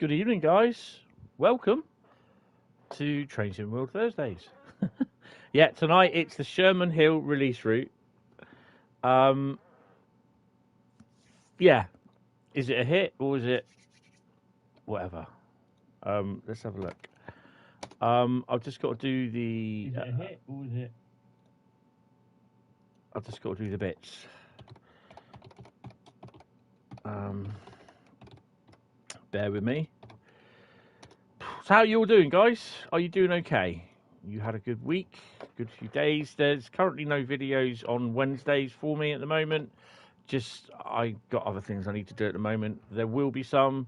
Good evening, guys. Welcome to Trains in World Thursdays. Yeah, tonight it's the Sherman Hill release route. Um, yeah, is it a hit or is it whatever? Let's have a look. I've just got to do the. Is it a hit or is it? I've just got to do the bits. Bear with me. So, how are you all doing, guys? Are you doing okay? You had a good week, good few days. There's currently no videos on Wednesdays for me at the moment. Just I got other things I need to do at the moment. There will be some.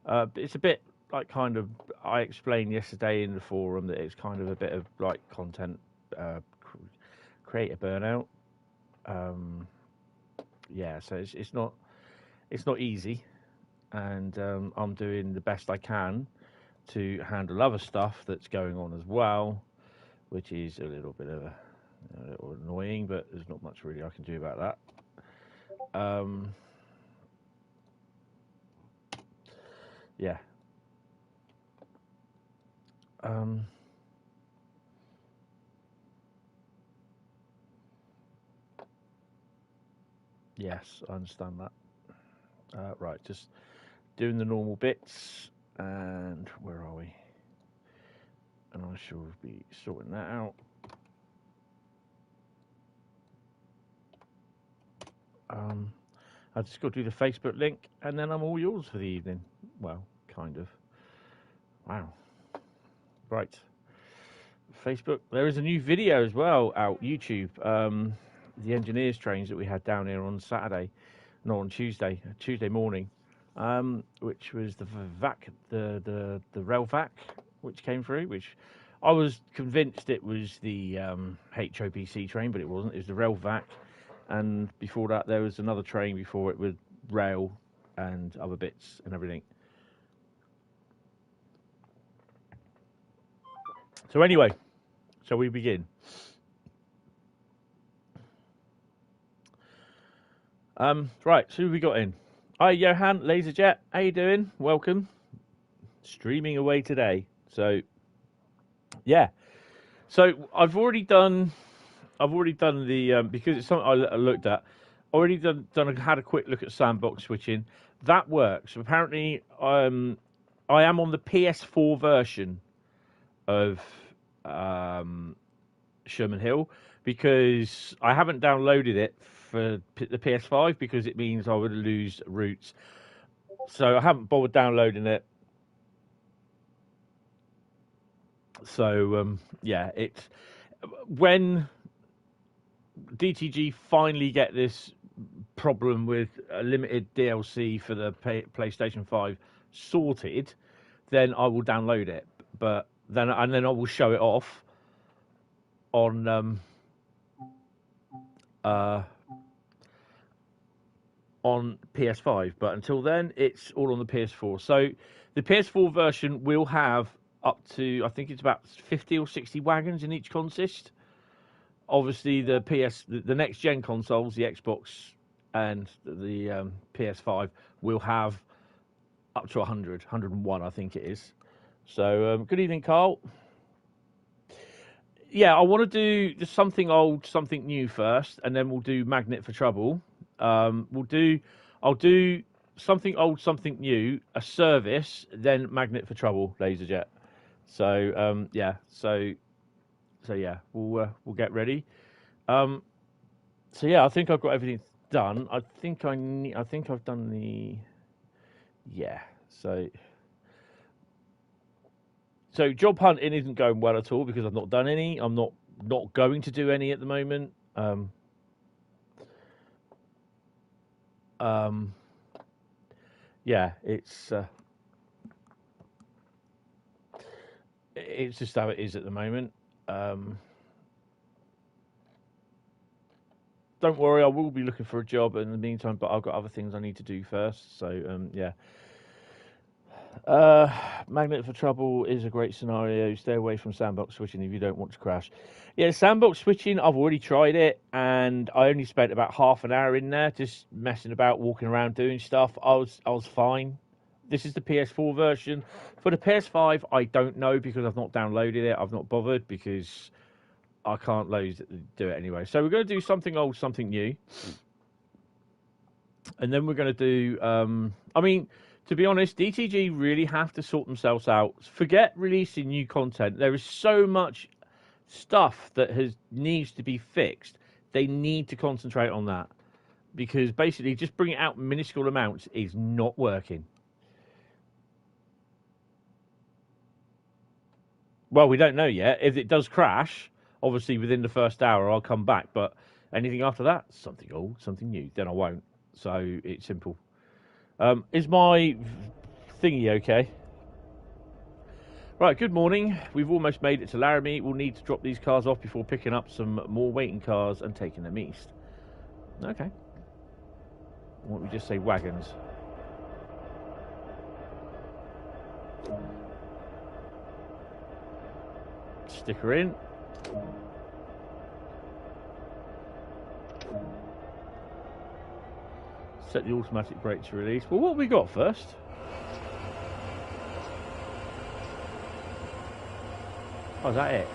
It's a bit like kind of I explained yesterday in the forum that it's kind of a bit of like content creator burnout. Yeah, so it's not easy, and I'm doing the best I can to handle other stuff that's going on as well, which is a little bit of a little annoying, but there's not much really I can do about that. Yeah. Yes, I understand that. Right, just doing the normal bits, and where are we? And I shall be sorting that out. I just got to do the Facebook link, and then I'm all yours for the evening. Well, kind of. Wow. Right. Facebook. There is a new video as well out YouTube. The engineers trains that we had down here on Saturday, not on Tuesday morning, which was the vac, the rail vac, which came through. Which I was convinced it was the HOPC train, but it wasn't. It was the rail vac, and before that there was another train before it with rail and other bits and everything. So anyway, shall we begin? Right, so who we got in? Hi, Johan, Laserjet. How you doing? Welcome. Streaming away today. So, yeah. So I've already done the because it's something I looked at. Already had a quick look at sandbox switching. That works. Apparently, I am on the PS4 version of Sherman Hill because I haven't downloaded it for the PS5 because it means I would lose routes. So I haven't bothered downloading it. So yeah, it's when DTG finally get this problem with a limited DLC for the PlayStation 5 sorted, then I will download it. But then I will show it off on PS5. But until then, it's all on the PS4. So the PS4 version will have up to, I think it's about 50 or 60 wagons in each consist. Obviously, the next gen consoles, the Xbox and the PS5, will have up to 100, 101, I think it is. So, good evening, Carl. Yeah, I want to do just something old, something new first, and then we'll do Magnet for Trouble. I'll do something old, something new, a service, then Magnet for Trouble, Laserjet. So, yeah, so yeah, we'll get ready. So yeah, I think I've got everything done. I think I've done the yeah. So job hunting isn't going well at all because I've not done any. I'm not going to do any at the moment. Yeah, it's just how it is at the moment. Don't worry, I will be looking for a job in the meantime, but I've got other things I need to do first. So yeah. Magnet for Trouble is a great scenario. Stay away from sandbox switching if you don't want to crash. Yeah, sandbox switching, I've already tried it, and I only spent about half an hour in there just messing about, walking around, doing stuff. I was fine. This is the PS4 version. For the PS5, I don't know because I've not downloaded it. I've not bothered because I can't do it anyway. So we're going to do something old, something new. And then we're going to do, I mean, to be honest, DTG really have to sort themselves out. Forget releasing new content. There is so much stuff that needs to be fixed. They need to concentrate on that. Because basically just bringing out minuscule amounts is not working. Well, we don't know yet. If it does crash, obviously within the first hour, I'll come back. But anything after that, something old, something new, then I won't. So it's simple. Is my thingy okay? Right, good morning. We've almost made it to Laramie. We'll need to drop these cars off before picking up some more waiting cars and taking them east. Okay. Why don't we just say wagons? Sticker in. Set the automatic brake to release. Well, what have we got first? Oh, is that it?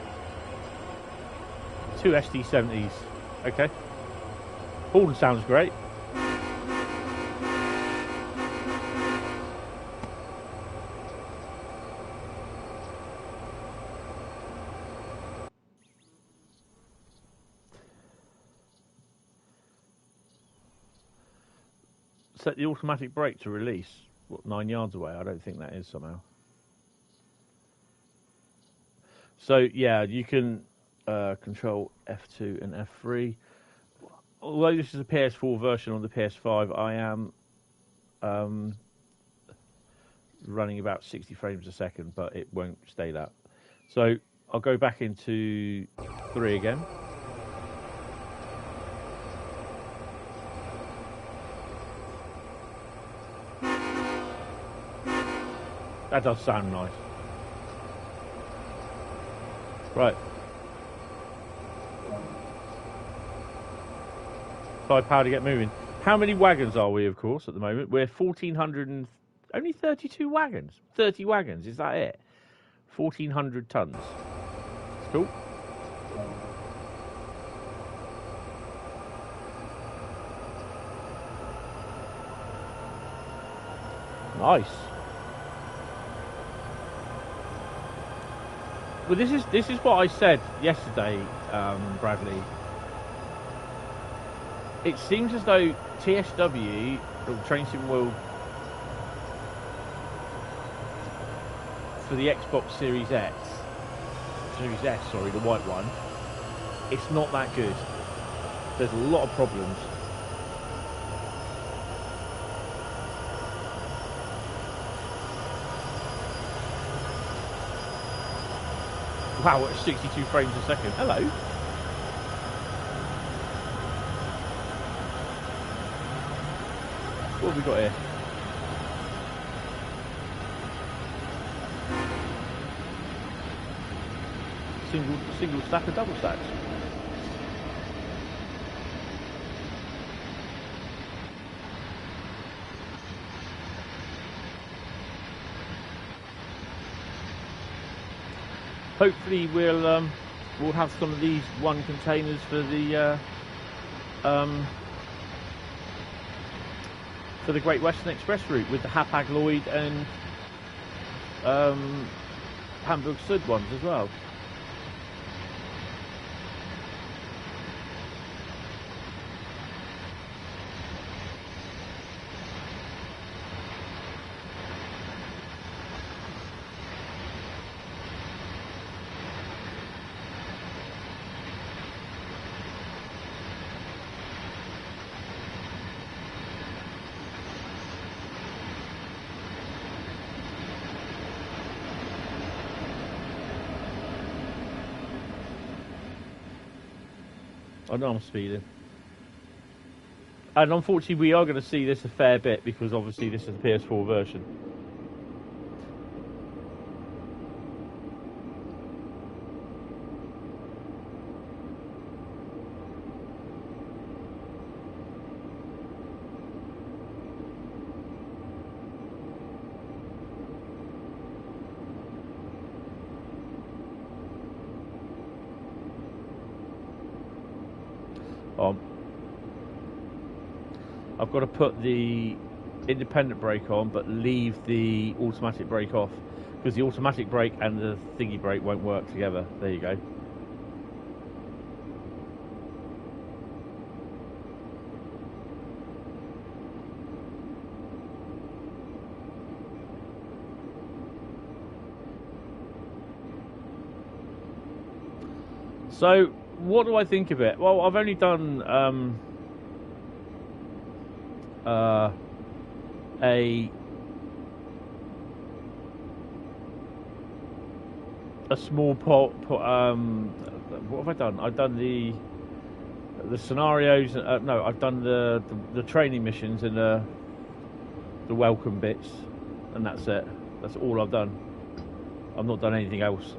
2 SD70s. Okay. Horn sounds great. Set the automatic brake to release. What, 9 yards away? I don't think that is somehow. So, yeah, you can control F2 and F3. Although this is a PS4 version on the PS5, I am running about 60 frames a second, but it won't stay that. So, I'll go back into 3 again. That does sound nice. Right. 5 power to get moving. How many wagons are we, of course, at the moment? We're 1,400 and... Only 32 wagons. 30 wagons, is that it? 1,400 tons. That's cool. Nice. Well, this is what I said yesterday, Bradley. It seems as though TSW, or Train Sim World, for the Xbox Series S, sorry, the white one, it's not that good. There's a lot of problems. Wow, at 62 frames a second. Hello. What have we got here? Single stack and double stacks. Hopefully we'll have some of these one containers for the Great Western Express route with the Hapag Lloyd and Hamburg Sud ones as well. I know I'm speeding. And unfortunately we are going to see this a fair bit because obviously this is the PS4 version. on. I've got to put the independent brake on, but leave the automatic brake off, because the automatic brake and the thingy brake won't work together. There you go. So, what do I think of it? Well, I've only done a small pot. What have I done? I've done the scenarios. No, I've done the training missions and the welcome bits, and that's it. That's all I've done. I've not done anything else.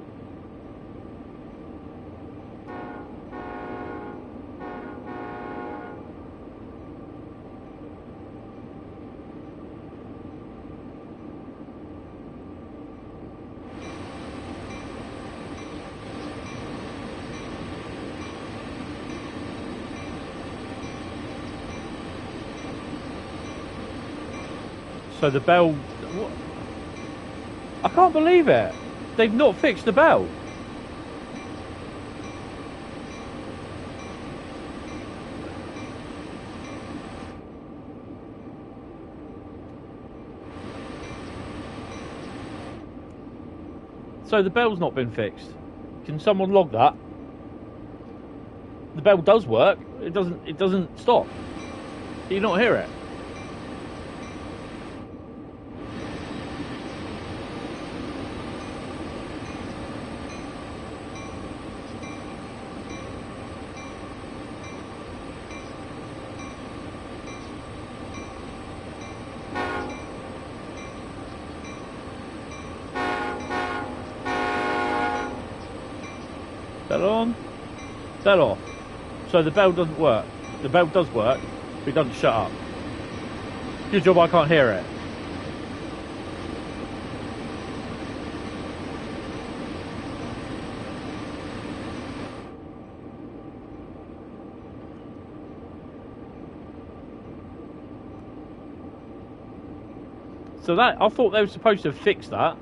So the bell... What? I can't believe it. They've not fixed the bell. So the bell's not been fixed. Can someone log that? The bell does work. It doesn't stop. Do you not hear it? Bell on, bell off. So the bell doesn't work. The bell does work, but it doesn't shut up. Good job I can't hear it. So that, I thought they were supposed to have fixed that.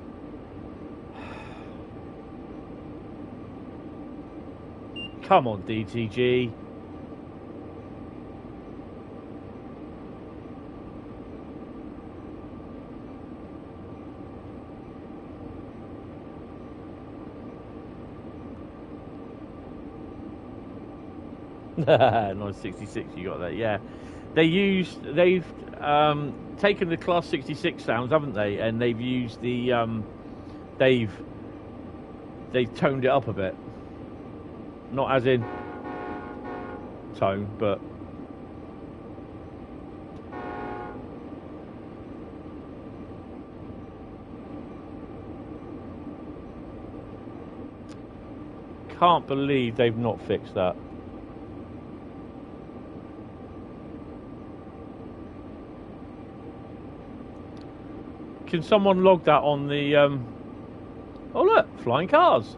Come on, DTG. Nice 66, you got that, yeah. They've taken the Class 66 sounds, haven't they? And they've used the they've toned it up a bit. Not as in tone, but can't believe they've not fixed that. Can someone log that on the oh look, flying cars.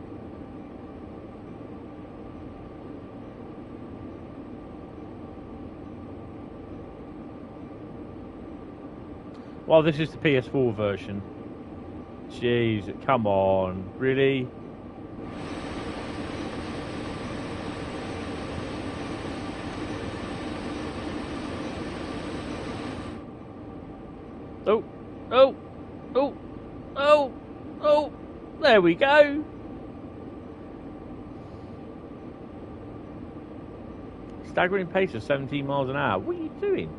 Well, this is the PS4 version. Jeez, come on, really? Oh, oh, oh, oh, oh, there we go. Staggering pace of 17 miles an hour. What are you doing?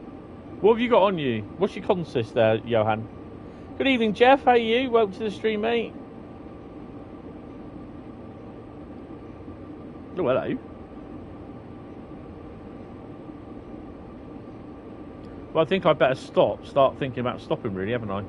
What have you got on you? What's your consist there, Johan? Good evening, Jeff. How are you? Welcome to the stream, mate. Oh, hello. Well, I think I'd better start thinking about stopping, really, haven't I?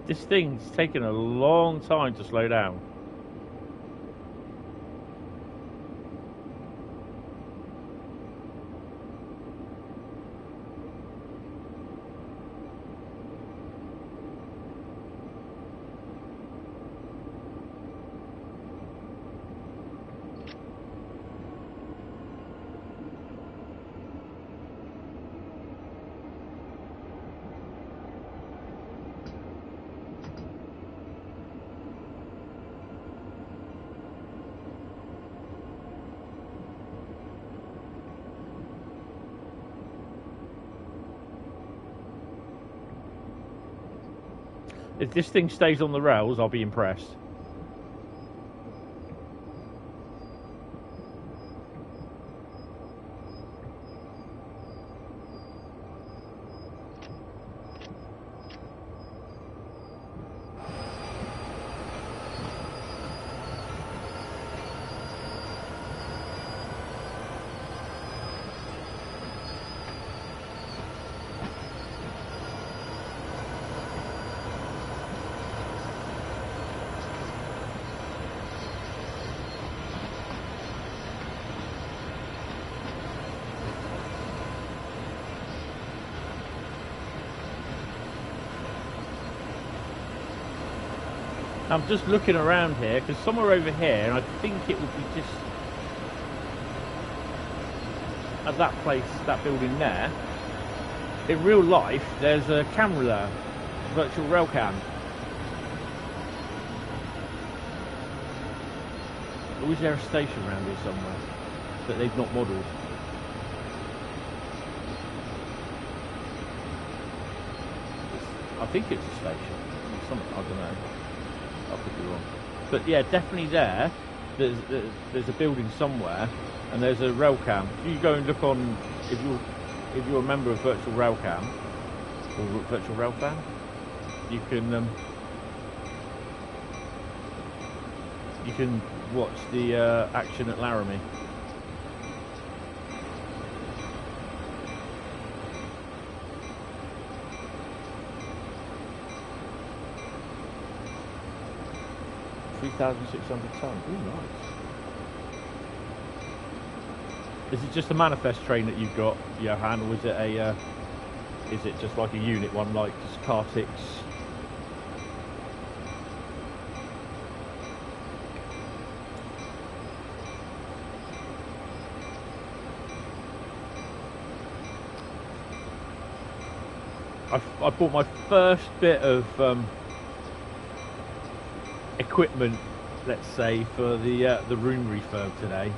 This thing's taken a long time to slow down. If this thing stays on the rails, I'll be impressed. I'm just looking around here because somewhere over here, and I think it would be just at that place, that building there. In real life, there's a camera there, virtual rail cam. Or is there a station around here somewhere that they've not modelled? I think it's a station. Something, I don't know. I could be wrong. But yeah, definitely there. There's a building somewhere, and there's a rail cam. If you go and look on, if you're a member of Virtual Rail Cam or Virtual Rail Fan, you can watch the action at Laramie. $3,600 tons. Ooh, nice. Is it just a manifest train that you've got, Johan, or is it a? Is it just like a unit one, like just Cartix? I bought my first bit of equipment, let's say, for the room refurb today.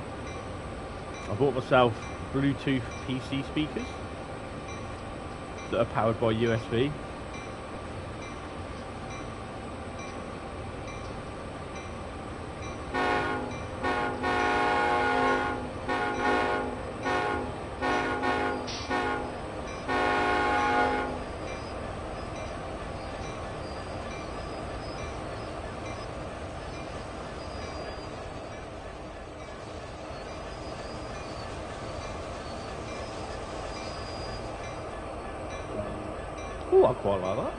I bought myself Bluetooth PC speakers that are powered by USB. Oh, I quite like that.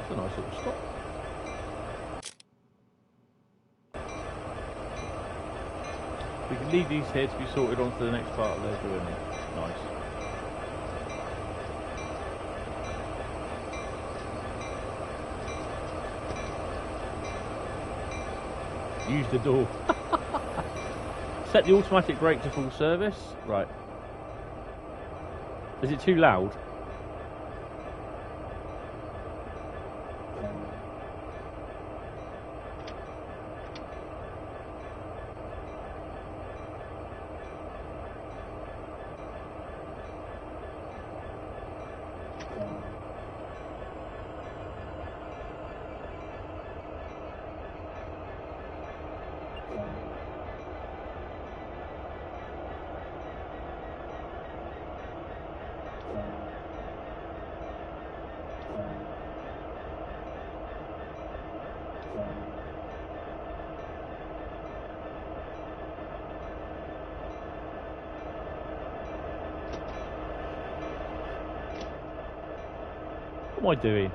It's a nice little stop. We can leave these here to be sorted on to the next part of their journey. Nice. Use the door. Set the automatic brake to full service. Right. Is it too loud? am I doing?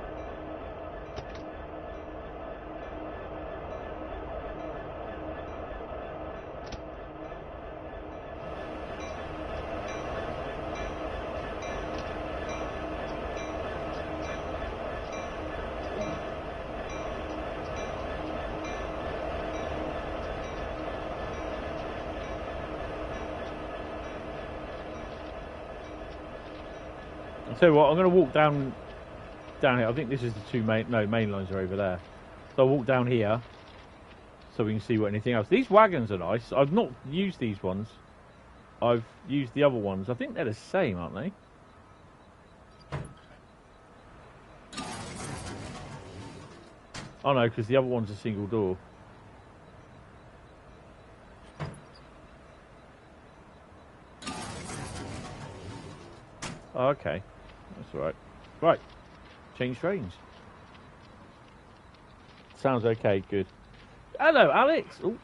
So what? I'm going to walk down here. I think this is the two main lines are over there. So I'll walk down here so we can see what anything else. These wagons are nice. I've not used these ones. I've used the other ones. I think they're the same, aren't they? Oh no, because the other one's a single door. Oh, okay. That's all right. Right. Change trains. Sounds okay, good. Hello, Alex. Ooh,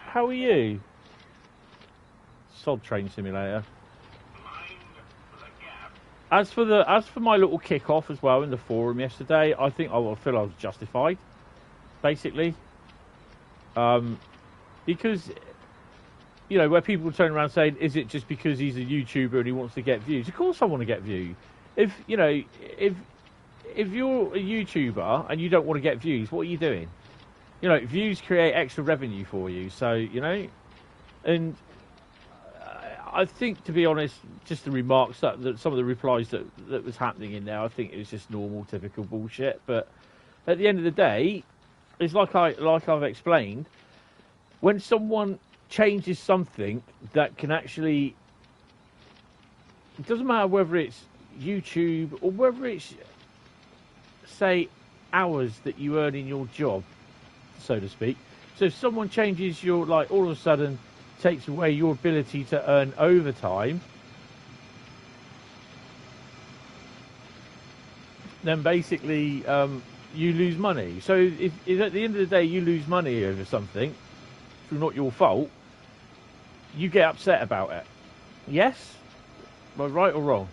how are you? Sod Train Simulator. As for my little kick-off as well in the forum yesterday, I think I feel I was justified, basically, because you know where people turn around saying, "Is it just because he's a YouTuber and he wants to get views?" Of course, I want to get views. If you know, if you're a YouTuber and you don't want to get views, what are you doing? You know, views create extra revenue for you. So, you know, and I think, to be honest, just the remarks that some of the replies that was happening in there, I think it was just normal, typical bullshit. But at the end of the day, it's like I've explained, when someone changes something that can actually, it doesn't matter whether it's YouTube or whether it's, say, hours that you earn in your job, so to speak. So if someone changes your, like, all of a sudden takes away your ability to earn overtime, then basically you lose money. So if at the end of the day you lose money over something through not your fault, you get upset about it. Yes? Am I right or wrong?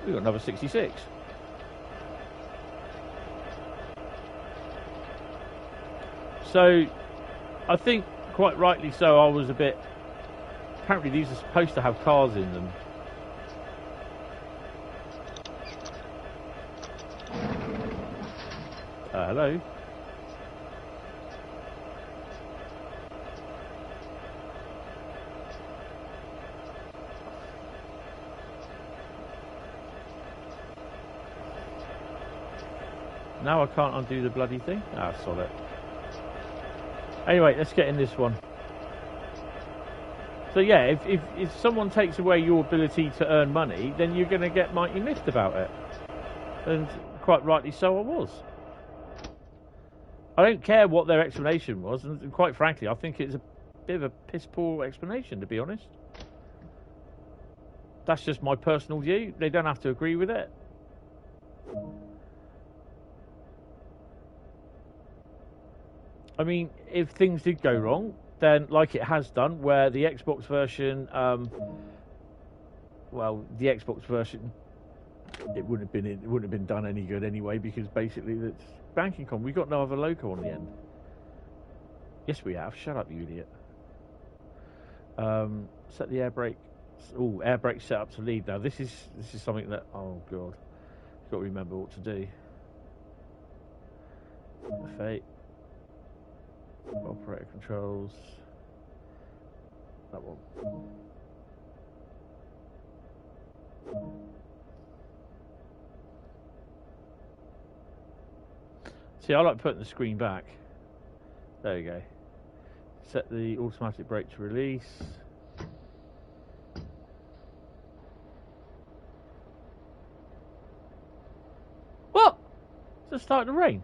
We've got another 66. So, I think, quite rightly so, I was a bit... Apparently these are supposed to have cars in them. Hello? Now I can't undo the bloody thing? Ah, solid. Anyway, let's get in this one. So yeah, if someone takes away your ability to earn money, then you're going to get mighty miffed about it. And quite rightly so I was. I don't care what their explanation was, and quite frankly, I think it's a bit of a piss-poor explanation, to be honest. That's just my personal view. They don't have to agree with it. I mean, if things did go wrong, then like it has done, where the Xbox version, well, the Xbox version, it wouldn't have been done any good anyway, because basically it's banking con. We got no other loco on the end. Yes, we have. Shut up, you idiot. Set the air brake. Oh, air brake set up to lead. Now this is something that, oh god, you've got to remember what to do. Fate. Operator controls. That one. See, I like putting the screen back. There you go. Set the automatic brake to release. What? It's just starting to rain.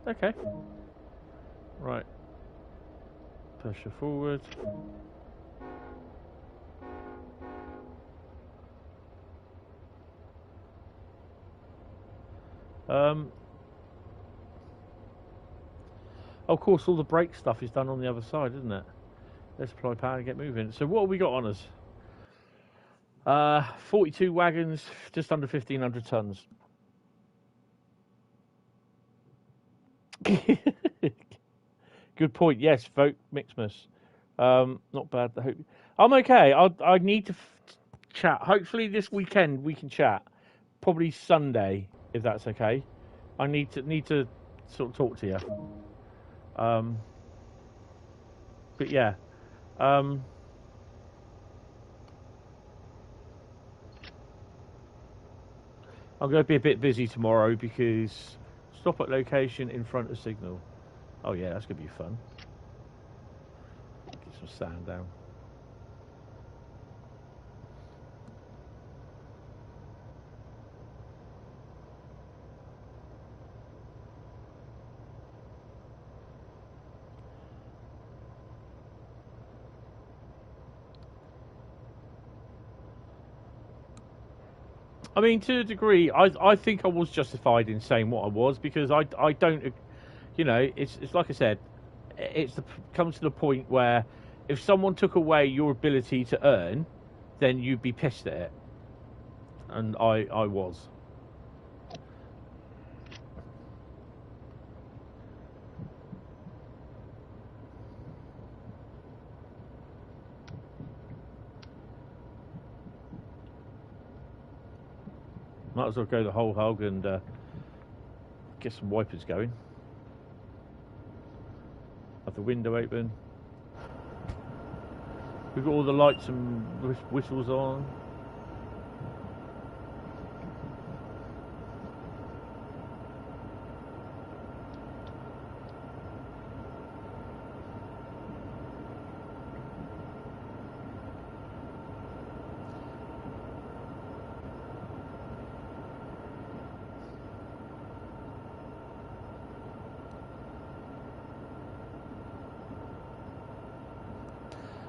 Okay. Right. Push her forward. Of course, all the brake stuff is done on the other side, isn't it? Let's apply power and get moving. So what have we got on us? 42 wagons, just under 1,500 tons. Good point. Yes, vote Mixmas. Not bad. I'm okay. I need to chat. Hopefully this weekend we can chat. Probably Sunday, if that's okay. I need to sort of talk to you. But yeah. I'm going to be a bit busy tomorrow because stop at location in front of signal. Oh yeah, that's going to be fun. Get some sand down. I mean, to a degree, I think I was justified in saying what I was because I don't, you know, it's like I said, comes to the point where if someone took away your ability to earn, then you'd be pissed at it, and I was. Might as well go the whole hog and get some wipers going. Have the window open. We've got all the lights and whistles on.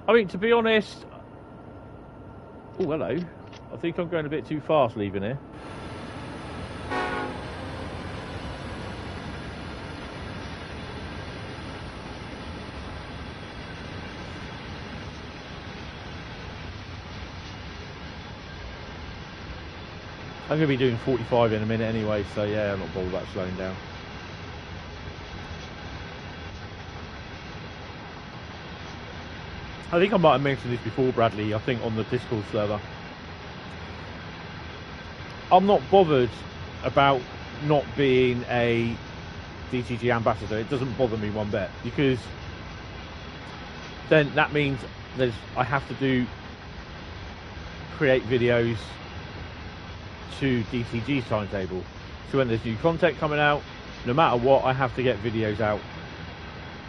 I mean, to be honest... Oh, hello. I think I'm going a bit too fast leaving here. I'm going to be doing 45 in a minute anyway, so yeah, I'm not bothered about slowing down. I think I might have mentioned this before, Bradley, I think on the Discord server. I'm not bothered about not being a DTG ambassador. It doesn't bother me one bit, because then that means I have to create videos to DTG's timetable. So when there's new content coming out, no matter what, I have to get videos out.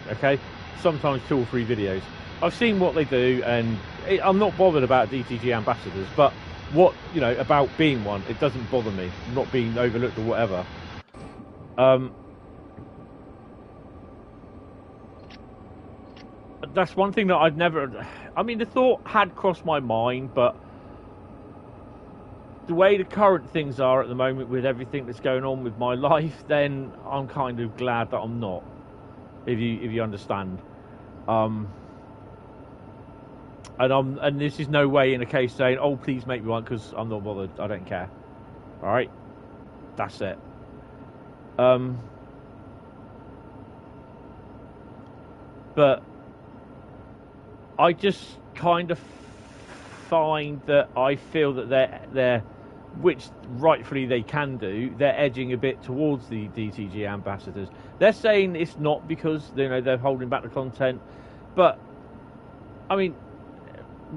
Okay? Sometimes 2 or 3 videos. I've seen what they do, and I'm not bothered about DTG ambassadors, but what, you know, about being one, it doesn't bother me, not being overlooked or whatever. That's one thing that I've never... I mean, the thought had crossed my mind, but the way the current things are at the moment with everything that's going on with my life, then I'm kind of glad that I'm not, if you understand. And this is no way in a case saying, oh, please make me one, because I'm not bothered. I don't care. All right? That's it. But I just kind of find that I feel that they're which rightfully they can do, they're edging a bit towards the DTG ambassadors. They're saying it's not because, you know, they're holding back the content, but I mean,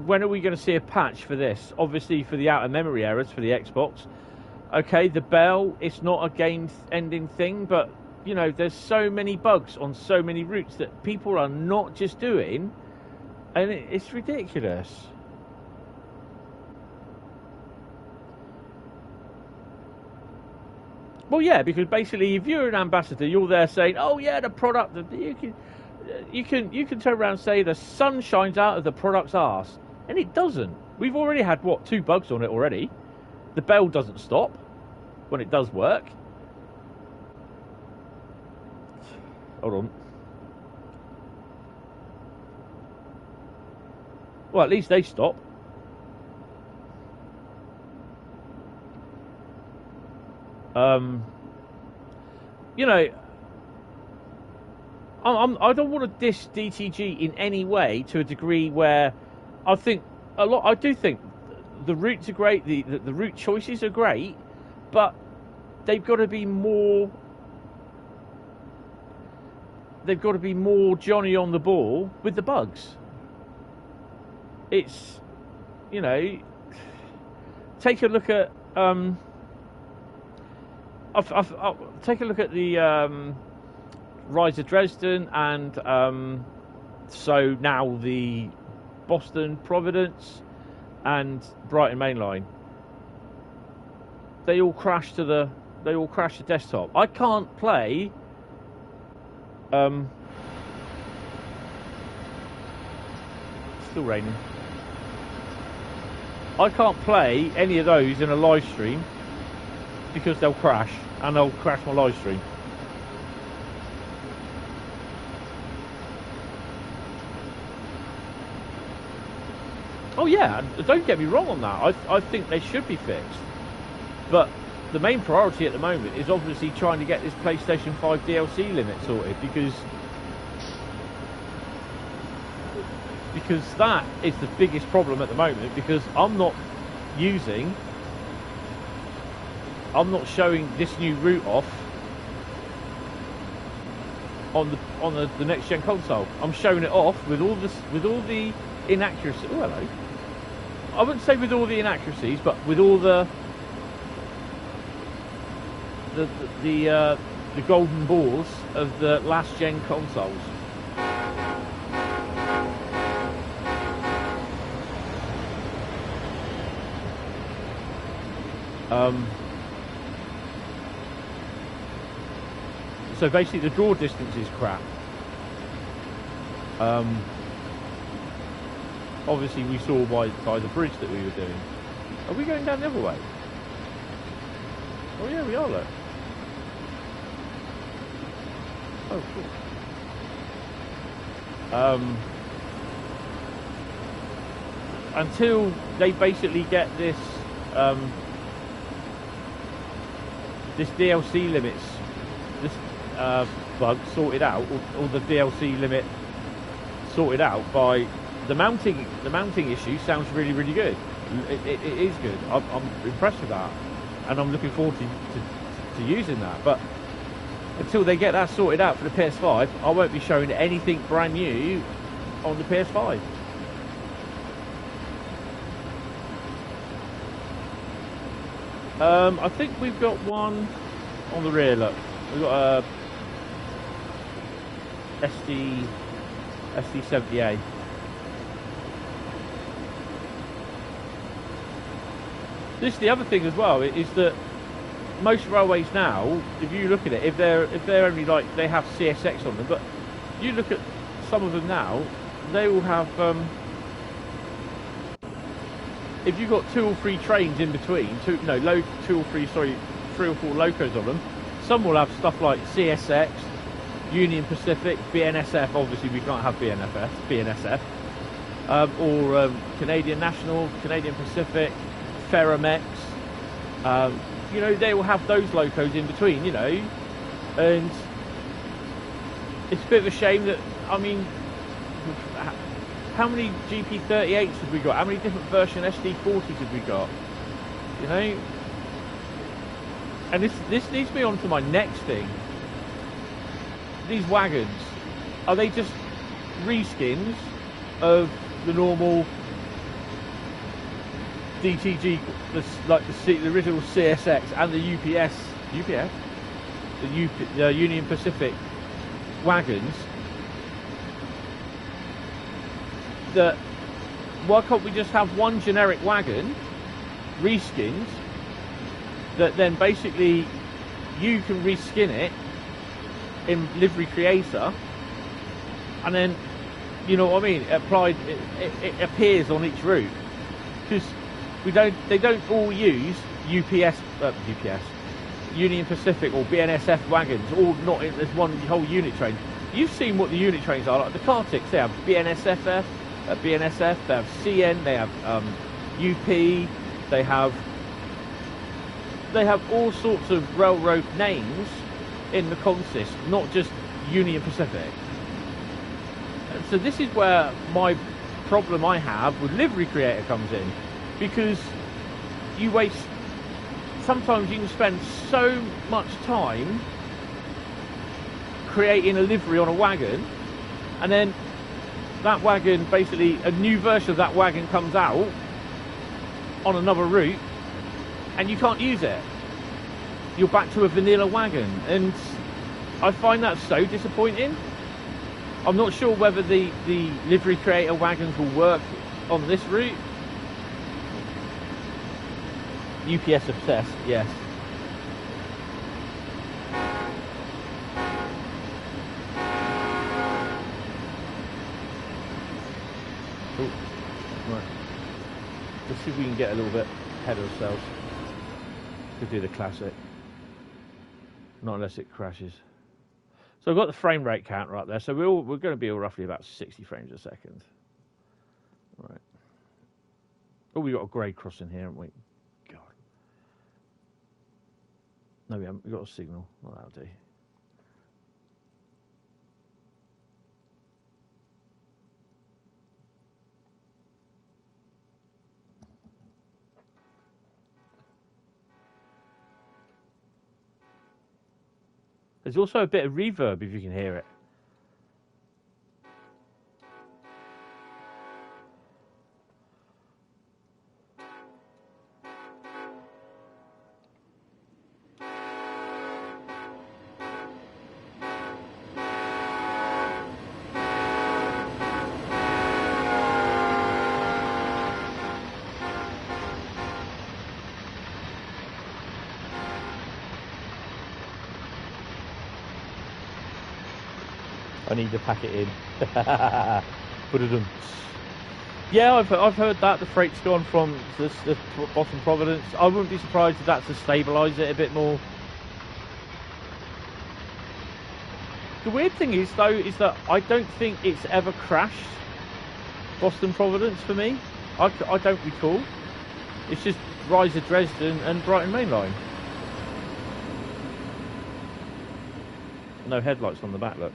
when are we going to see a patch for this? Obviously for the out-of-memory errors for the Xbox. Okay, the bell, it's not a game-ending thing, but, you know, there's so many bugs on so many routes that people are not just doing, and it's ridiculous. Well, yeah, because basically if you're an ambassador, you're there saying, oh yeah, the product, you can turn around and say the sun shines out of the product's arse. And it doesn't. We've already had, what, 2 bugs on it already. The bell doesn't stop when it does work. Hold on. Well, at least they stop. You know, I don't want to diss DTG in any way to a degree where I think I do think the routes are great, the route choices are great, but they've got to be more. They've got to be more Johnny on the ball with the bugs. It's, you know, take a look at I'll take a look at the Rise of Dresden and so now the Boston Providence and Brighton Main Line. They all crash the desktop. I can't play. Still raining. I can't play any of those in a live stream because they'll crash and they'll crash my live stream. Oh yeah, don't get me wrong on that. I think they should be fixed. But the main priority at the moment is obviously trying to get this PlayStation 5 DLC limit sorted because that is the biggest problem at the moment, because I'm not showing this new route off on the next gen console. I'm showing it off with all the inaccuracies. Oh, hello. I wouldn't say with all the inaccuracies, but with all the golden balls of the last gen consoles. So basically the draw distance is crap. Obviously we saw by the bridge that we were doing. Are we going down the other way? Oh yeah, we are, look. Oh, cool. Until they basically get this this DLC limits, this bug sorted out, or the DLC limit sorted out by the mounting issue, sounds really, really good. It is good. I'm impressed with that, and I'm looking forward to using that. But until they get that sorted out for the PS5, I won't be showing anything brand new on the PS5. I think we've got one on the rear, look. We've got a SD70A. This is the other thing as well, is that most railways now, if you look at it, if they're only like, they have CSX on them, but you look at some of them now, they will have if you've got 2 or 3 trains in between, 3 or 4 locos on them, some will have stuff like CSX, Union Pacific, BNSF. Obviously we can't have BNSF, or Canadian National, Canadian Pacific, Ferromex. You know, they will have those locos in between, you know, and it's a bit of a shame that, I mean, how many GP38s have we got? How many different version SD40s have we got? You know, and this leads me on to my next thing. These wagons, are they just reskins of the normal DTG, the original CSX and the the Union Pacific wagons? That why can't we just have one generic wagon, reskins, that then basically you can reskin it in Livery Creator, and then, you know what I mean, it appears on each route, because they don't all use UPS, Union Pacific or BNSF wagons, all not in this one whole unit train. You've seen what the unit trains are like. The Cartix, they have BNSF, they have CN, they have UP, they they have all sorts of railroad names in the consist, not just Union Pacific. And so this is where my problem I have with Livery Creator comes in, because you waste, sometimes you can spend so much time creating a livery on a wagon, and then that wagon, basically a new version of that wagon comes out on another route and you can't use it. You're back to a vanilla wagon, and I find that so disappointing. I'm not sure whether the Livery Creator wagons will work on this route. UPS obsessed, yes. Oh, right. Let's see if we can get a little bit ahead of ourselves. Could do the classic. Not unless it crashes. So I've got the frame rate counter up there. So we're going to be roughly about 60 frames a second. All right. Oh, we've got a grade crossing here, haven't we? God. No, we haven't. We've got a signal. Well, that'll do. There's also a bit of reverb if you can hear it. I need to pack it in. Yeah, I've heard that the freight's gone from the Boston Providence. I wouldn't be surprised if that's to stabilise it a bit more. The weird thing is, though, is that I don't think it's ever crashed Boston Providence for me. I don't recall. It's just Rise of Dresden and Brighton Main Line. No headlights on the back, look.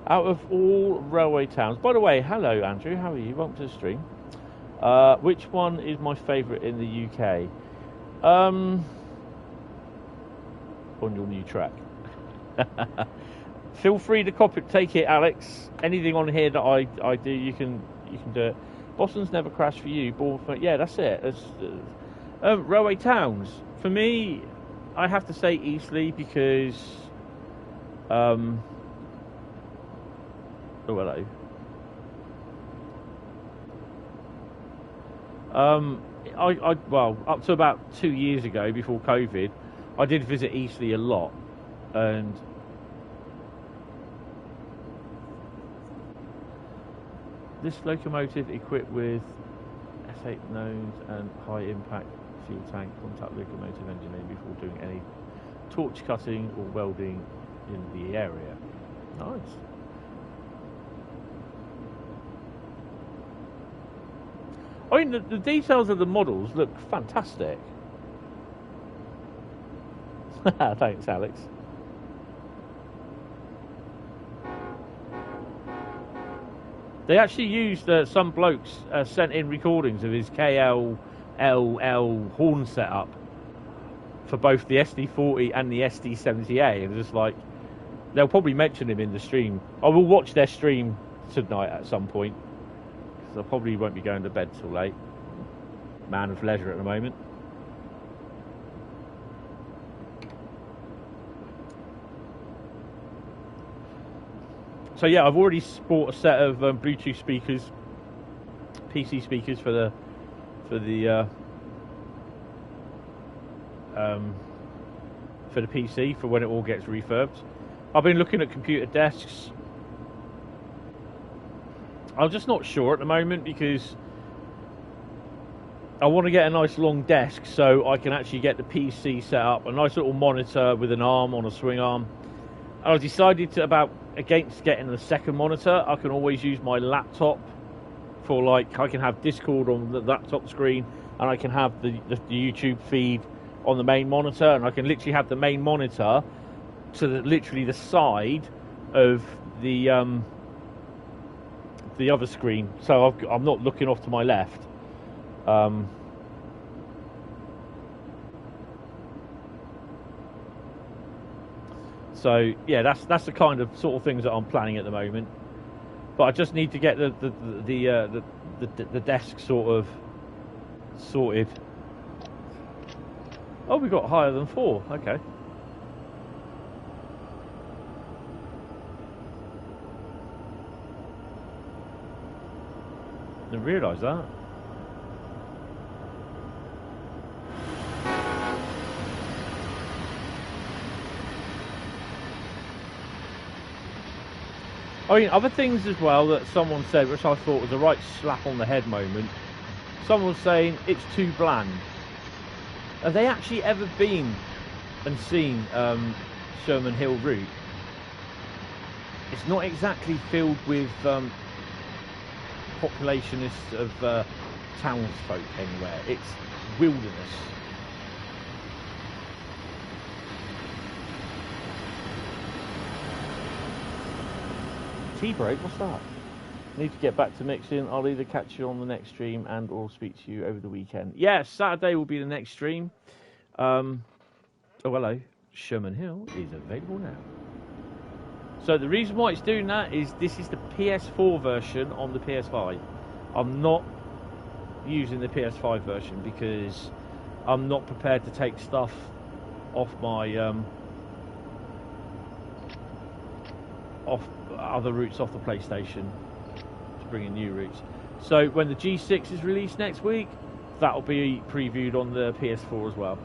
Out of all railway towns, by the way, hello Andrew, how are you? Welcome to the stream. Which one is my favourite in the UK? On your new track. Feel free to take it, Alex. Anything on here that I do, you can do it. Boston's never crashed for you. Bournemouth, yeah, that's it. Railway towns. For me, I have to say Eastleigh because. Oh, hello. Well, up to about 2 years ago, before COVID, I did visit Eastleigh a lot, and this locomotive equipped with S8 nose and high impact fuel tank contact locomotive engineering before doing any torch cutting or welding in the area. Nice. I mean, the details of the models look fantastic. Thanks, Alex. They actually used some blokes sent in recordings of his KLLL horn setup for both the SD40 and the SD70A, and just like they'll probably mention him in the stream. I will watch their stream tonight at some point. I probably won't be going to bed till late. Man of leisure at the moment. So yeah, I've already bought a set of Bluetooth speakers, PC speakers for the PC for when it all gets refurbed. I've been looking at computer desks. I'm just not sure at the moment because I want to get a nice long desk so I can actually get the PC set up, a nice little monitor with an arm on a swing arm. And I decided against getting a second monitor. I can always use my laptop for, like, I can have Discord on the laptop screen, and I can have the YouTube feed on the main monitor, and I can literally have the main monitor to literally the side of the other screen, so I'm not looking off to my left. So yeah, that's the kind of sort of things that I'm planning at the moment. But I just need to get the desk sort of sorted. Oh, we got higher than 4. Okay. Didn't realise that. I mean, other things as well that someone said, which I thought was a right slap on the head moment. Someone was saying it's too bland. Have they actually ever been and seen Sherman Hill route? It's not exactly filled with populationists of townsfolk anywhere. It's wilderness. Tea break? What's that? Need to get back to mixing. I'll either catch you on the next stream and or speak to you over the weekend. Yes, Saturday will be the next stream. Oh, hello. Sherman Hill is available now. So the reason why it's doing that is this is the PS4 version on the PS5. I'm not using the PS5 version because I'm not prepared to take stuff off my off other routes off the PlayStation to bring in new routes. So when the G6 is released next week, that'll be previewed on the PS4 as well.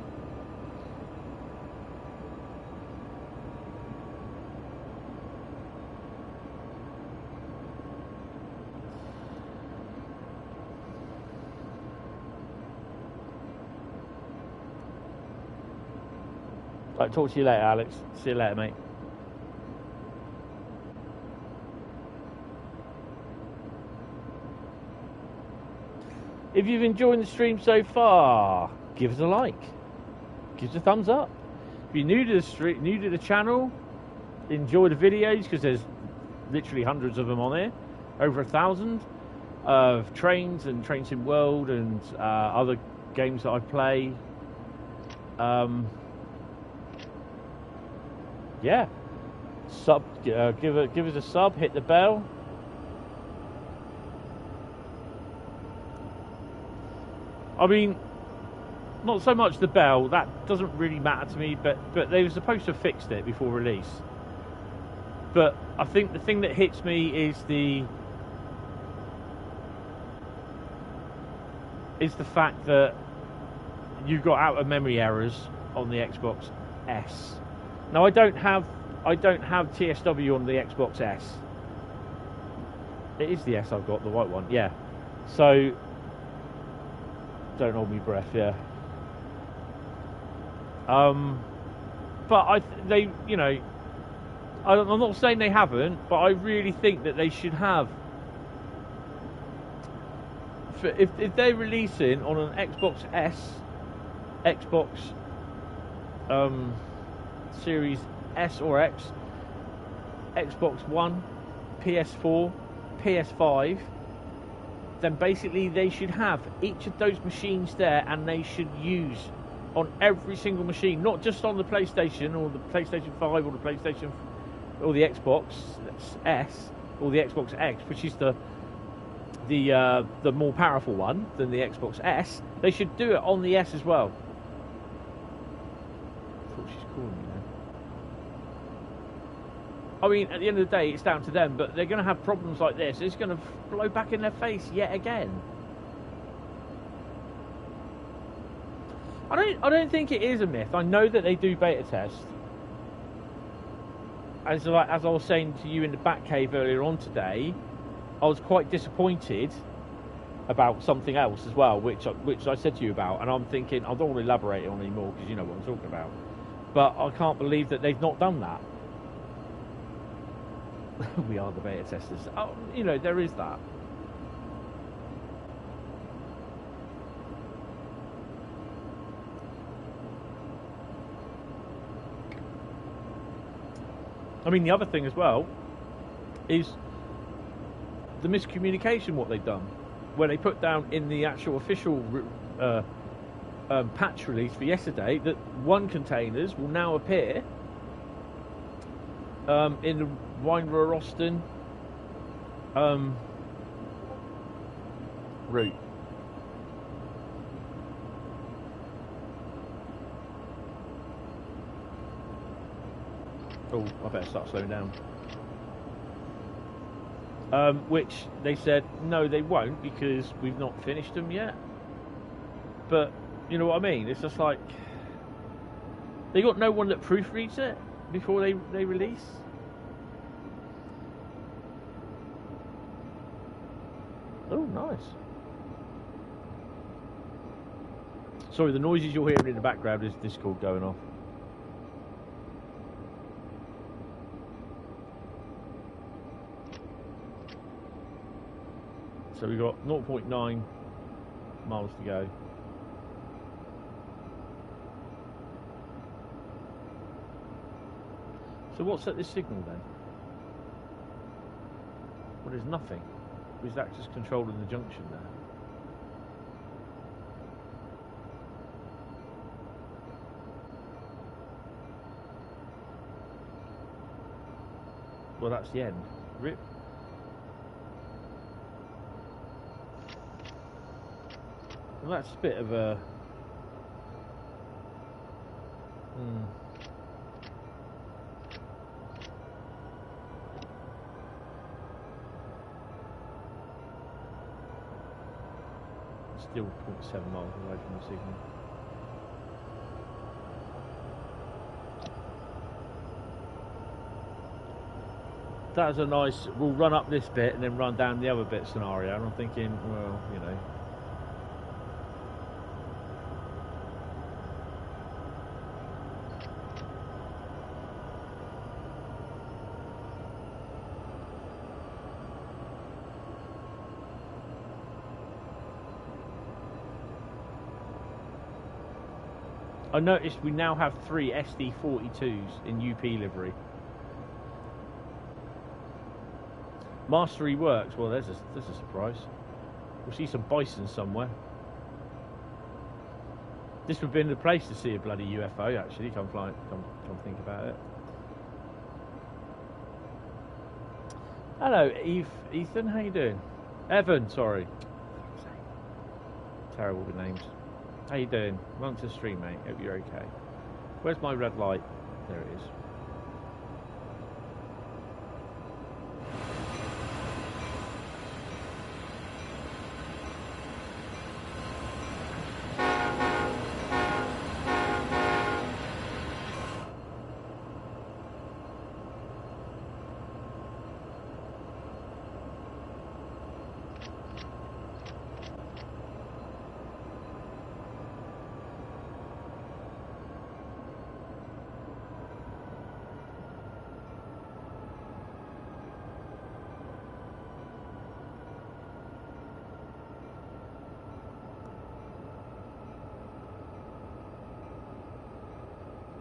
Right, talk to you later, Alex. See you later, mate. If you've enjoyed the stream so far, give us a like, give us a thumbs up. If you're new to the stream, new to the channel, enjoy the videos because there's literally hundreds of them on there, over 1,000 of trains and Train Sim World and other games that I play. Yeah, sub, give us a sub, hit the bell. I mean, not so much the bell, that doesn't really matter to me, but they were supposed to have fixed it before release. But I think the thing that hits me is the fact that you've got out of memory errors on the Xbox S. Now I don't have TSW on the Xbox S. It is the S I've got, the white one, yeah. So don't hold me breath, yeah. But they, you know, I'm not saying they haven't, but I really think that they should have. If they're releasing on an Xbox S, Xbox Series S or X, Xbox One, PS4, PS5, then basically they should have each of those machines there, and they should use on every single machine, not just on the PlayStation or the PlayStation 5 or the PlayStation or the Xbox S or the Xbox X, which is the more powerful one than the Xbox S. They should do it on the S as well. I thought she's calling me now. I mean, at the end of the day, it's down to them, but they're going to have problems like this. It's going to blow back in their face yet again. I don't think it is a myth. I know that they do beta test. As I was saying to you in the Batcave earlier on today, I was quite disappointed about something else as well, which I said to you about, and I'm thinking I don't want to elaborate on anymore because you know what I'm talking about. But I can't believe that they've not done that. We are the beta testers. Oh, you know, there is that. I mean, the other thing as well is the miscommunication, what they've done. When they put down in the actual official patch release for yesterday that 1 containers will now appear in the Weinrohr Austin route. Oh, I better start slowing down. Which they said, no, they won't because we've not finished them yet. But, you know what I mean? It's just like, they got no one that proofreads it before they release. Oh, nice. Sorry, the noises you're hearing in the background is Discord going off. So we've got 0.9 miles to go. So what's at this signal then? Well, there's nothing. Is that just controlling the junction there? Well, that's the end. Rip. Well, that's a bit of a... Still 0.7 miles away from the signal. That's a nice, we'll run up this bit and then run down the other bit scenario. And I'm thinking, well, you know. I noticed we now have 3 SD42s in UP livery. Mastery works. Well, there's a surprise. We'll see some bison somewhere. This would have been the place to see a bloody UFO. Actually, come think about it. Hello, Ethan. How you doing? Evan. Sorry. Terrible with names. How you doing? Welcome to the stream, mate. Hope you're okay. Where's my red light? There it is.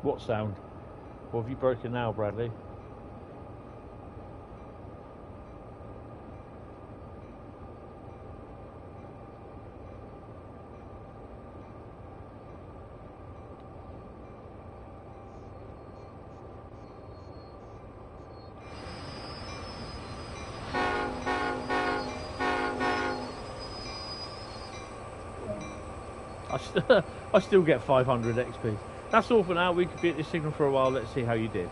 What sound? What have you broken now, Bradley? I still get 500 XP. That's all for now. We could be at this signal for a while. Let's see how you did.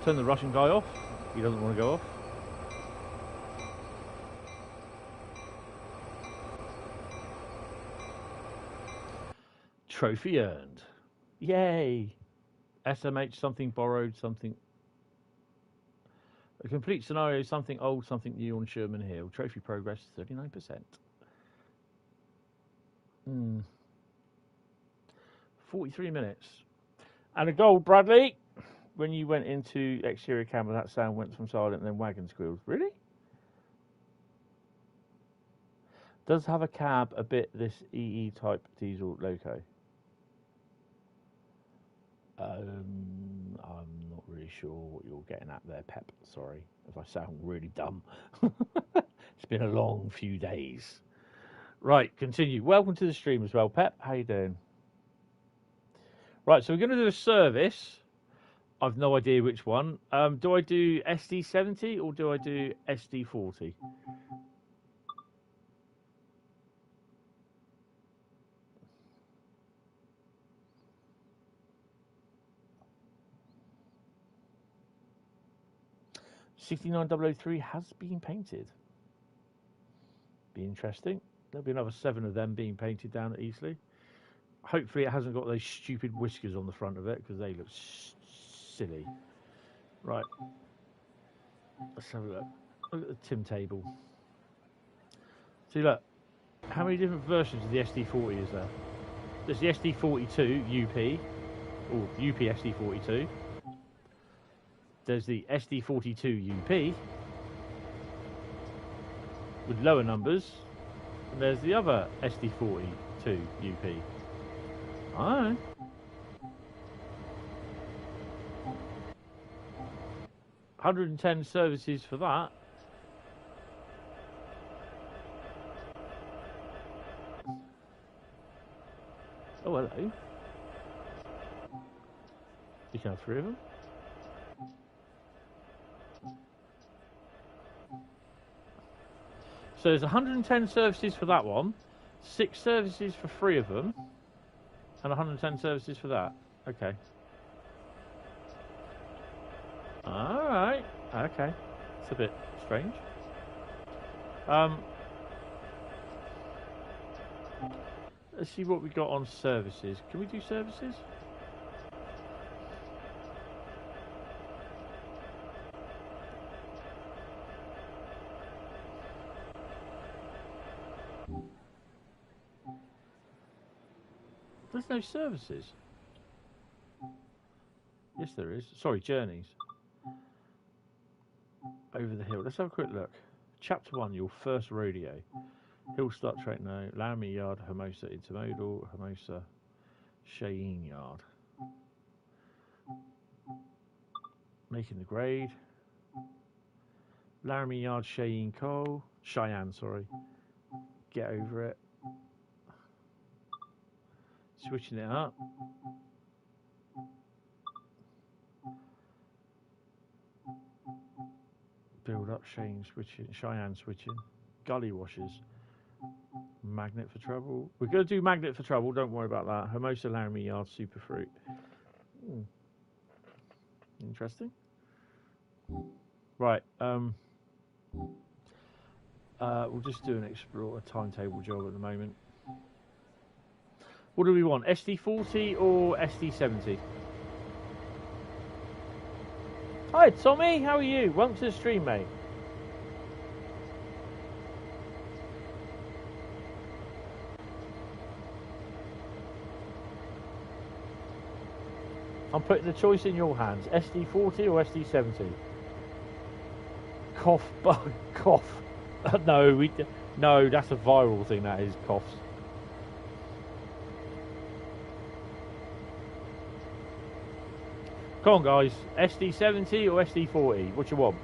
Turn the Russian guy off. He doesn't want to go off. Trophy earned. Yay. SMH something borrowed something. A complete scenario, something old, something new on Sherman Hill. Trophy progress, 39%. 43 minutes. And a gold, Bradley. When you went into exterior camera, that sound went from silent and then wagon squeals. Really? Does have a cab a bit this EE type diesel loco? I'm not really sure what you're getting at there, Pep. Sorry if I sound really dumb. It's been a long few days. Right, continue. Welcome to the stream as well, Pep. How you doing? Right, so we're going to do a service. I've no idea which one. Do I do SD70 or do I do SD40? $69,003 has been painted. Be interesting. There'll be another 7 of them being painted down at Eastleigh. Hopefully it hasn't got those stupid whiskers on the front of it because they look silly. Right. Let's have a look. Look at the Tim table. See, look. How many different versions of the SD40 is there? There's the SD42 UP, or UP SD42. There's the SD42 UP with lower numbers, and there's the other SD42 UP. Alright. $110 services for that. Oh, hello. You can have 3 of them. So there's 110 services for that one, 6 services for 3 of them, and 110 services for that. Okay. Alright. Okay. It's a bit strange. Let's see what we got on services. Can we do services? There's no services. Yes, there is. Sorry, journeys. Over the hill. Let's have a quick look. Chapter 1, your first rodeo. Hill start track no. Laramie Yard, Hermosa Intermodal, Hermosa Cheyenne Yard. Making the grade. Laramie Yard, Cheyenne, sorry. Get over it. Switching it up. Build up, Cheyenne switching. Gully washers. Magnet for trouble. We're going to do magnet for trouble, don't worry about that. Hermosa Laramie Yard Superfruit. Interesting. Right, we'll just do a timetable job at the moment. What do we want, SD40 or SD70? Hi Tommy, how are you? Welcome to the stream, mate. I'm putting the choice in your hands. SD40 or SD70? Cough, bug, cough. No, that's a viral thing, that is, coughs. Come on, guys. SD70 or SD40? What you want?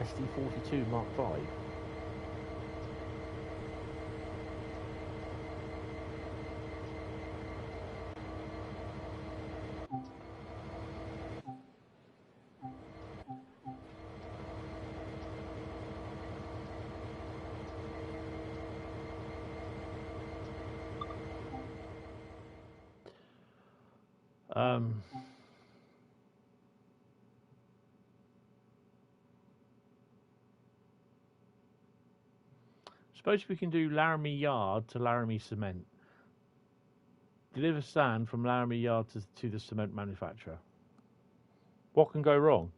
SD42 Mark V. Suppose we can do Laramie Yard to Laramie Cement. Deliver sand from Laramie Yard to the cement manufacturer. What can go wrong?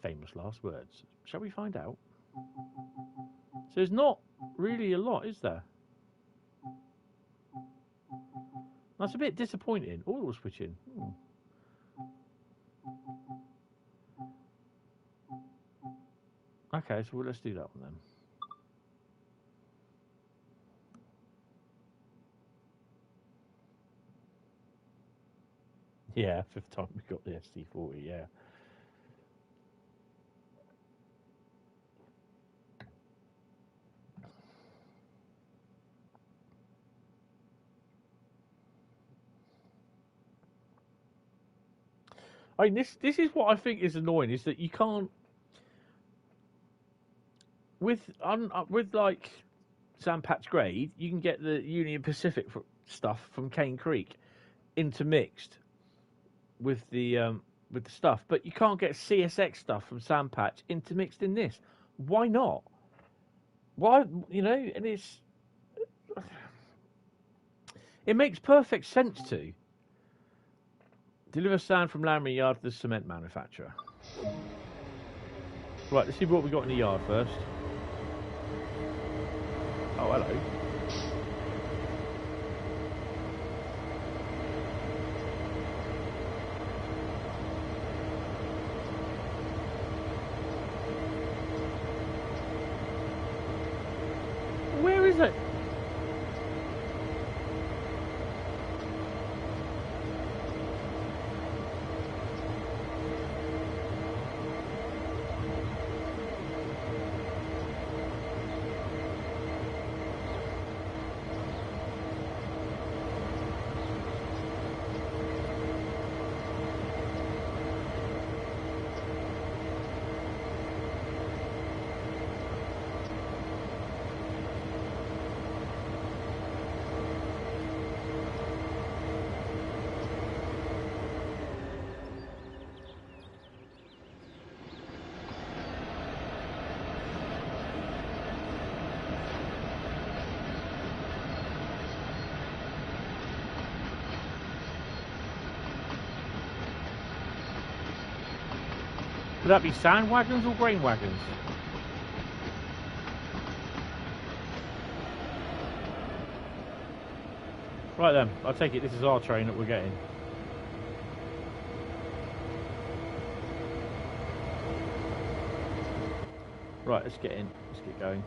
Famous last words. Shall we find out? So there's not really a lot, is there? That's a bit disappointing. Oil switching. Okay, so let's do that one then. Yeah, fifth time we got the SD40, yeah. I mean, this is what I think is annoying, is that you can't with like Sandpatch Grade, you can get the Union Pacific stuff from Cane Creek intermixed with the stuff, but you can't get CSX stuff from Sandpatch intermixed in this. Why not? Why, you know? And it makes perfect sense to deliver sand from Laramie Yard to the cement manufacturer. Right, let's see what we got in the yard first. Oh, hello. Where is it? Would that be sand wagons or grain wagons? Right then, I take it this is our train that we're getting. Right, let's get in. Let's get going.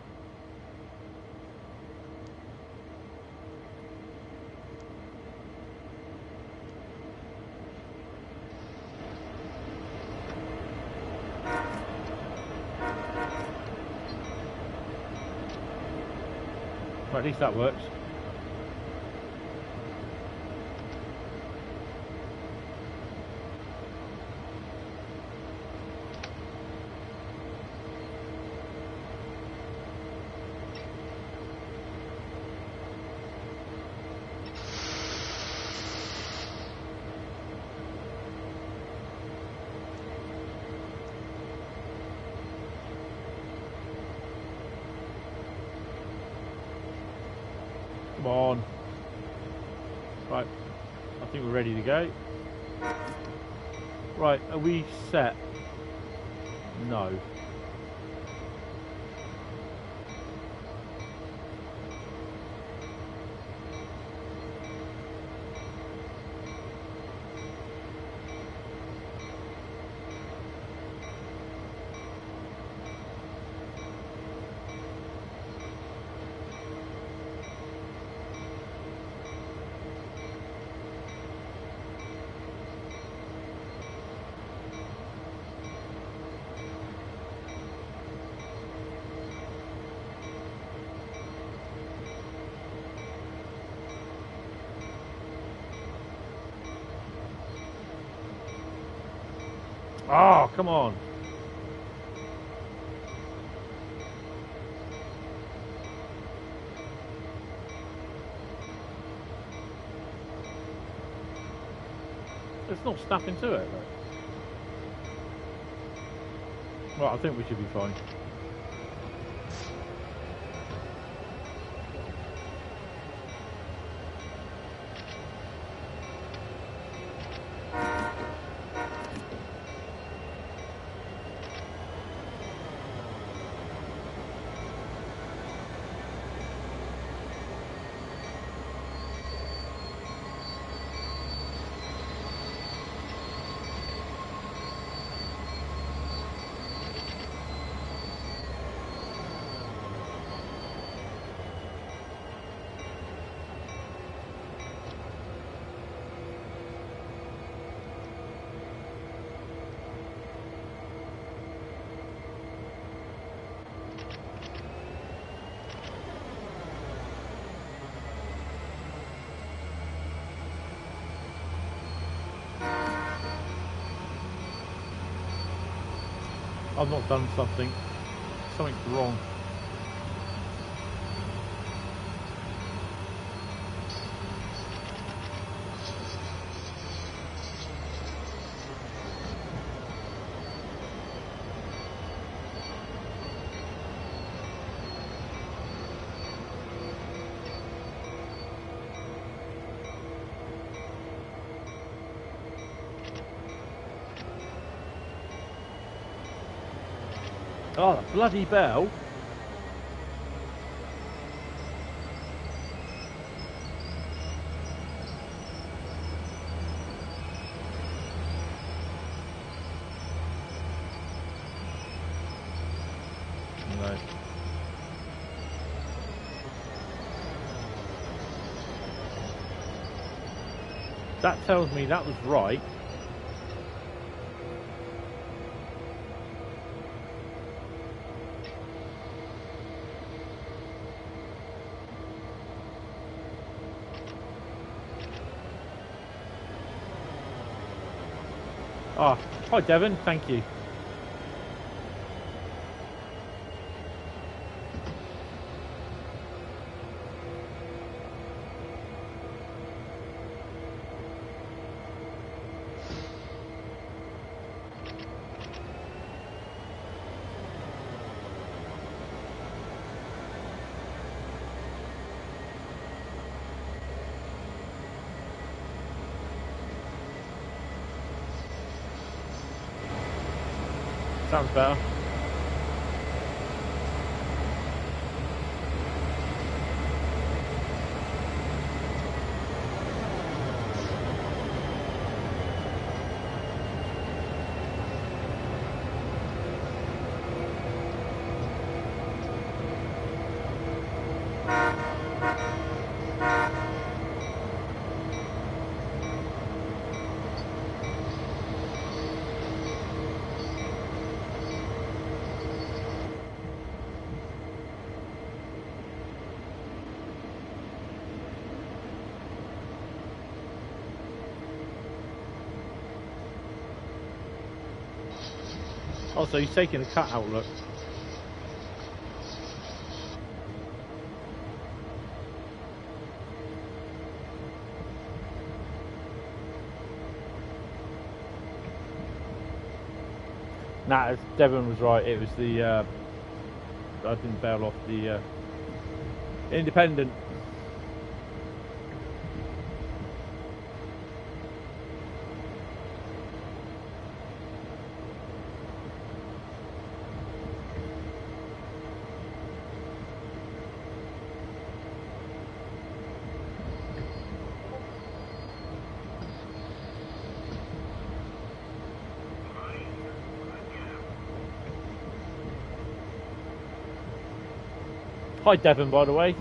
Right, at least that works. Come on. Right, I think we're ready to go. Right, are we set? No. Oh, come on. It's not snapping to it, though. Right, I think we should be fine. I've not done something wrong. Oh, the bloody bell. No. That tells me that was right. Ah, hi Devon, thank you. Sounds better. Oh, so he's taking a cut out, look. Nah, Devon was right. It was the I didn't bail off the independent. Hi Devon, by the way.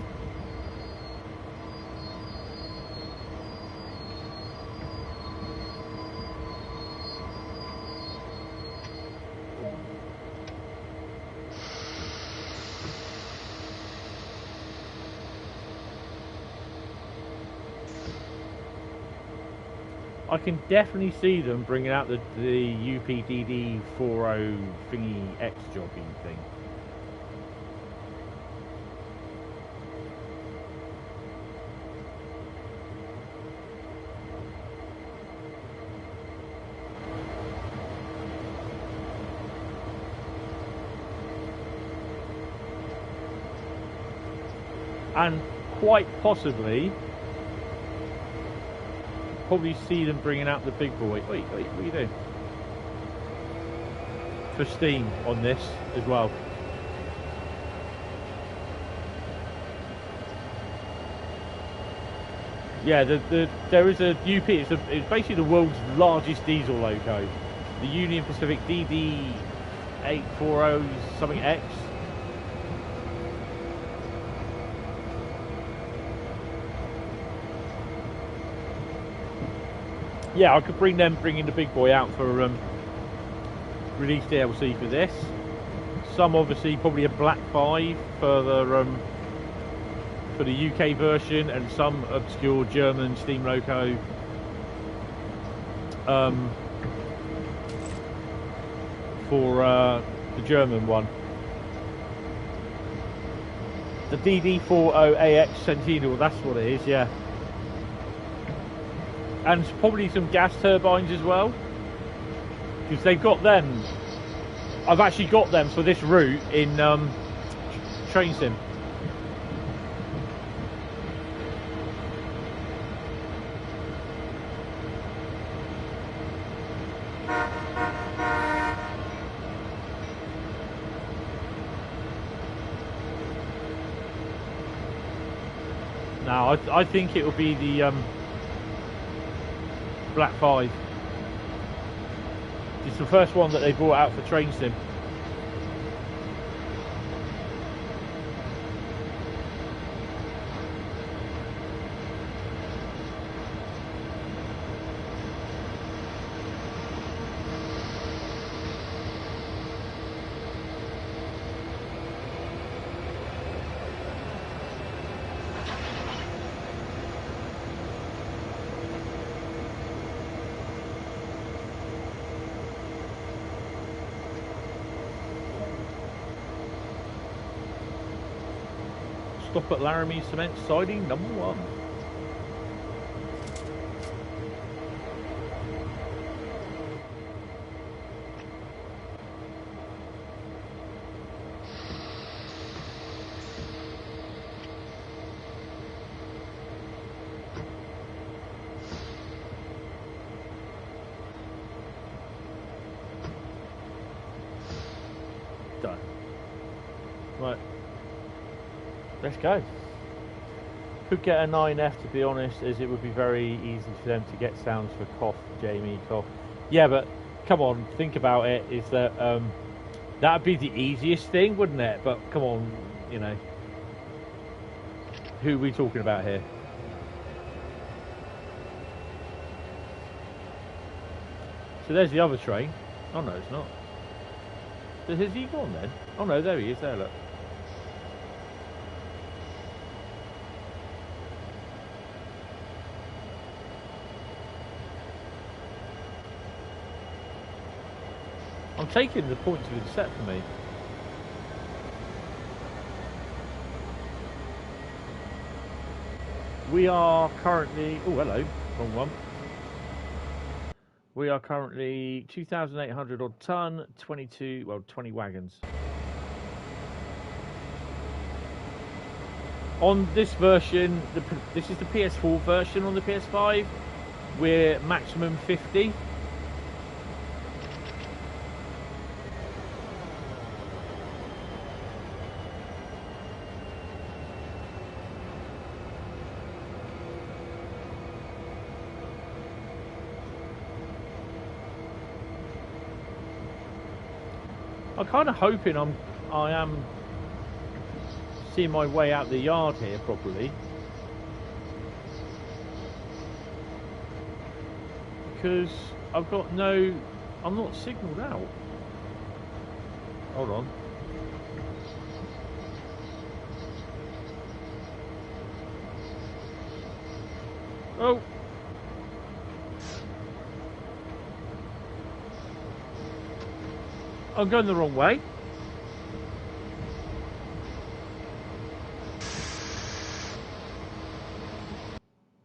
I can definitely see them bringing out the UPDD 40 thingy X jogging thing. And quite possibly, probably see them bringing out the big boy. Wait, what are you doing? For Steam on this as well. Yeah, there is a UP. It's basically the world's largest diesel loco, the Union Pacific DD840 something X. Yeah, I could bring in the big boy out for release DLC for this. Some obviously probably a black 5 for the UK version, and some obscure German Steam Loco for the German one. The DD40AX Sentinel, that's what it is, yeah. And probably some gas turbines as well, because they've got them. I've actually got them for this route in Train Sim. Now, I think it will be the Black 5. It's the first one that they brought out for Train Sim. Stop at Laramie Cement Siding number 1. Done. Right. Let's go. Could get a 9F, to be honest, as it would be very easy for them to get sounds for cough, Jamie, cough. Yeah, but come on, think about it, is that that'd be the easiest thing, wouldn't it? But come on, you know, who are we talking about here? So there's the other train. Oh no, it's not. So has he gone then? Oh no, there he is, there, look. I'm taking the points with set for me. We are currently... Oh, hello. Wrong one. We are currently 2,800 odd ton, 20 wagons. On this version, this is the PS4 version. On the PS5, we're maximum 50. I'm kind of hoping I am seeing my way out the yard here properly, because I've got I'm not signalled out. Hold on. Oh. I'm going the wrong way.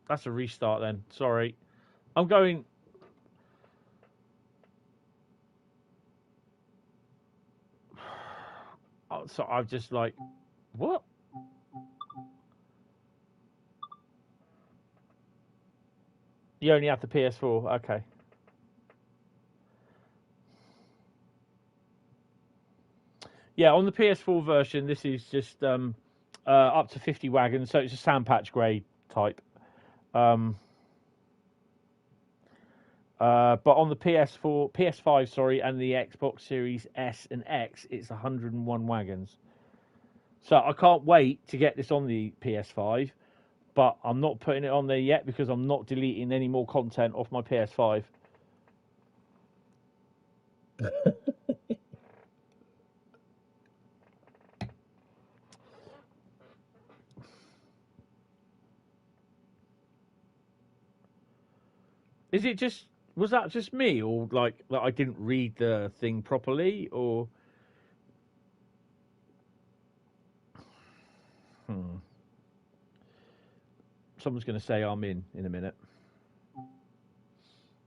That's a restart then. Sorry. I'm going... Oh, so I've just like... What? You only have the PS4. Okay. Yeah, on the PS4 version, this is just up to 50 wagons, so it's a sandpatch grade type. But on the PS5, sorry, and the Xbox Series S and X, it's 101 wagons. So I can't wait to get this on the PS5, but I'm not putting it on there yet because I'm not deleting any more content off my PS5. Is it just... Was that just me, or like I didn't read the thing properly, or... Someone's going to say I'm in a minute.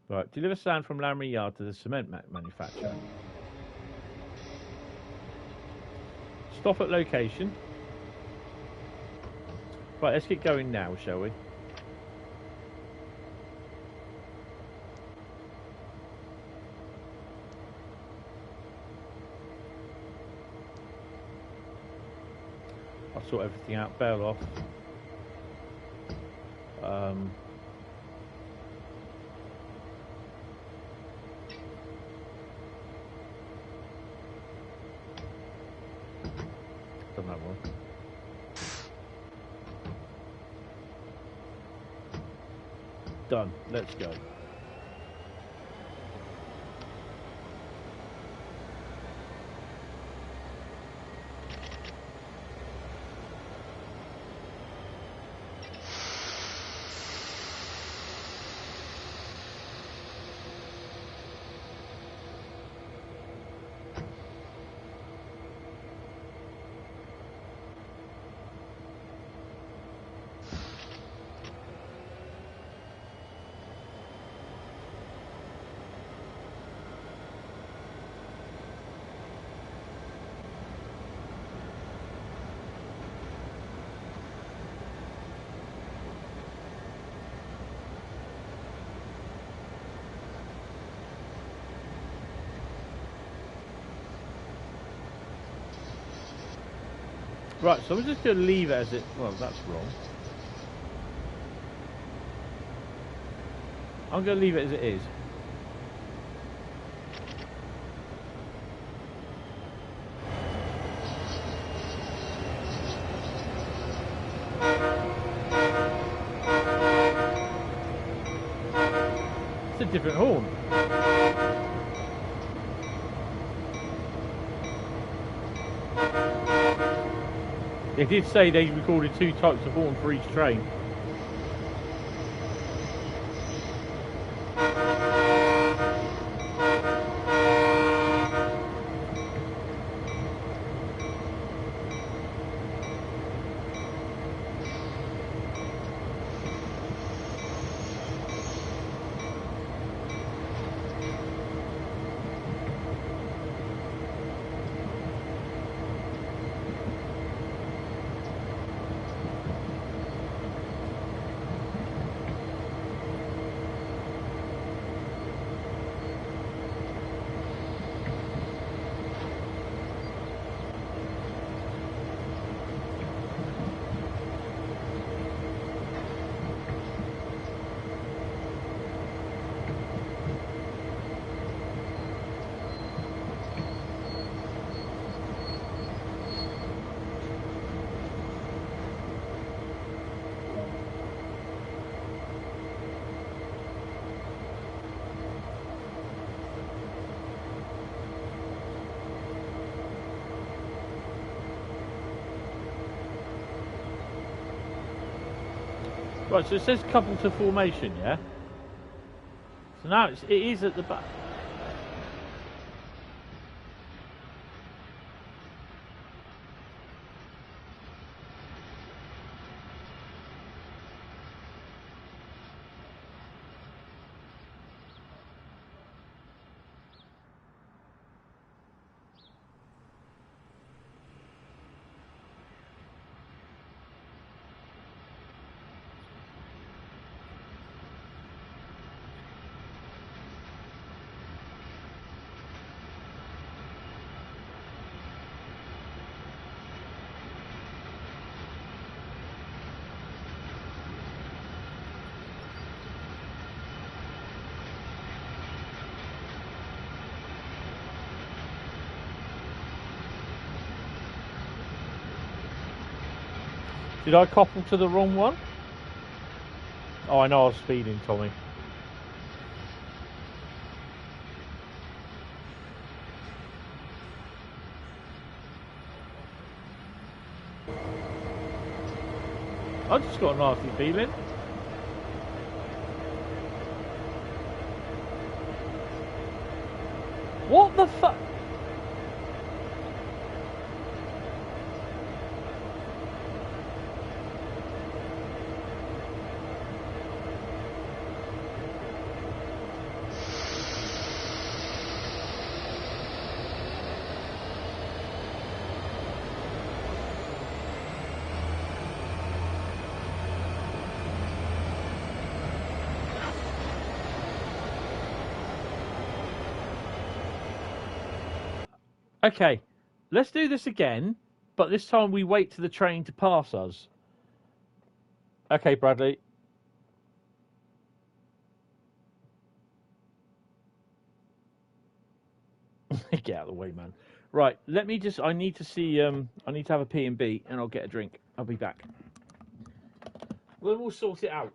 Right, deliver sand from Laramie Yard to the cement manufacturer. Stop at location. Right, let's get going now, shall we? I'll sort everything out, bail off. Done that one. Done. Let's go. Right, so we're just going to leave it as it... Well, that's wrong. I'm going to leave it as it is. It's a different horn. They did say they recorded 2 types of horn for each train. Right, so it says couple to formation, yeah? So now it is at the back. Did I couple to the wrong one? Oh, I know I was speeding, Tommy. I just got a nasty feeling. What the fuck? Okay, let's do this again, but this time we wait for the train to pass us. Okay, Bradley. Get out of the way, man. Right, let me just. I need to see. I need to have a P&B, and I'll get a drink. I'll be back. We'll sort it out.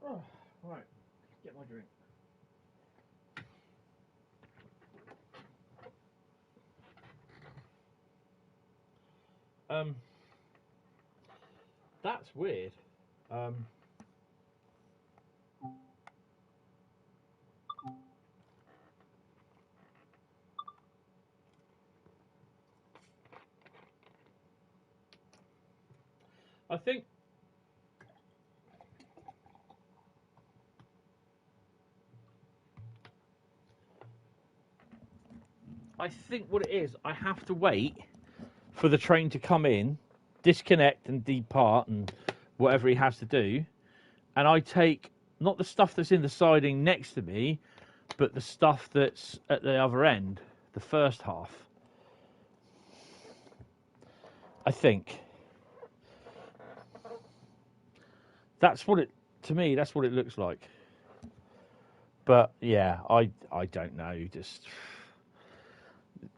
Oh, right. Get my drink. Um, that's weird. Um, I think. I think what it is, I have to wait for the train to come in, disconnect and depart, and whatever he has to do, and I take not the stuff that's in the siding next to me, but the stuff that's at the other end, the first half. I think that's what it. To me, that's what it looks like. But yeah, I don't know. Just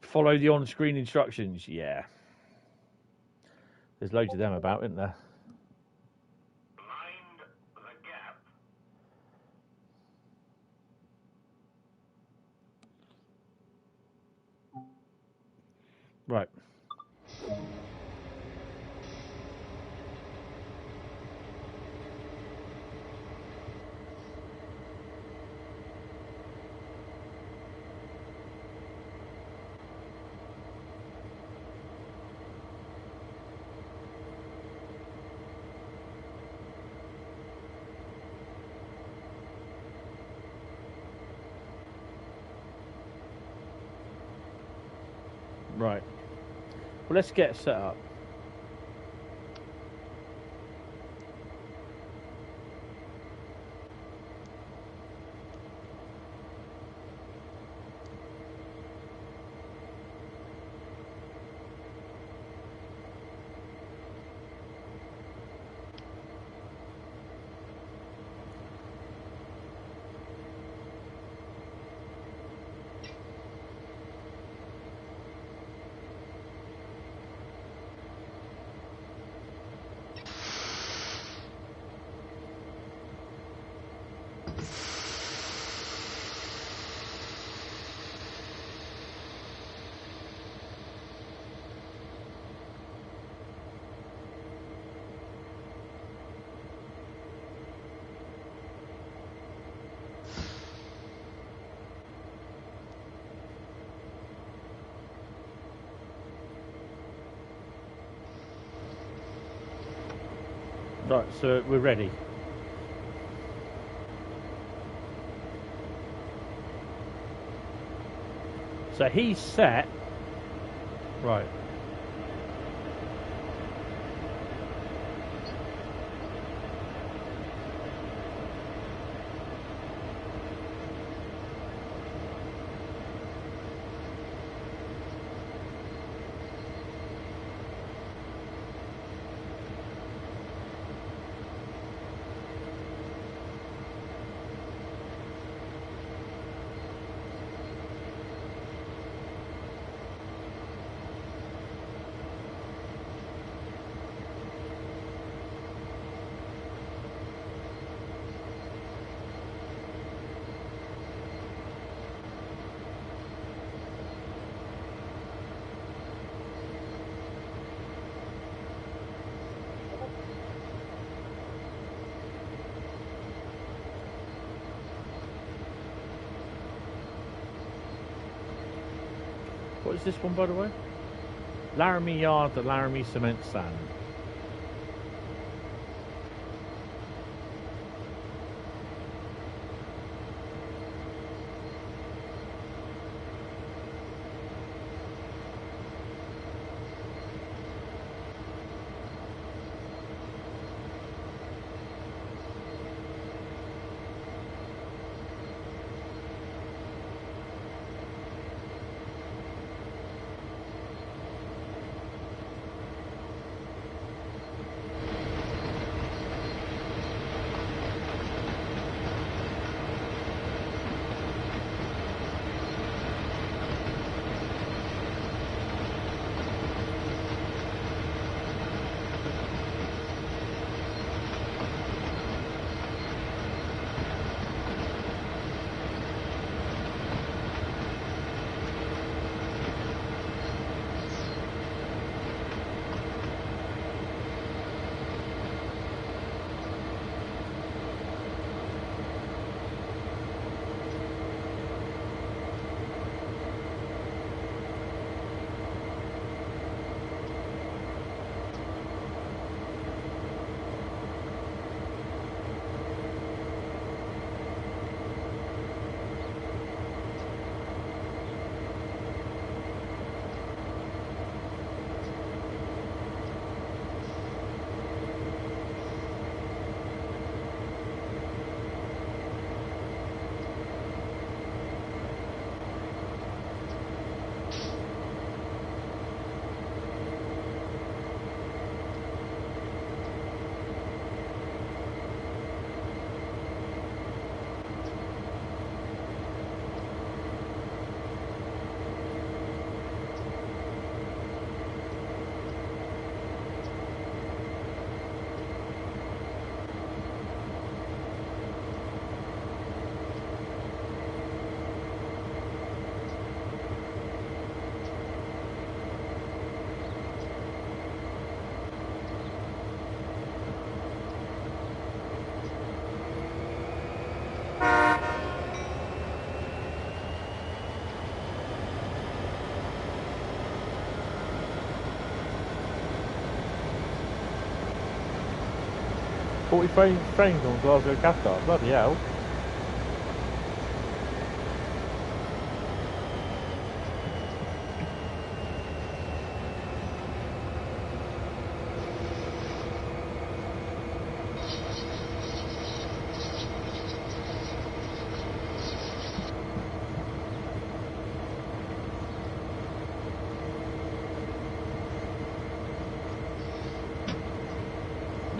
follow the on-screen instructions. Yeah, there's loads of them about, isn't there? Right. Right. Well, let's get set up. Right, so we're ready. So he's set. Right. What is this one, by the way? Laramie Yard, the Laramie Cement Sand. 140 trains on Glasgow Cathcart. Bloody hell.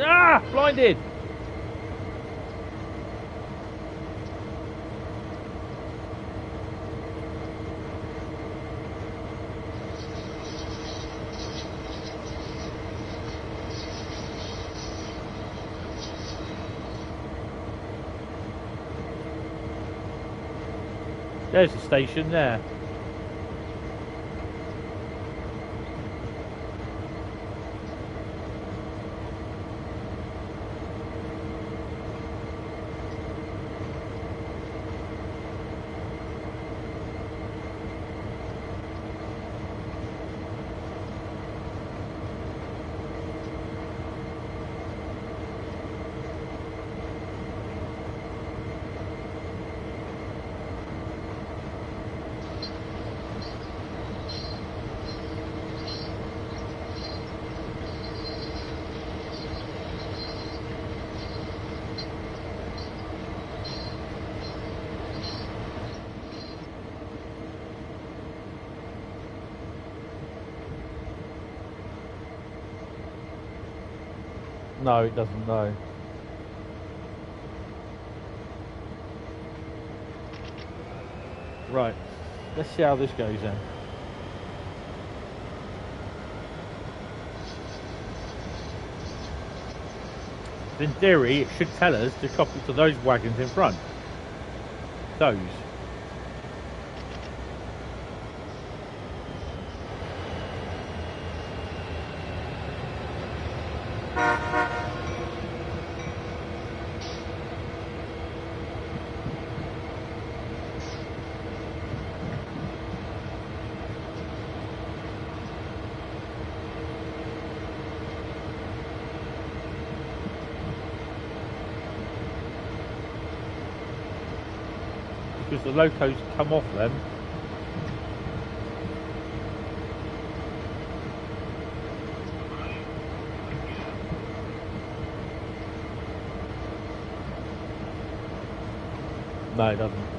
Ah! Blinded! There's the station there. No, it doesn't, no. Right, let's see how this goes then. In theory, it should tell us to couple to those wagons in front. Those. Because the locos come off them. No, it doesn't.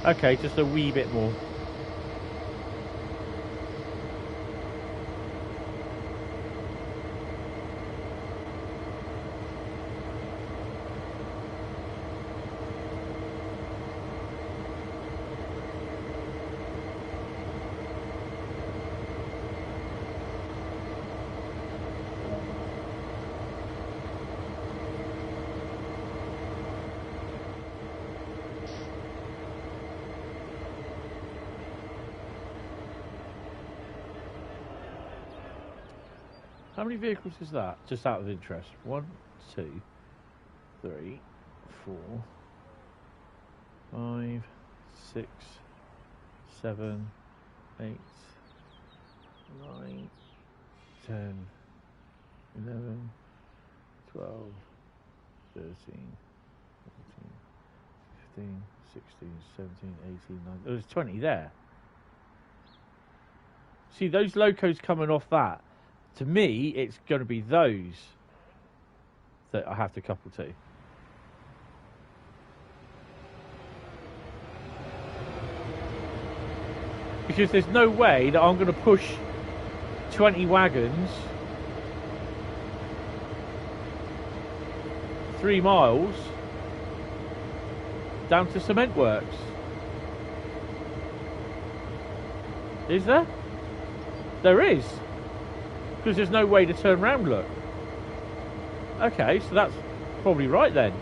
Okay, just a wee bit more. How many vehicles is that? Just out of interest. 1, 2, 3, 4, 5, 6, 7, 8, 9, 10, 11, 12, 13, 14, 15, 16, 17, 18, 19. There's 20 there. See, those locos coming off that, to me, it's going to be those that I have to couple to. Because there's no way that I'm going to push 20 wagons 3 miles down to cement works. Is there? There is. Because there's no way to turn round, look. Okay, so that's probably right then.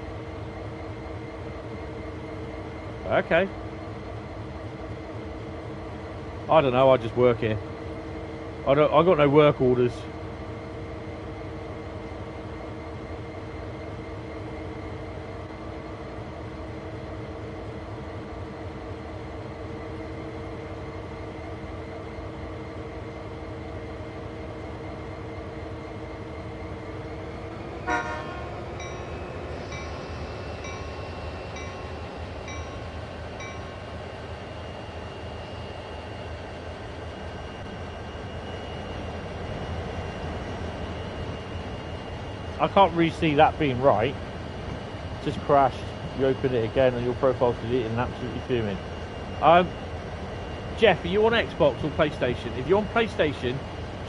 Okay. I don't know. I just work here. I got no work orders. I can't really see that being right. Just crashed. You open it again and your profile's deleted and absolutely fuming. Jeff, are you on Xbox or PlayStation? If you're on PlayStation,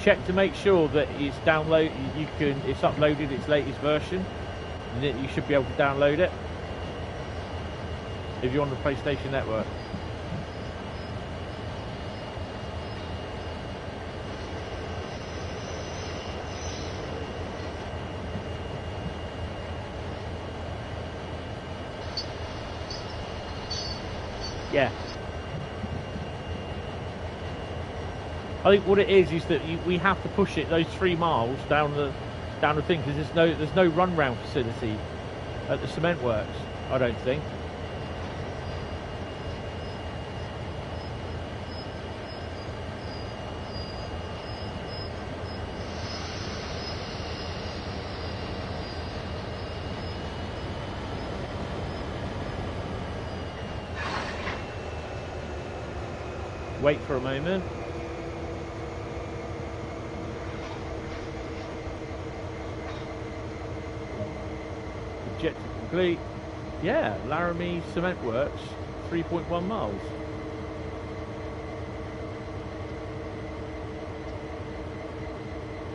check to make sure that it's download. It's uploaded its latest version, and you should be able to download it. If you're on the PlayStation Network. Yeah. I think what it is that we have to push it those 3 miles down the thing, because there's no run round facility at the cement works. I don't think. Wait for a moment. Objective complete. Yeah, Laramie Cement Works, 3.1 miles.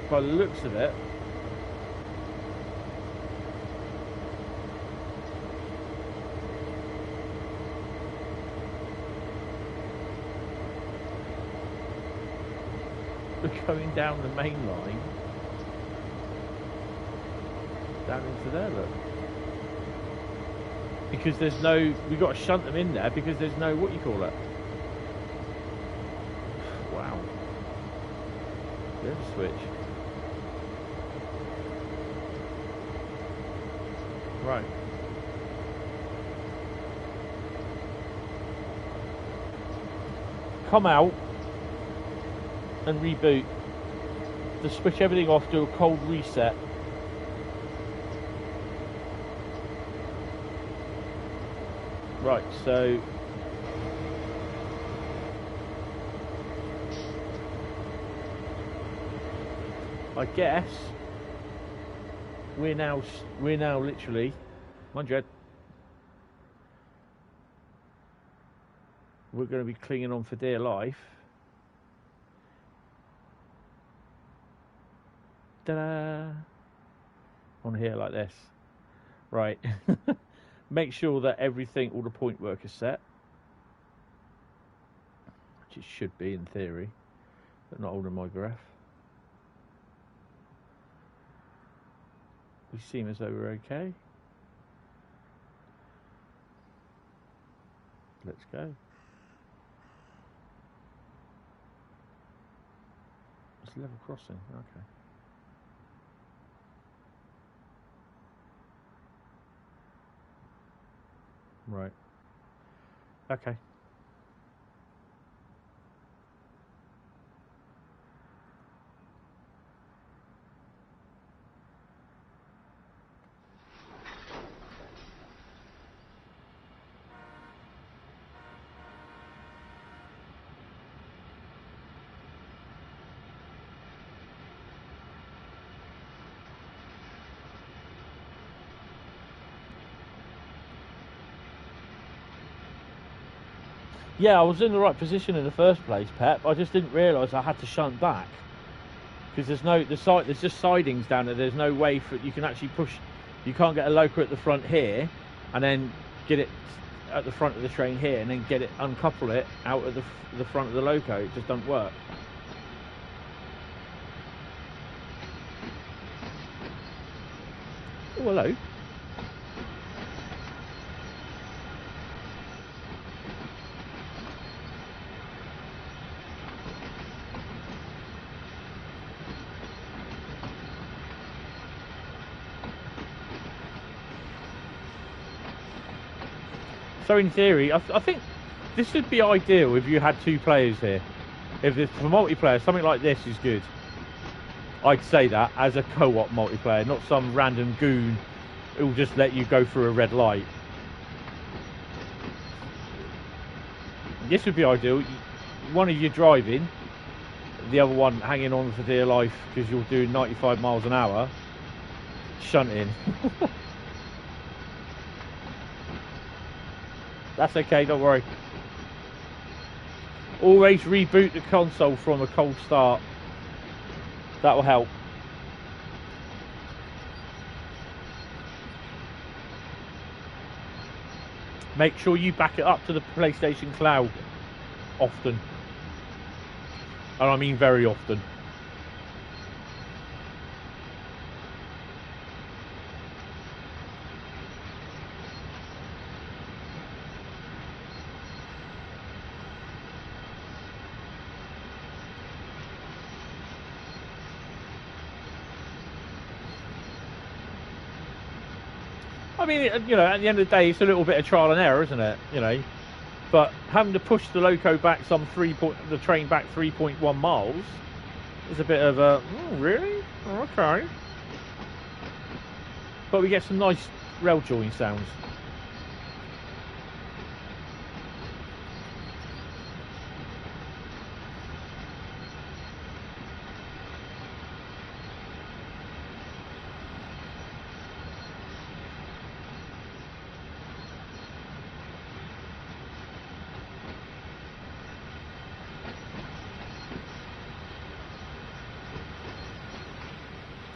By the looks of it. We're going down the main line. Down into there, look. Because there's no, we've got to shunt them in there because there's no, what you call it? Wow. There's a switch. Right. Come out and reboot. Just switch everything off, do a cold reset. Right, so I guess we're now literally 100. We're going to be clinging on for dear life. Ta-da! On here like this. Right. Make sure that everything, all the point work is set. Which it should be in theory, but not holding my breath. We seem as though we're okay. Let's go. It's level crossing, okay. Right. Okay. Yeah, I was in the right position in the first place, Pep. I just didn't realise I had to shunt back because there's just sidings down there. There's no way for you can actually push. You can't get a loco at the front here, and then get it at the front of the train here, and then get it uncouple it out of the front of the loco. It just doesn't work. Oh, hello. So in theory, I think this would be ideal if you had 2 players here. If it's for multiplayer, something like this is good. I'd say that as a co-op multiplayer, not some random goon who'll just let you go through a red light. This would be ideal. One of you driving, the other one hanging on for dear life because you're doing 95 miles an hour, shunting. That's okay, don't worry. Always reboot the console from a cold start. That will help. Make sure you back it up to the PlayStation Cloud often. And I mean very often. I mean, you know, at the end of the day, it's a little bit of trial and error, isn't it? You know, but having to push the loco back the train back 3.1 miles is a bit of a, oh, really? Okay. But we get some nice rail join sounds.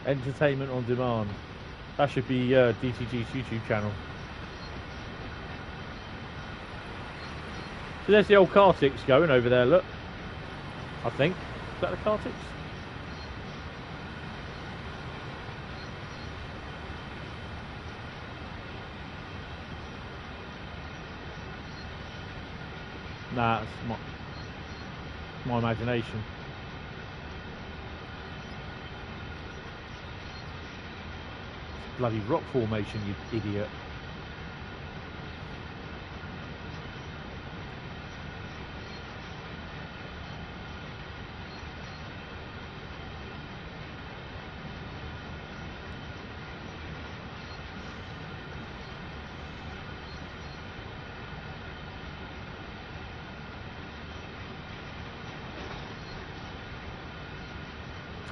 Entertainment on demand. That should be DTG's YouTube channel. So there's the old Cartix going over there, look. I think. Is that the Cartix? Nah, it's my imagination. Bloody rock formation, you idiot.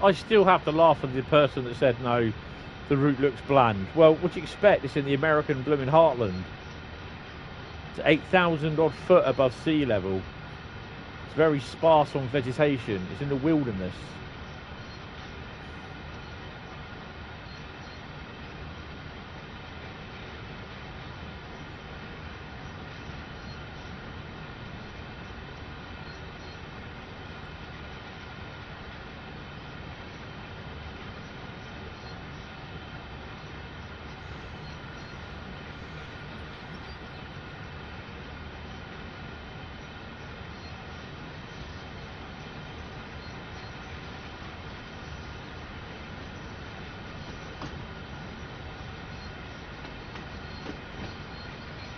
I still have to laugh at the person that said no, the route looks bland. Well, what do you expect? It's in the American blooming heartland. It's 8,000 odd foot above sea level. It's very sparse on vegetation. It's in the wilderness.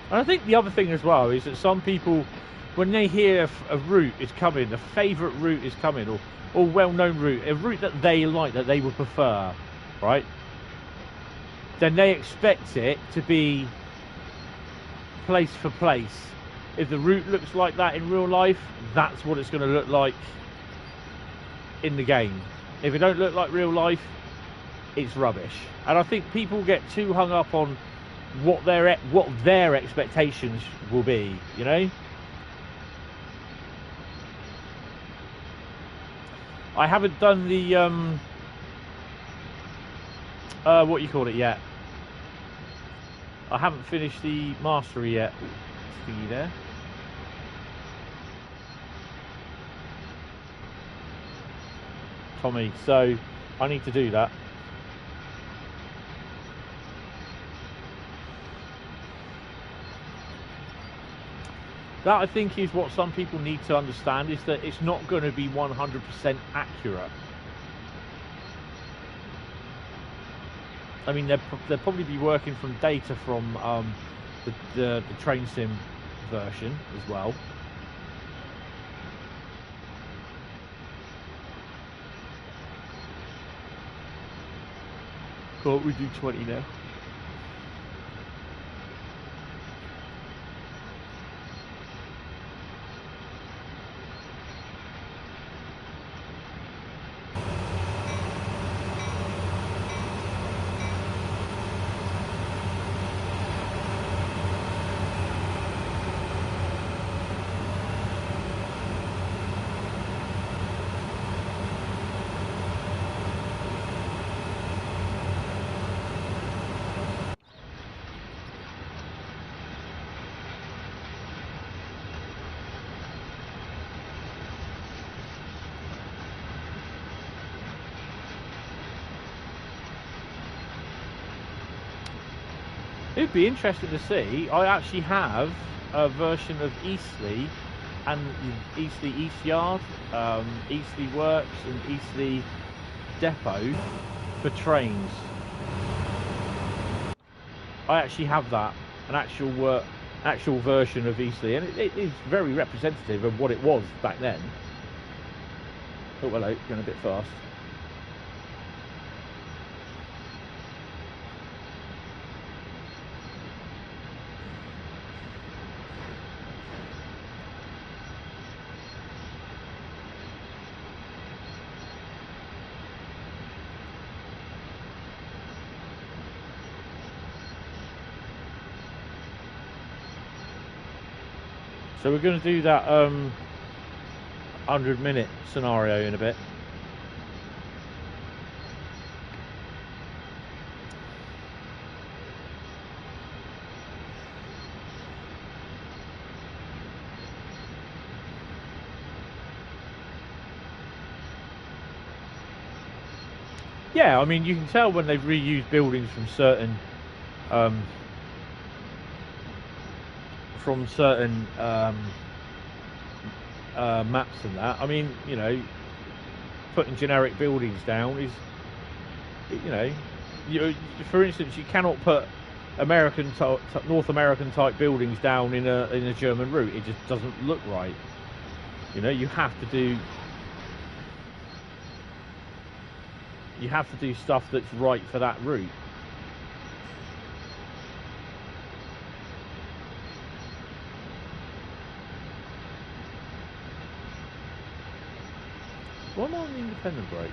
And I think the other thing as well is that some people, when they hear a route is coming, a favourite route is coming, or well-known route, a route that they like, that they would prefer, right? Then they expect it to be place for place. If the route looks like that in real life, that's what it's going to look like in the game. If it don't look like real life, it's rubbish. And I think people get too hung up on what their expectations will be, you know. I haven't done the what you call it yet. I haven't finished the mastery yet. Thingy there. Tommy, so I need to do that. That, I think, is what some people need to understand, is that it's not going to be 100% accurate. I mean, they'll probably be working from data from the train sim version as well. Can't we do 20 now? It'd be interesting to see. I actually have a version of Eastleigh and Eastleigh East Yard, Eastleigh Works and Eastleigh Depot for trains. I actually have that, an actual version of Eastleigh, and it is very representative of what it was back then. Oh, hello, going a bit fast. So we're going to do that 100-minute scenario in a bit. Yeah, I mean, you can tell when they've reused buildings from certain maps and that. I mean, you know, putting generic buildings down is, you know, for instance, you cannot put North American type buildings down in a German route. It just doesn't look right. You know, you have to do stuff that's right for that route. Why am I on the independent brake?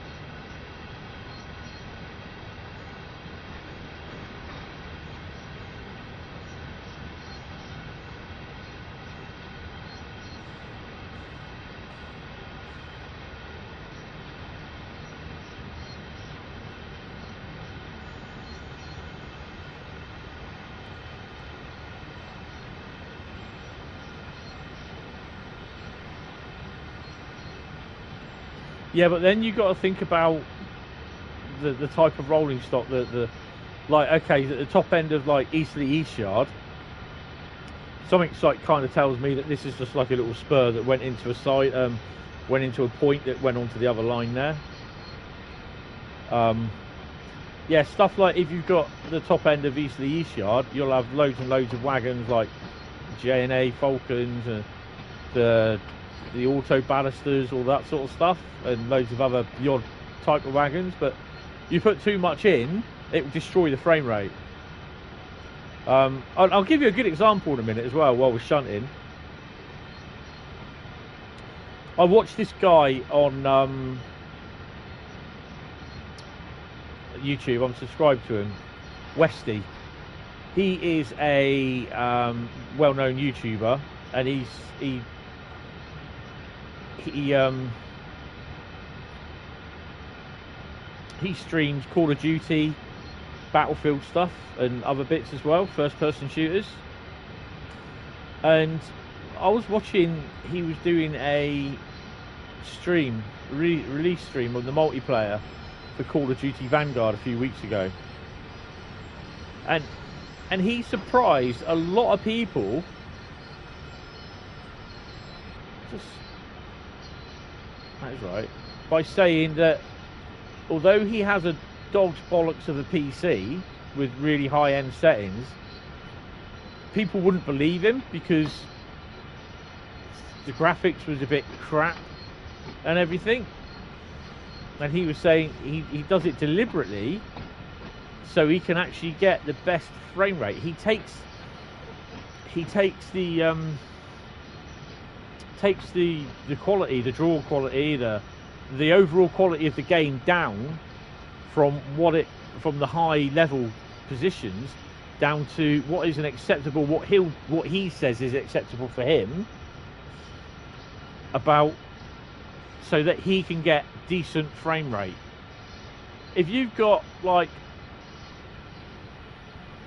Yeah, but then you've got to think about the type of rolling stock, like, okay, at the top end of like Eastleigh East Yard, something like kind of tells me that this is just like a little spur that went into a side, went into a point that went onto the other line there. Yeah, stuff like if you've got the top end of Eastleigh East Yard, you'll have loads and loads of wagons like J&A Falcons and the auto balusters, all that sort of stuff, and loads of other the odd type of wagons. But you put too much in, it will destroy the frame rate. I'll give you a good example in a minute as well while we're shunting. I watched this guy on YouTube. I'm subscribed to him, Westy. He is a well-known YouTuber, and he streams Call of Duty, Battlefield stuff, and other bits as well, first-person shooters. And I was watching, he was doing a stream, release stream of the multiplayer for Call of Duty Vanguard a few weeks ago, and he surprised a lot of people. That is right. By saying that although he has a dog's bollocks of a PC with really high-end settings, people wouldn't believe him because the graphics was a bit crap and everything. And he was saying he does it deliberately so he can actually get the best frame rate. He takes the quality, the draw quality, the overall quality of the game down from the high level positions down to what is an acceptable, what he says is acceptable for him, so that he can get decent frame rate. If you've got like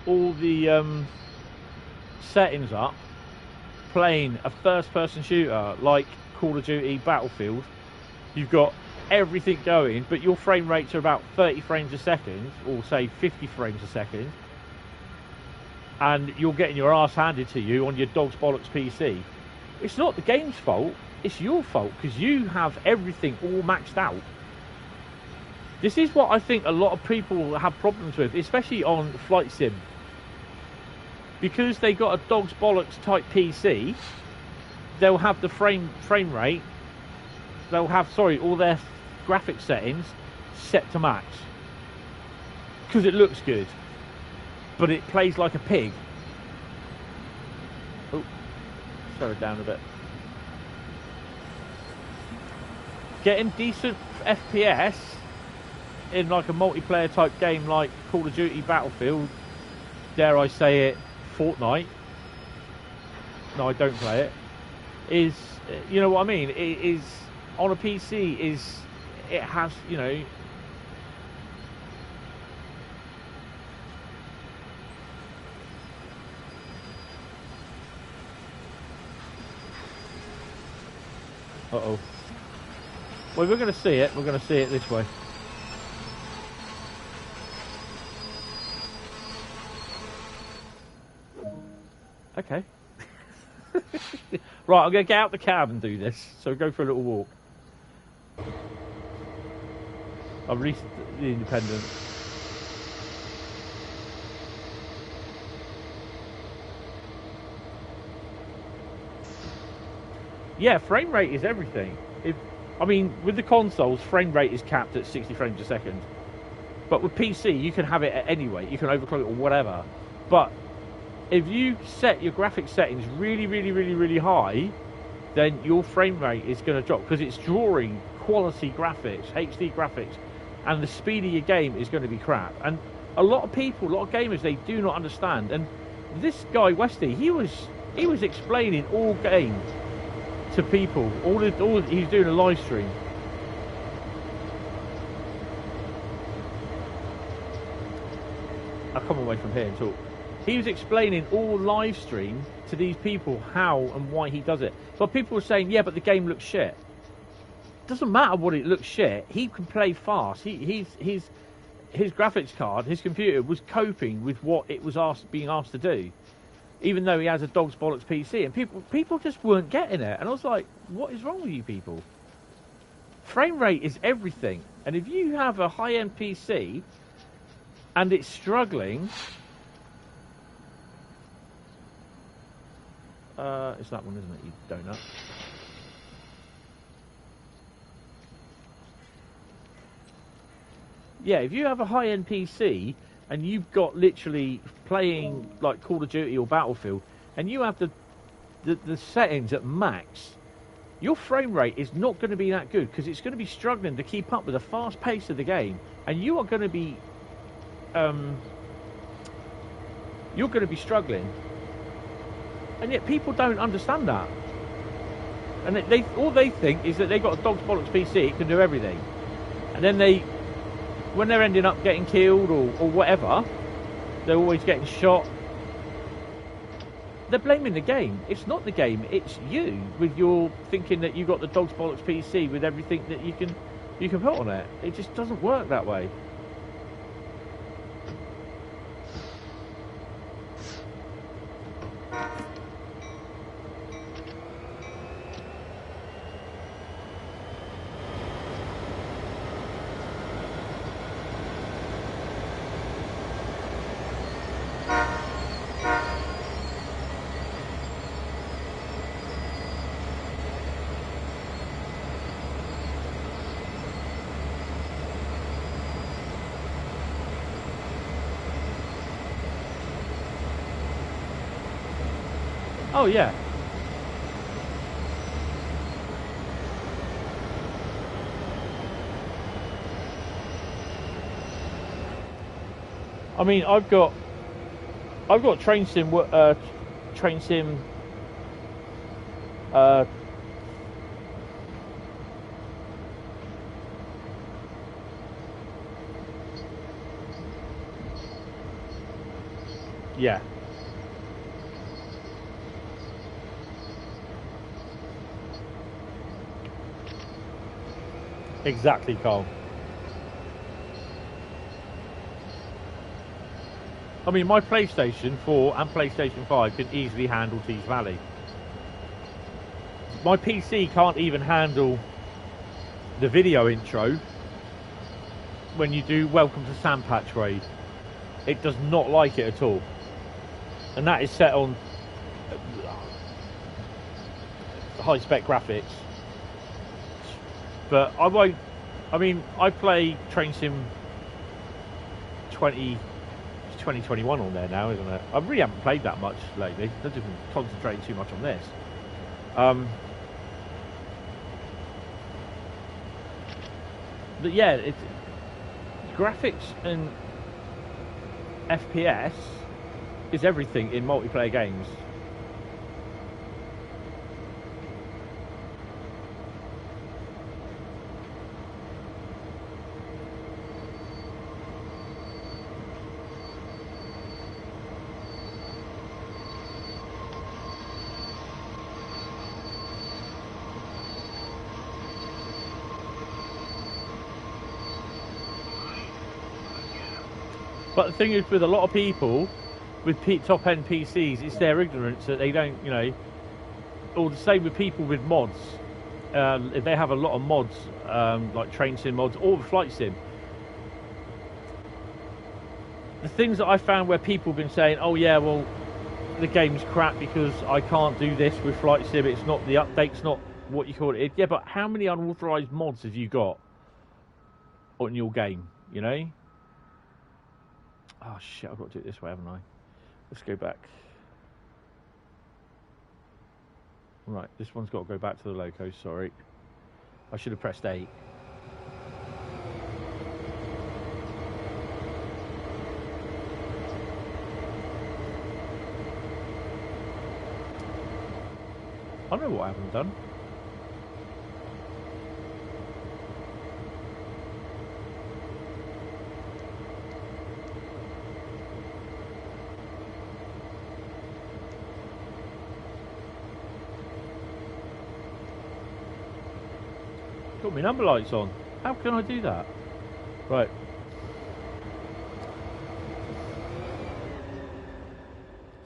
all the settings up, playing a first-person shooter like Call of Duty Battlefield, you've got everything going, but your frame rates are about 30 frames a second, or say 50 frames a second, and you're getting your ass handed to you on your dog's bollocks PC. It's not the game's fault, it's your fault, because you have everything all maxed out. This is what I think a lot of people have problems with, especially on Flight Sim. Because they got a dog's bollocks type PC, they'll have the frame rate, they'll have, all their graphic settings set to max. Because it looks good, but it plays like a pig. Oh, slow it down a bit. Getting decent FPS in like a multiplayer type game like Call of Duty Battlefield, dare I say it, Fortnite, no I don't play it, is, you know what I mean, it is on a PC, it has, you know, well, we're going to see it this way. Okay. Right, I'm going to get out the cab and do this. So go for a little walk. I've reached the Independent. Yeah, frame rate is everything. I mean, with the consoles, frame rate is capped at 60 frames a second. But with PC, you can have it at any rate. You can overclock it or whatever. But if you set your graphic settings really, really, really, really high, then your frame rate is going to drop because it's drawing quality graphics, HD graphics, and the speed of your game is going to be crap. And a lot of people, a lot of gamers, they do not understand. And this guy Westy, he was explaining all game to people. He's doing a live stream. I'll come away from here and talk. He was explaining all live stream to these people how and why he does it. So people were saying, yeah, but the game looks shit. Doesn't matter what it looks shit. He can play fast. His graphics card, his computer was coping with what it was being asked to do, even though he has a dog's bollocks PC. And people just weren't getting it. And I was like, what is wrong with you people? Frame rate is everything. And if you have a high-end PC and it's struggling, it's that one, isn't it, you donut? Yeah, if you have a high-end PC and you've got literally playing like Call of Duty or Battlefield, and you have the settings at max, your frame rate is not going to be that good because it's going to be struggling to keep up with the fast pace of the game, and you are going to be struggling. And yet people don't understand that. And all they think is that they've got a dog's bollocks PC, it can do everything. And then when they're ending up getting killed or whatever, they're always getting shot. They're blaming the game. It's not the game, it's you with your thinking that you've got the dog's bollocks PC with everything that you can put on it. It just doesn't work that way. Oh yeah. I mean, I've got train sim, train sim. Yeah. Exactly, Carl. I mean, my PlayStation 4 and PlayStation 5 can easily handle Tees Valley. My PC can't even handle the video intro when you do Welcome to Sandpatch Raid. It does not like it at all. And that is set on high-spec graphics. But I won't... I mean, I play Train Sim 2021 on there now, isn't it? I really haven't played that much lately. I've just been concentrating too much on this. But yeah, it's graphics and FPS is everything in multiplayer games. But the thing is, with a lot of people with top-end PCs, it's their ignorance that they don't, you know. Or the same with people with mods. If they have a lot of mods, like train sim mods or flight sim. The things that I found where people have been saying, "Oh yeah, well, the game's crap because I can't do this with flight sim. It's not the update's not what you call it." Yeah, but how many unauthorized mods have you got on your game? You know. Oh shit! I've got to do it this way, haven't I? Let's go back. Right, this one's got to go back to the loco. Sorry, I should have pressed 8. I know what I haven't done. Got my number lights on. How can I do that? Right.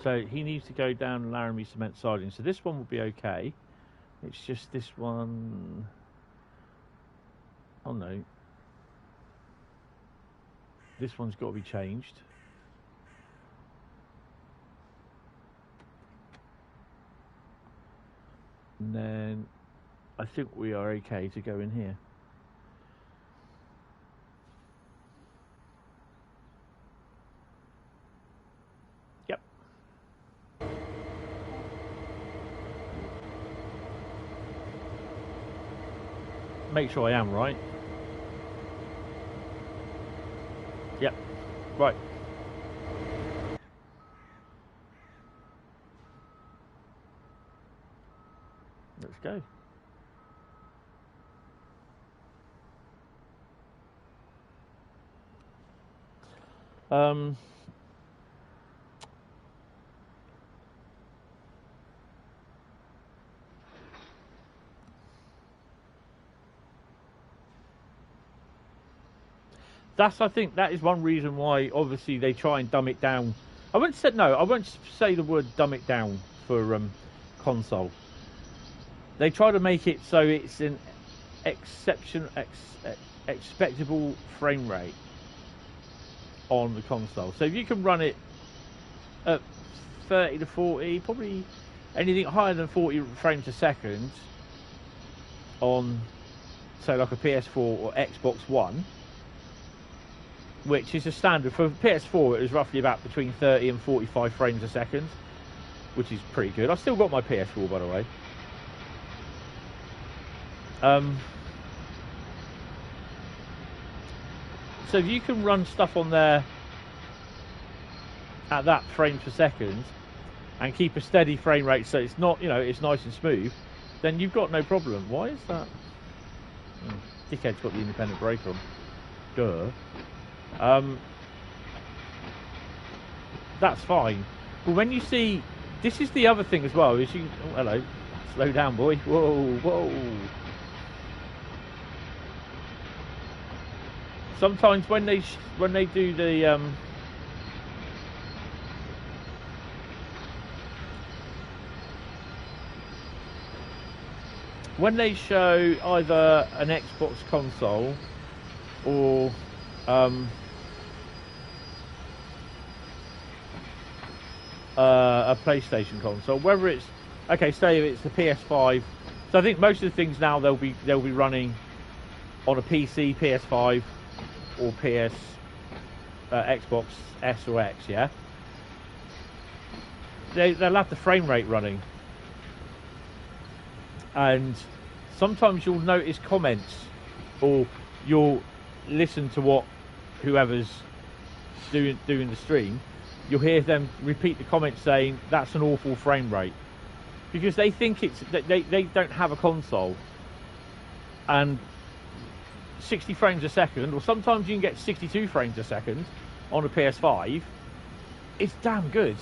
So he needs to go down Laramie cement siding. So this one will be okay. It's just this one. Oh no. This one's got to be changed. And then I think we are okay to go in here. Yep. Make sure I am right. Yep. Right. Let's go. I think that is one reason why obviously they try and dumb it down. I won't say the word dumb it down for console. They try to make it so it's an expectable frame rate on the console. So if you can run it at 30 to 40, probably anything higher than 40 frames a second on, say, like a PS4 or Xbox One, which is a standard for PS4. It was roughly about between 30 and 45 frames a second. which is pretty good. I've still got my PS4, by the way. So if you can run stuff on there at that frames per second and keep a steady frame rate, so it's not, it's nice and smooth, then you've got no problem. Why is that? Dickhead's got the independent brake on. Duh. That's fine. But when you see, this is the other thing as well, is oh, hello, slow down, boy. Whoa, whoa. Sometimes when they do the when they show either an Xbox console or a PlayStation console, whether it's say it's the PS5. So I think most of the things now they'll be running on a PC, PS5, or Xbox S or X. Yeah, they'll have the frame rate running, and sometimes you'll notice comments, or you'll listen to what whoever's doing the stream. You'll hear them repeat the comments saying that's an awful frame rate, because they think they don't have a console, and 60 frames a second, or sometimes you can get 62 frames a second on a PS5. It's damn good.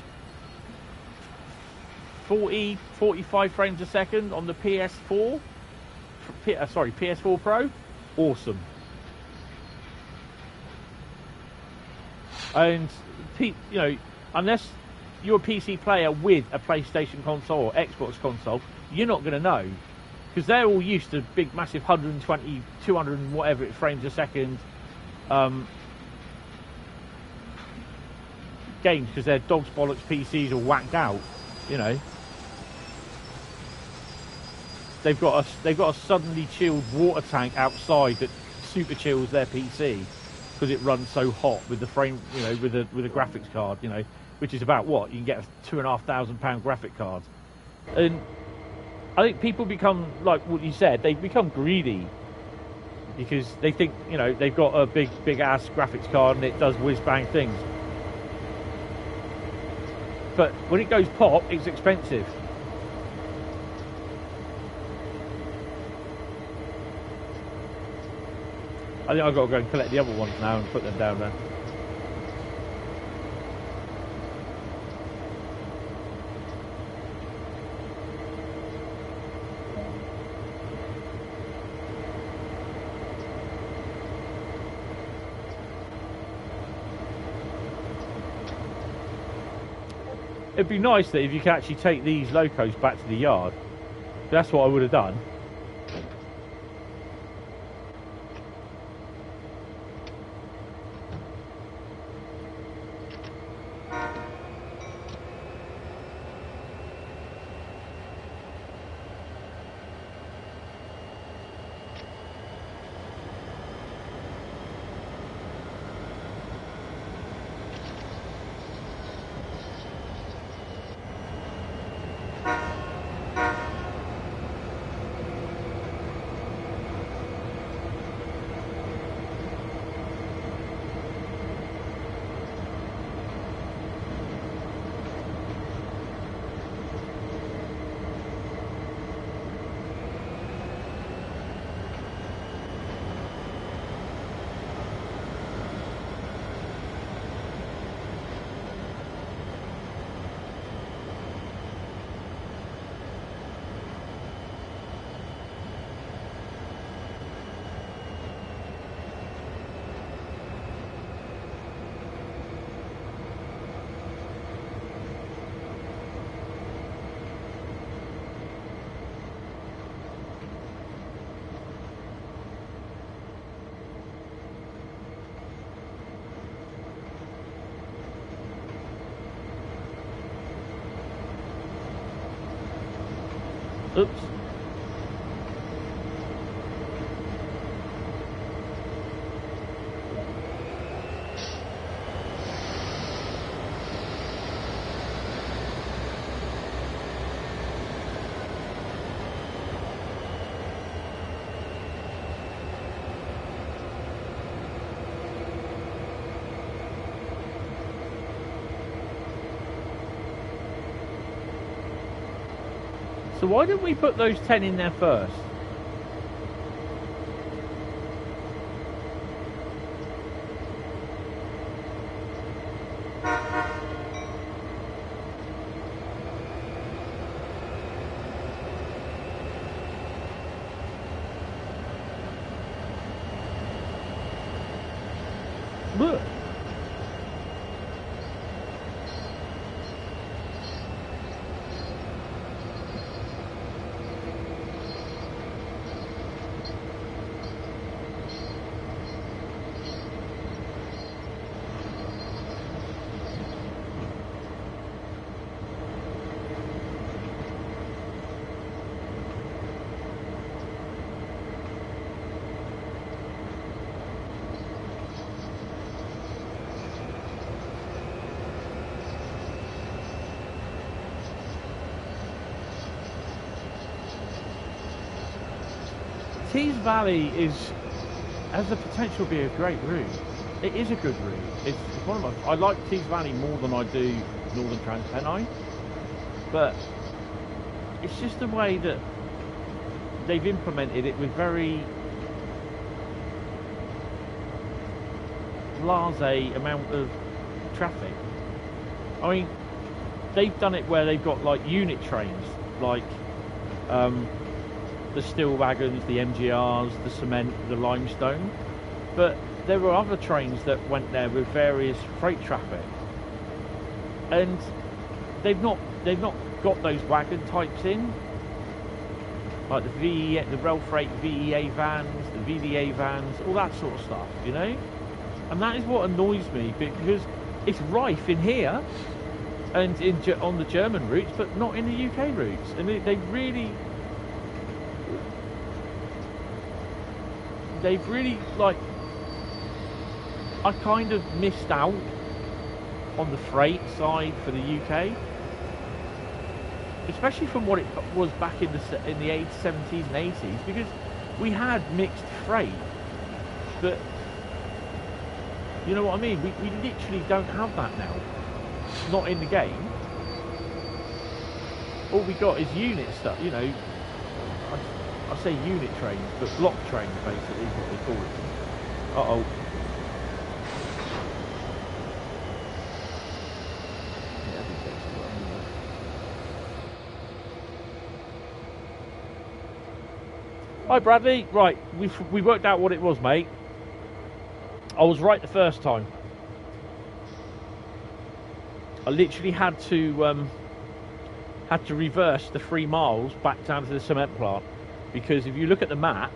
45 frames a second on the PS4. PS4 Pro. Awesome. And unless you're a PC player with a PlayStation console or Xbox console, you're not going to know, because they're all used to big, massive 120, 200 and whatever frames a second games, because their dog's bollocks PCs are whacked out. They've got a suddenly chilled water tank outside that super chills their PC because it runs so hot with the frame, with a graphics card, which is about what you can get a £2,500 graphic card. And I think people become, like what you said, they become greedy because they think they've got a big ass graphics card and it does whiz bang things. But when it goes pop, it's expensive. I think I've got to go and collect the other ones now and put them down there. It'd be nice that if you could actually take these locos back to the yard. That's what I would have done. Oops. So why didn't we put those 10 in there first? Look. Tees Valley has the potential to be a great route. It is a good route. It's one of my. I like Tees Valley more than I do Northern Transpennine, but it's just the way that they've implemented it with very blasé amount of traffic. I mean, they've done it where they've got like unit trains, like the steel wagons, the MGRs, the cement, the limestone, but there were other trains that went there with various freight traffic, and they've not got those wagon types in, like the rail freight VEA vans, the VDA vans, all that sort of stuff, you know. And that is what annoys me, because it's rife in here and on the German routes, but not in the UK routes, and they've really like, I kind of missed out on the freight side for the UK, especially from what it was back in the 80s, 70s and 80s, because we had mixed freight, but you know what I mean, we literally don't have that now, not in the game. All we got is unit stuff, you know. I say unit trains, but block trains basically is what they call it. Uh-oh. Hi Bradley, right, we worked out what it was, mate. I was right the first time. I literally had to reverse the 3 miles back down to the cement plant, because if you look at the map,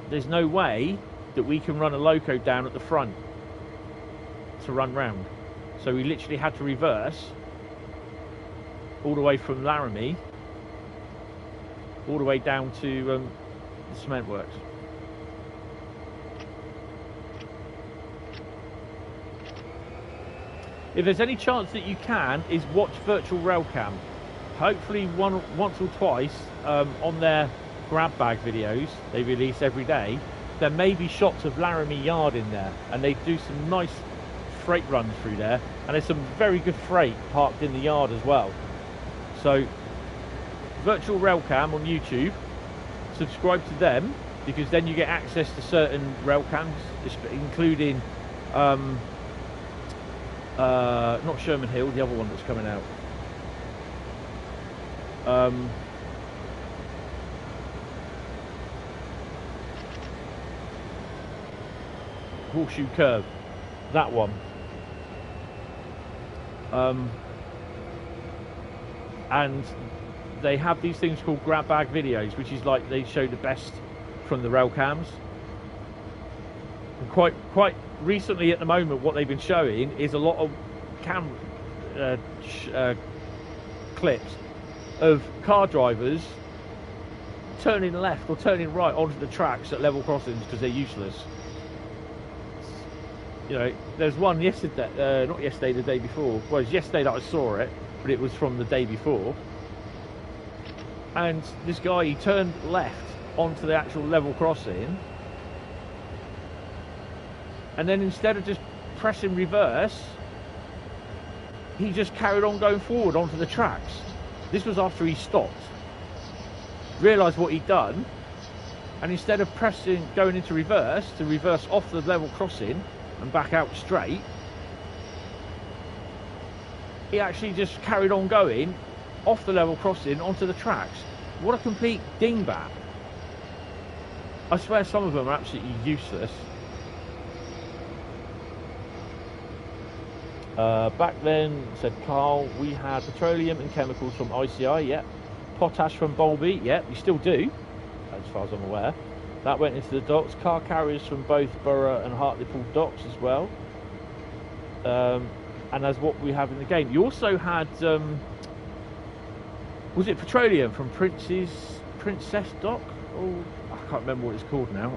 there's no way that we can run a loco down at the front to run round. So we literally had to reverse all the way from Laramie all the way down to the cement works. If there's any chance that you can, is watch Virtual Railcam. Hopefully once or twice on their grab bag videos they release every day, there may be shots of Laramie Yard in there, and they do some nice freight runs through there, and there's some very good freight parked in the yard as well. So Virtual Railcam on YouTube, subscribe to them, because then you get access to certain railcams, including not Sherman Hill, the other one that's coming out. Horseshoe Curve, that one. And they have these things called grab bag videos, which is like they show the best from the rail cams. And quite recently at the moment, what they've been showing is a lot of clips of car drivers turning left or turning right onto the tracks at level crossings because they're useless. You know, there's one yesterday, not yesterday, the day before. Well, it was yesterday that I saw it, but it was from the day before. And this guy, he turned left onto the actual level crossing, and then instead of just pressing reverse, he just carried on going forward onto the tracks. This was after he stopped, realised what he'd done, and instead of going into reverse to reverse off the level crossing and back out straight, he actually just carried on going off the level crossing onto the tracks. What a complete dingbat. I swear some of them are absolutely useless. Back then, said Carl, we had petroleum and chemicals from ICI, yeah. Potash from Bolby, yeah, we still do, as far as I'm aware. That went into the docks. Car carriers from both Borough and Hartlepool docks as well. And as what we have in the game. You also had, was it petroleum from Princess Dock? Oh, I can't remember what it's called now.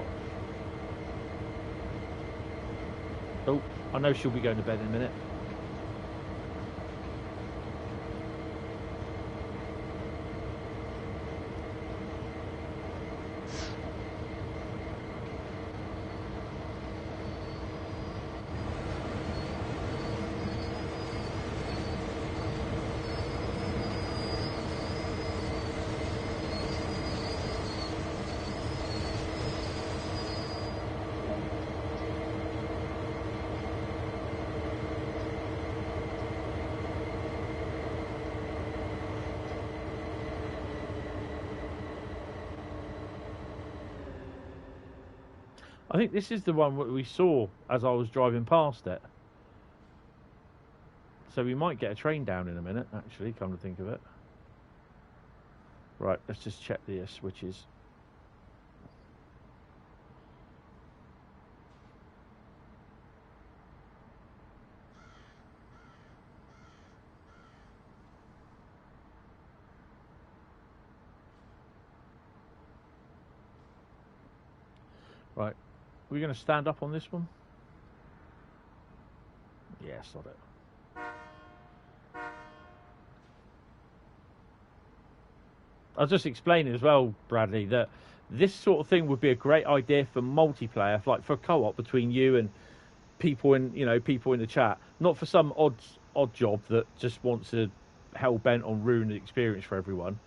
Oh, I know she'll be going to bed in a minute. I think this is the one that we saw as I was driving past it. So we might get a train down in a minute, actually, come to think of it. Right, let's just check the switches. Right, we're going to stand up on this one? Yeah, sod it. I was just explaining as well, Bradley, that this sort of thing would be a great idea for multiplayer, like for co-op between you and people in, people in the chat. Not for some odd job that just wants to hell bent on ruining the experience for everyone.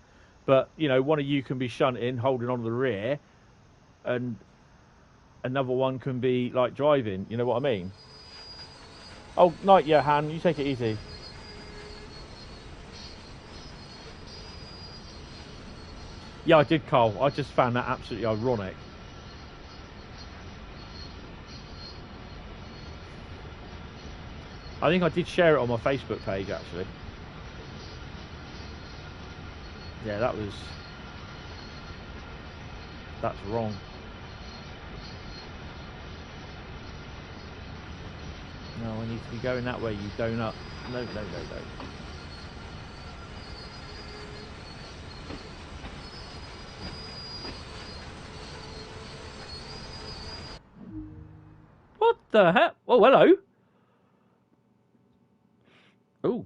But one of you can be shunting, holding on to the rear, and another one can be like driving. You know what I mean? Oh, night, yeah, Han. You take it easy. Yeah, I did, Carl. I just found that absolutely ironic. I think I did share it on my Facebook page, actually. Yeah, that's wrong. No, I need to be going that way, you donut. No. What the heck? Oh, hello. Oh.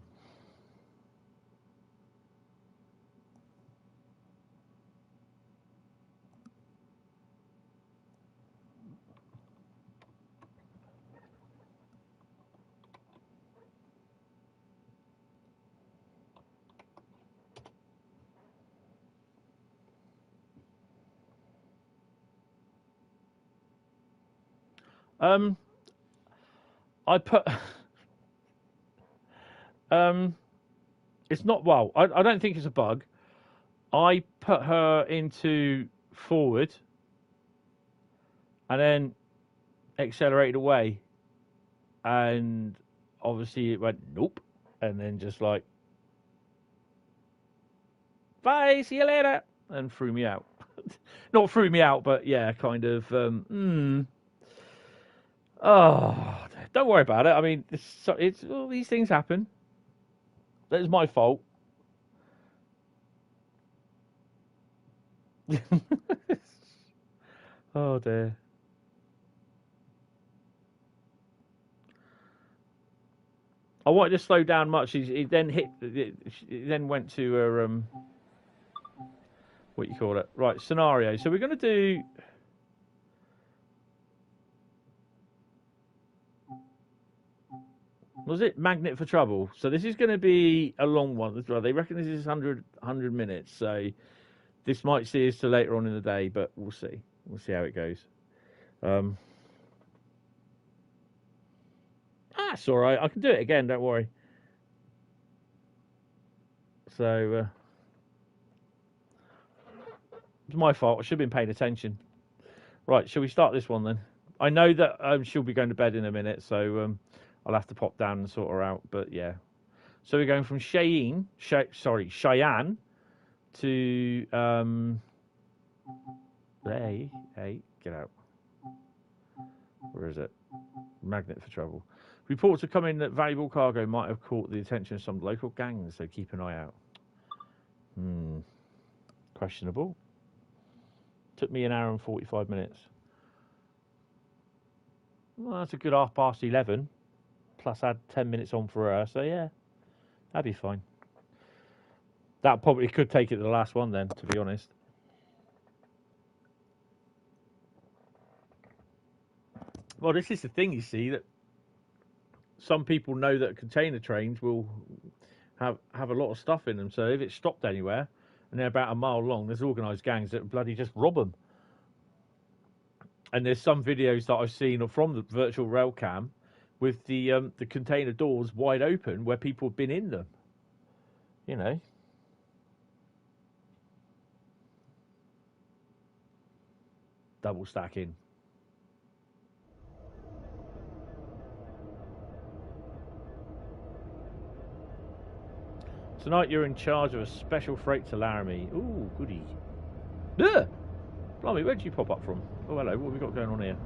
I put it's not, well, I don't think it's a bug. I put her into forward and then accelerated away, and obviously it went nope, and then just like bye, see you later, and threw me out. Not threw me out, but yeah, kind of oh, don't worry about it. I mean, it's all these things happen. That is my fault. Oh dear. I wanted to slow down much. He then then went to a what you call it? Right, scenario. So we're going to do. Was it Magnet for Trouble? So this is going to be a long one as well. They reckon this is 100 minutes, so this might see us to later on in the day, but we'll see. We'll see how it goes. It's all right. I can do it again. Don't worry. So it's my fault. I should have been paying attention. Right, shall we start this one then? I know that she'll be going to bed in a minute, so I'll have to pop down and sort her out. But yeah, so we're going from Cheyenne to hey, get out. Where is it? Magnet for Trouble. Reports are coming that valuable cargo might have caught the attention of some local gangs, so keep an eye out. Questionable. Took me an hour and 45 minutes. Well, that's a good 11:30, plus add 10 minutes on for her, so yeah, that'd be fine. That probably could take it to the last one then, to be honest. Well, this is the thing, you see, that some people know that container trains will have a lot of stuff in them, so if it's stopped anywhere and they're about a mile long, there's organised gangs that bloody just rob them. And there's some videos that I've seen from the virtual rail cam with the container doors wide open where people have been in them. You know. Double stacking. Tonight you're in charge of a special freight to Laramie. Ooh, goody. Ugh! Blimey, where did you pop up from? Oh, hello, what have we got going on here?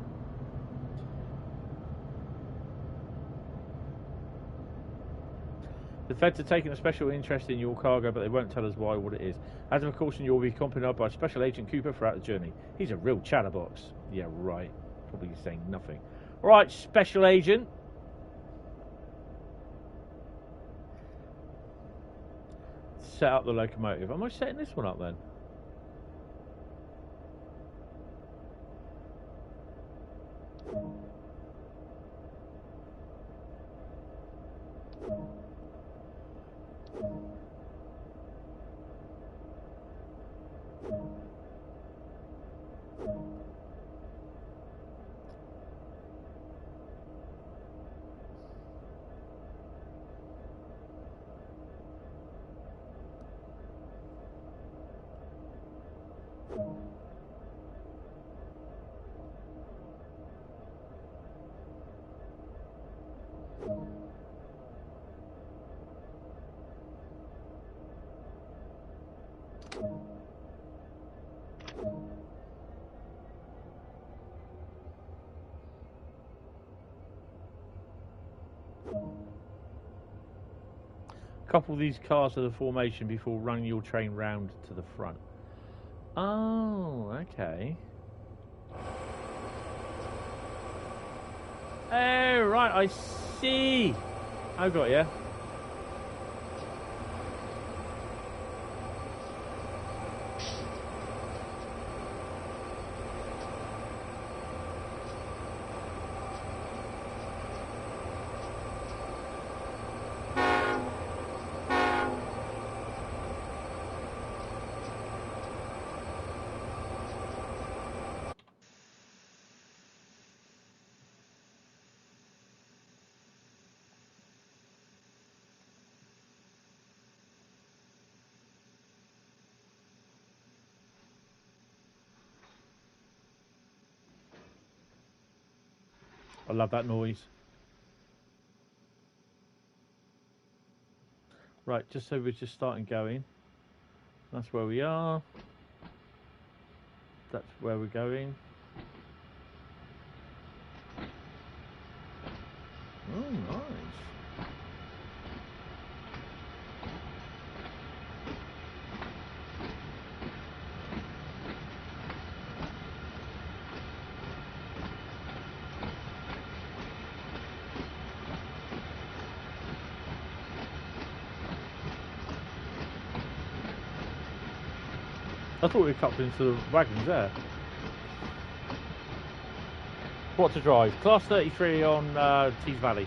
The feds are taking a special interest in your cargo, but they won't tell us why or what it is. As of caution, you'll be accompanied by Special Agent Cooper throughout the journey. He's a real chatterbox. Yeah, right. Probably saying nothing. All right, Special Agent. Set up the locomotive. Am I setting this one up then? Couple these cars to the formation before running your train round to the front. Oh, okay. Oh, right, I see. I got you. I love that noise. Right, just so we're just starting going. That's where we are. That's where we're going. Oh, nice. I thought we cut into the wagons there. What to drive? Class 33 on Tees Valley.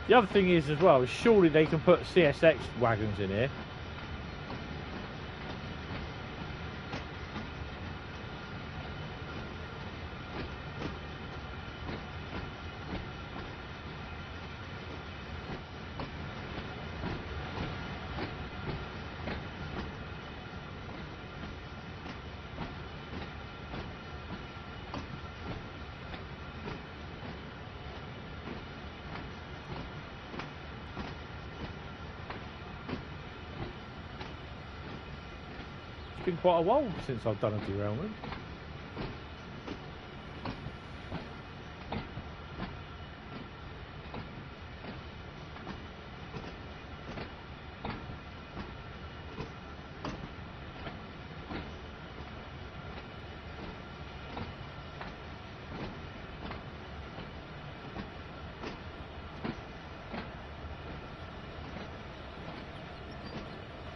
The other thing is as well, is surely they can put CSX wagons in here. It's been quite a while since I've done a derailment.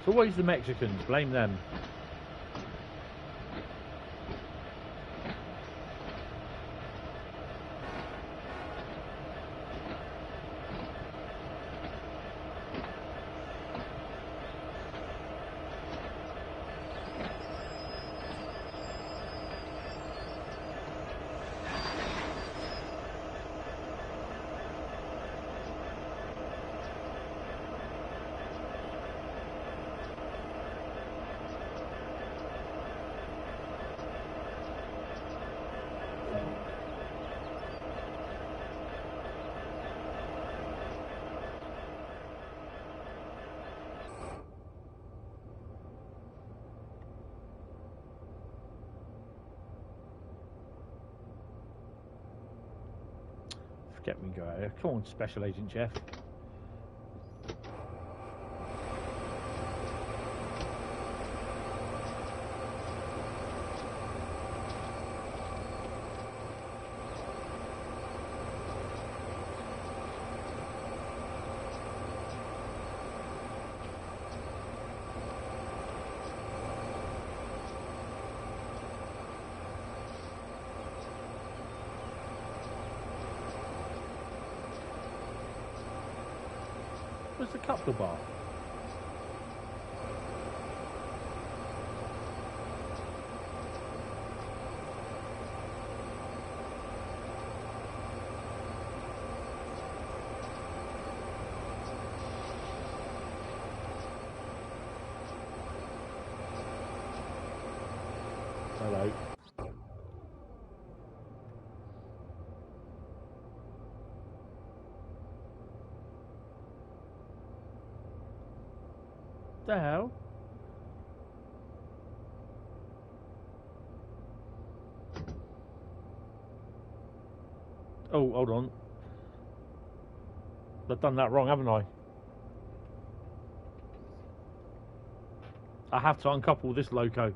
It's always the Mexicans, blame them. Get me go out here. Come on, Special Agent Jeff. Where's the coupler bar? Hello. The hell? Oh, hold on. I've done that wrong, haven't I? I have to uncouple this loco.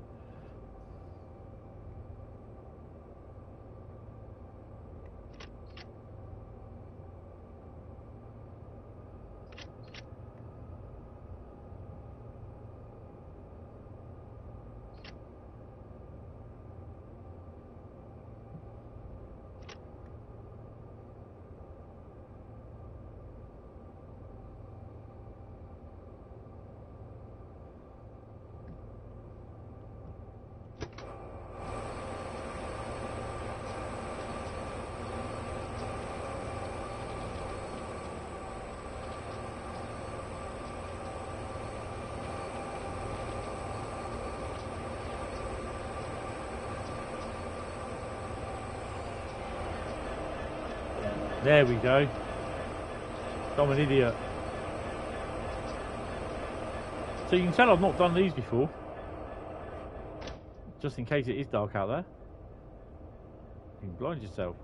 There we go. I'm an idiot. So you can tell I've not done these before. Just in case it is dark out there. You can blind yourself.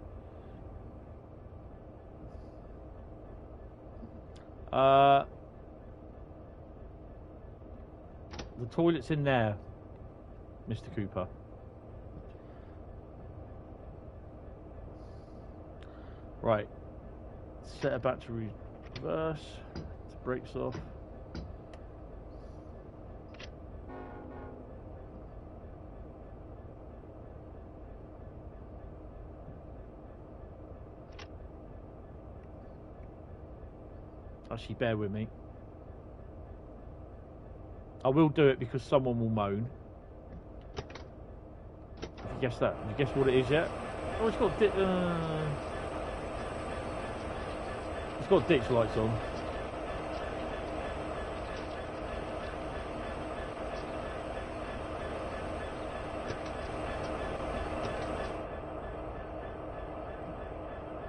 The toilet's in there, Mr. Cooper. Right. Set it back to reverse. The brakes off. Actually, bear with me. I will do it because someone will moan. Have you guessed that? Have you guessed what it is yet? Oh, it's got ditch lights on.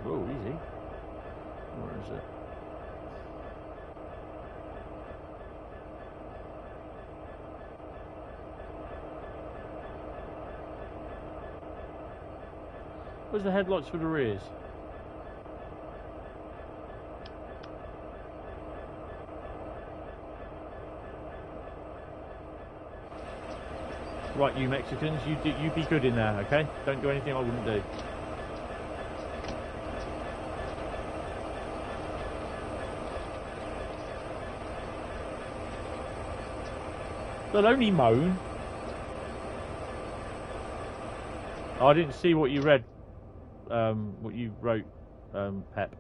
Whoa, easy. Where is it? Where's the headlights for the rears? Right, you Mexicans, you be good in there, okay? Don't do anything I wouldn't do. They'll only moan. Oh, I didn't see what you read. What you wrote, Pep.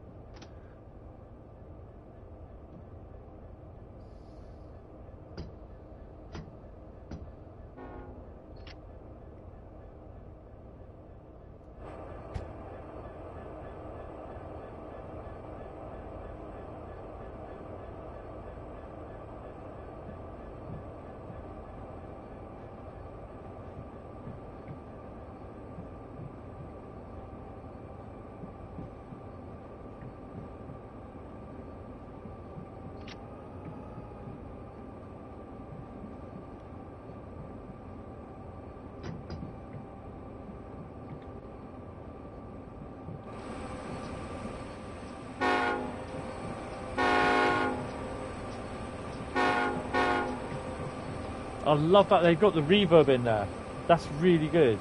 I love that they've got the reverb in there. That's really good.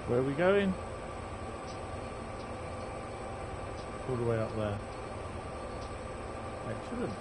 Where are we going? All the way up there. Excellent.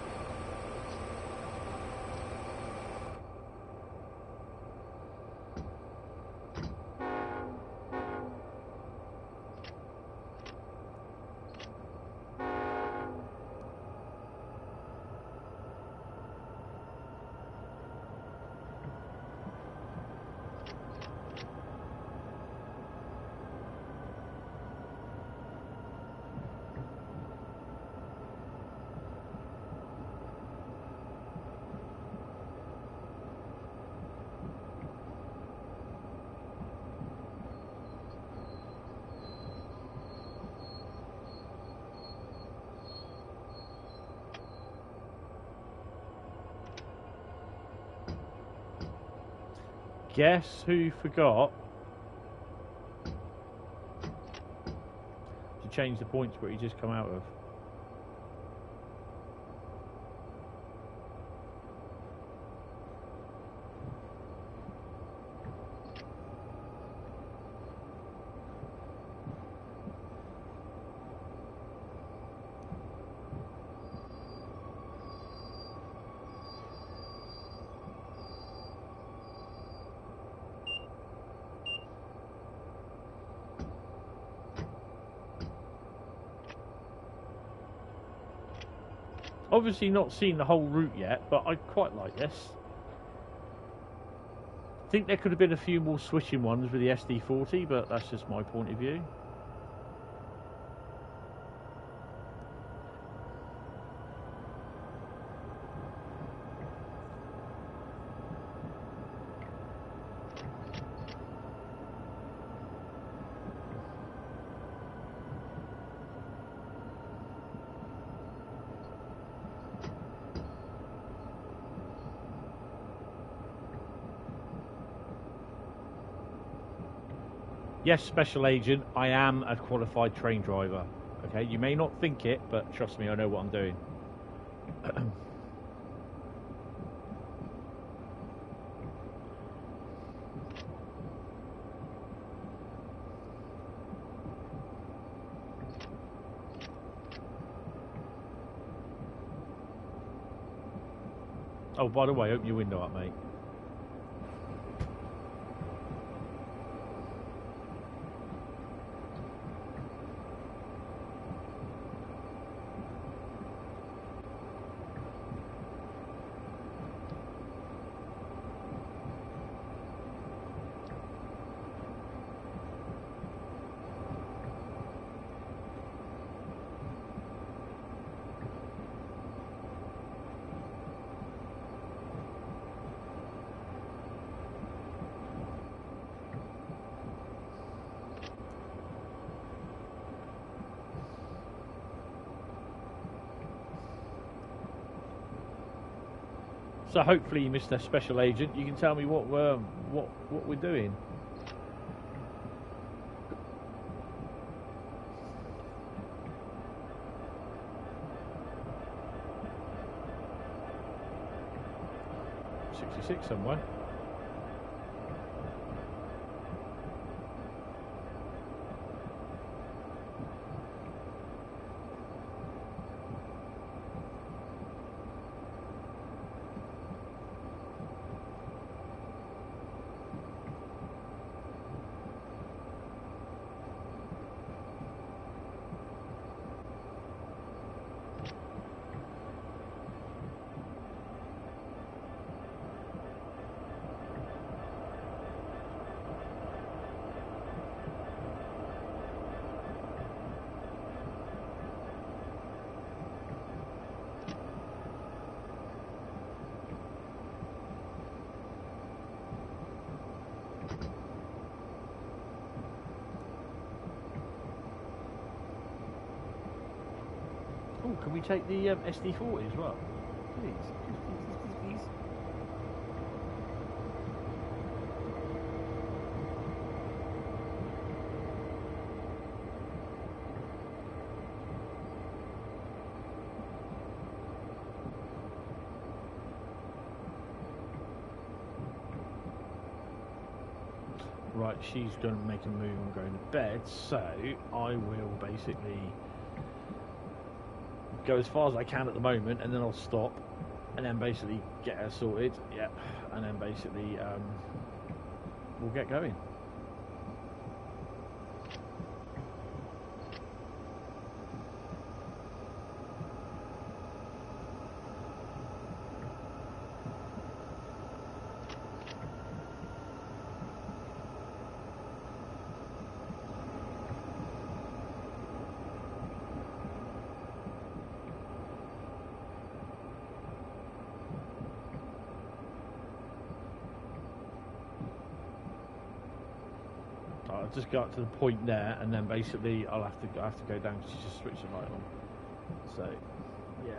Guess who forgot to change the points where he just come out of? 'Cause Obviously not seen the whole route yet, but I quite like this. I think there could have been a few more switching ones with the SD40, but that's just my point of view. Yes, Special Agent, I am a qualified train driver. Okay, you may not think it, but trust me, I know what I'm doing. Oh, by the way, open your window up, mate. So hopefully, Mr. Special Agent, you can tell me what we're doing. .66 somewhere. Oh, can we take the SD40 as well? Please, please. Right, she's going to make a move and going to bed, so I will basically go as far as I can at the moment, and then I'll stop, and then basically get her sorted, yeah, and then basically we'll get going. I'll just go up to the point there, and then basically I have to go down because she just switched the light on. So, yeah.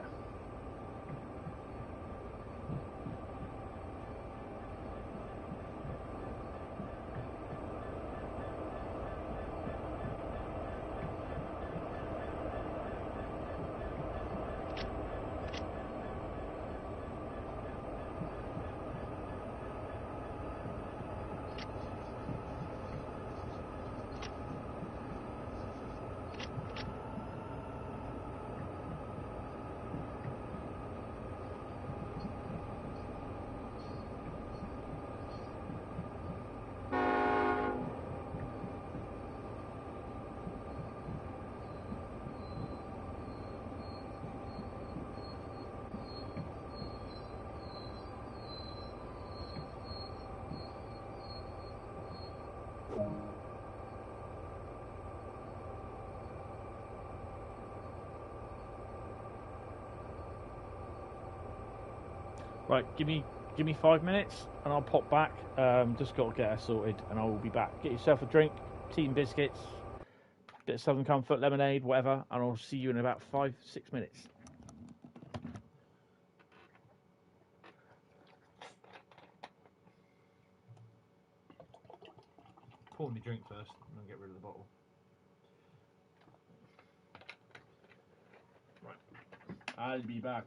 Right, give me 5 minutes, and I'll pop back. Just got to get her sorted, and I will be back. Get yourself a drink, tea and biscuits, bit of Southern Comfort, lemonade, whatever, and I'll see you in about 5-6 minutes. Pour me drink first, and then get rid of the bottle. Right, I'll be back.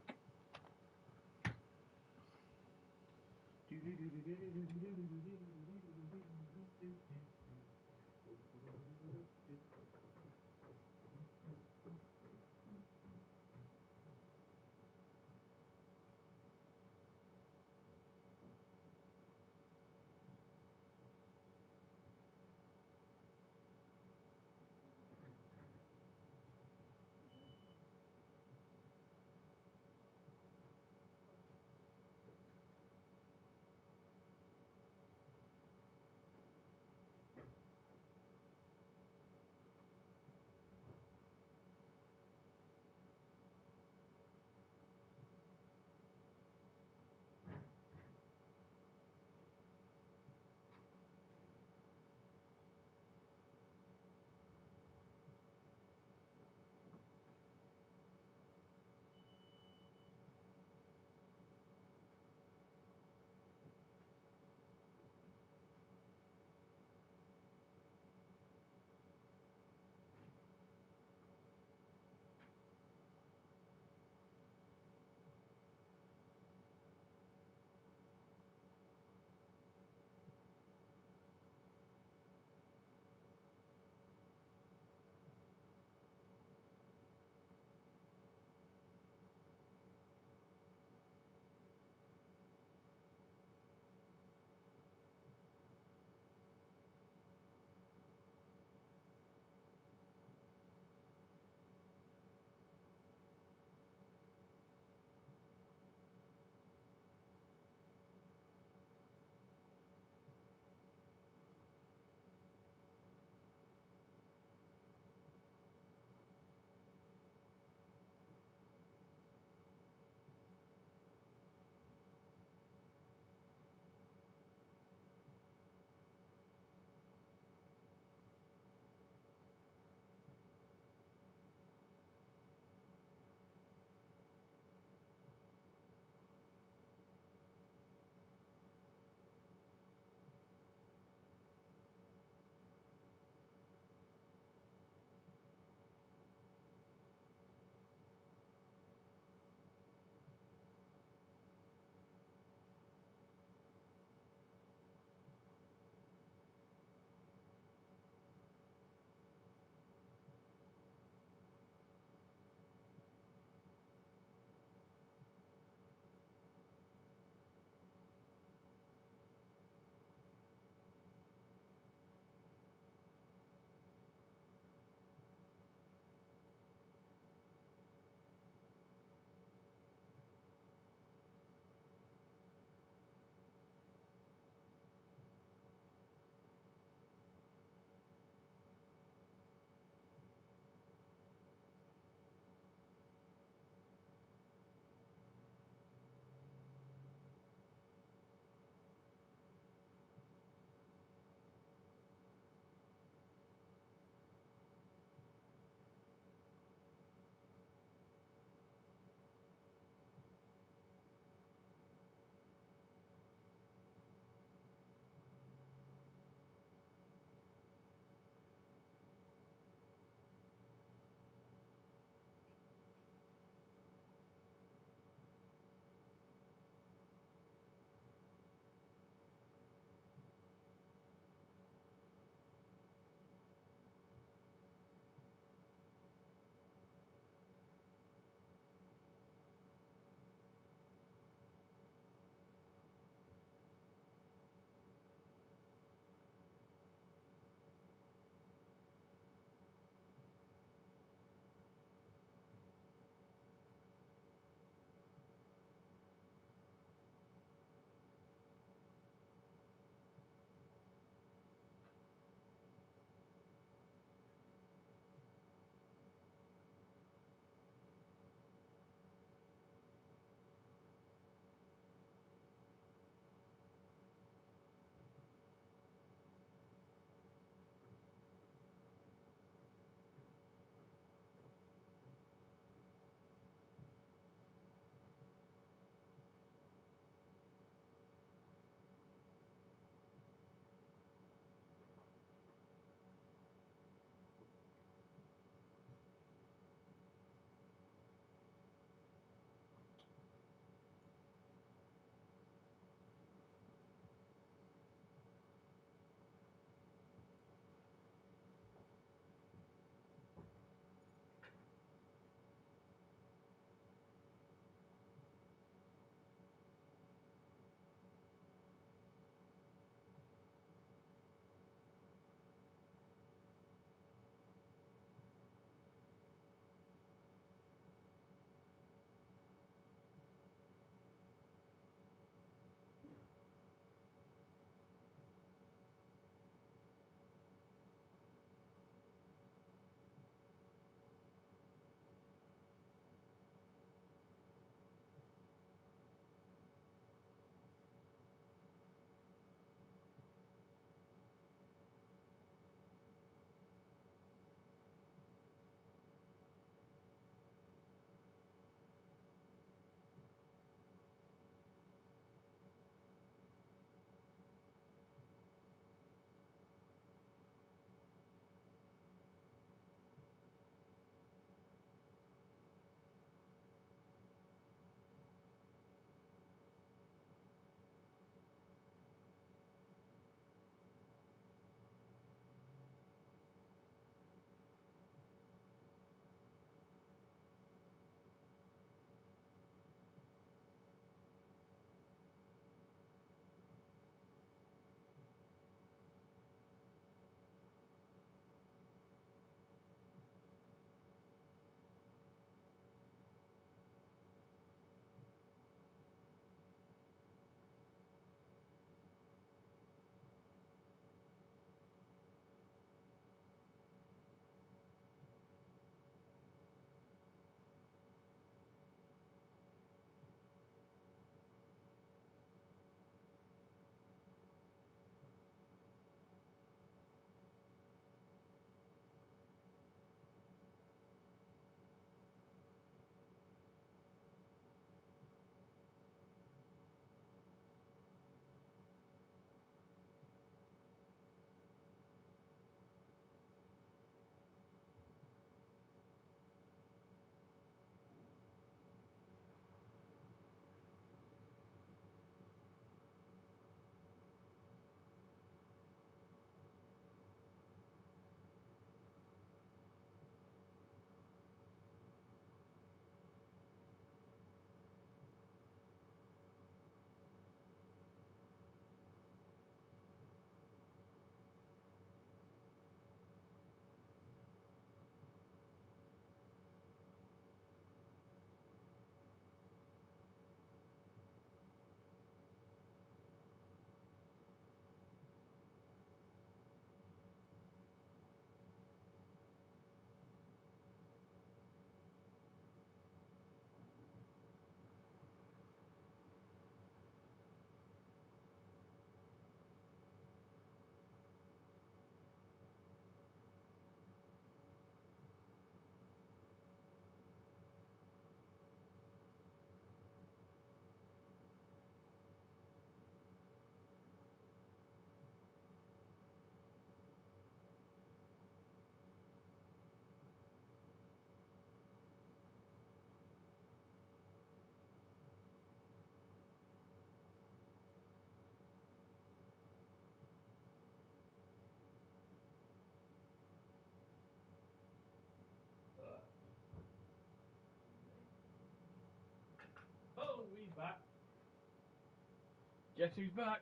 Guess who's back?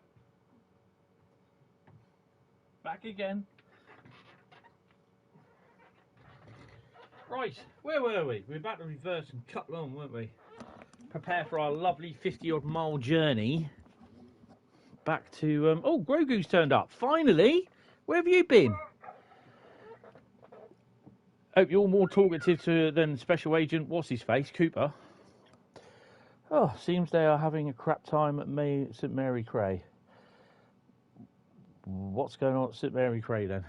Back again. Right, where were we? We were about to reverse and cut along, weren't we? Prepare for our lovely 50-odd mile journey back to... oh, Grogu's turned up. Finally! Where have you been? Hope you're more talkative than Special Agent what's-his-face, Cooper. Oh, seems they are having a crap time at St Mary Cray. What's going on at St Mary Cray then?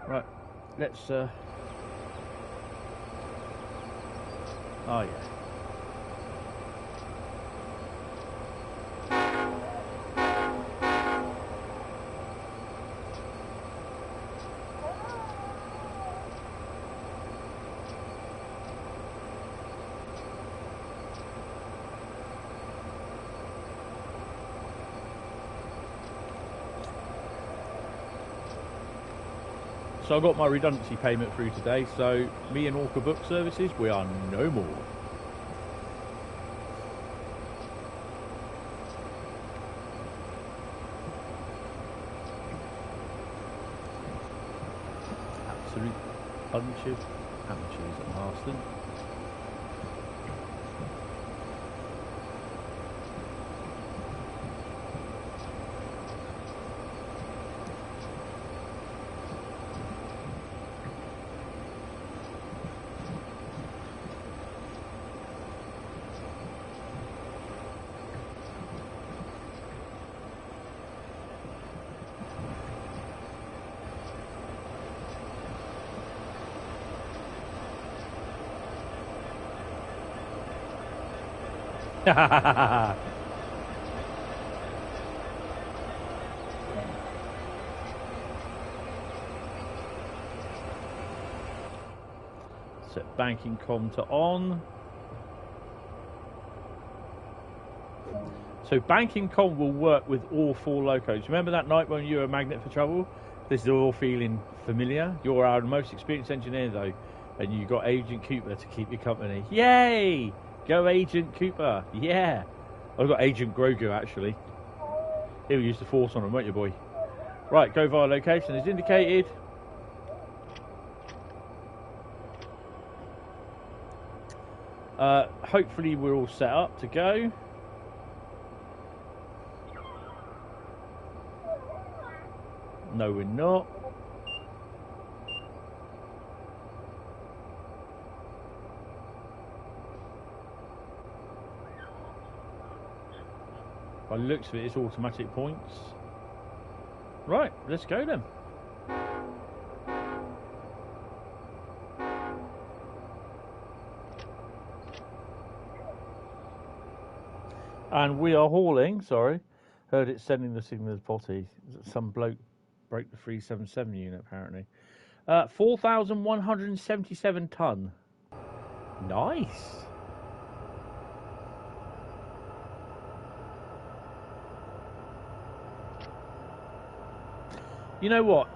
Right, let's... oh, yeah. So I got my redundancy payment through today, so me and Orca Book Services, we are no more. Absolute bunch of amateurs at Marston. Set banking com to on. So banking com will work with all 4 locos. Remember that night when you were a magnet for trouble? This is all feeling familiar. You're our most experienced engineer though, and you got Agent Cooper to keep you company. Yay! Go Agent Cooper. Yeah. I've got Agent Grogu actually. He'll use the force on him, won't you, boy? Right, go via location as indicated. Hopefully we're all set up to go. No, we're not. By the looks of it, it's automatic points. Right, let's go then. And we are hauling, sorry. Heard it sending the signal to potty. Some bloke broke the 377 unit apparently. 4,177 tonne. Nice. You know what?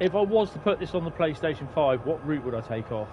If I was to put this on the PlayStation 5, what route would I take off?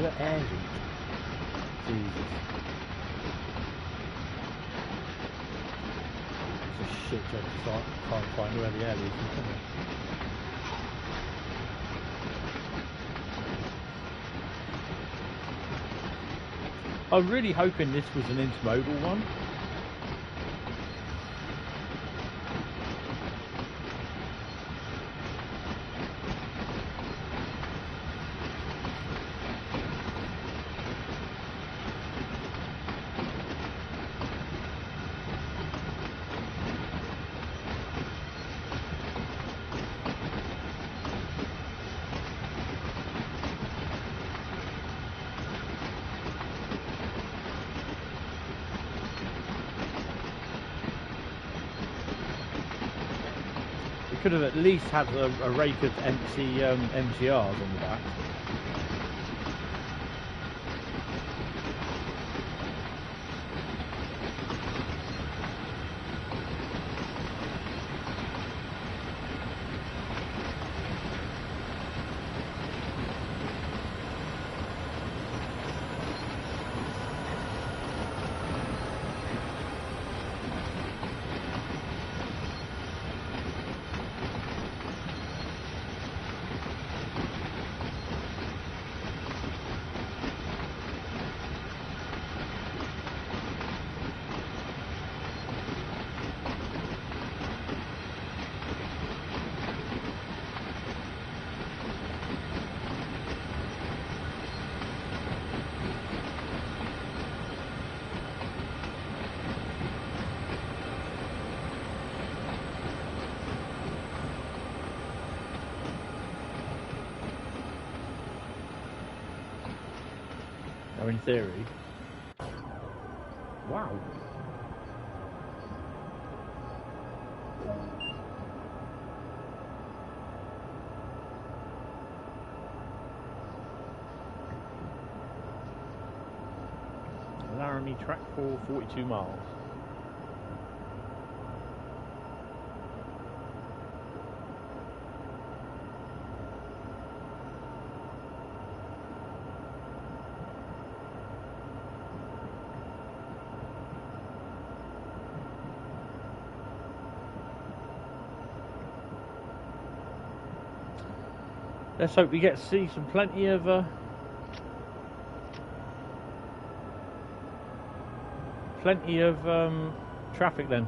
the air heat. Jesus. It's a shit job to try and find where the air leaks, isn't it? I'm really hoping this was an intermodal one. Could have at least had a rake of empty MGRs on the back. Now, in theory, wow. Laramie track for 42 miles. Let's hope we get to see plenty of traffic then.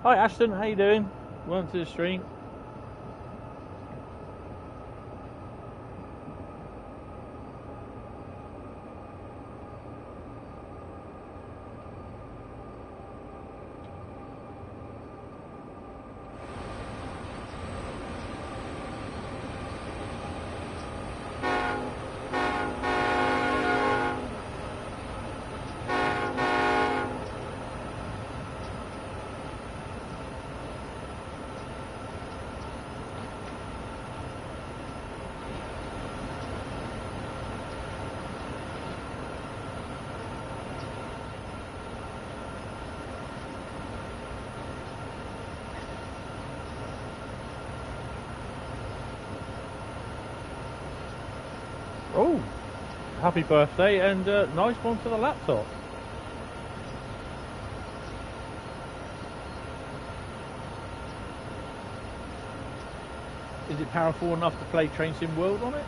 Hi Ashton, how you doing? Welcome to the stream. Oh, happy birthday and nice one for the laptop. Is it powerful enough to play Train Sim World on it?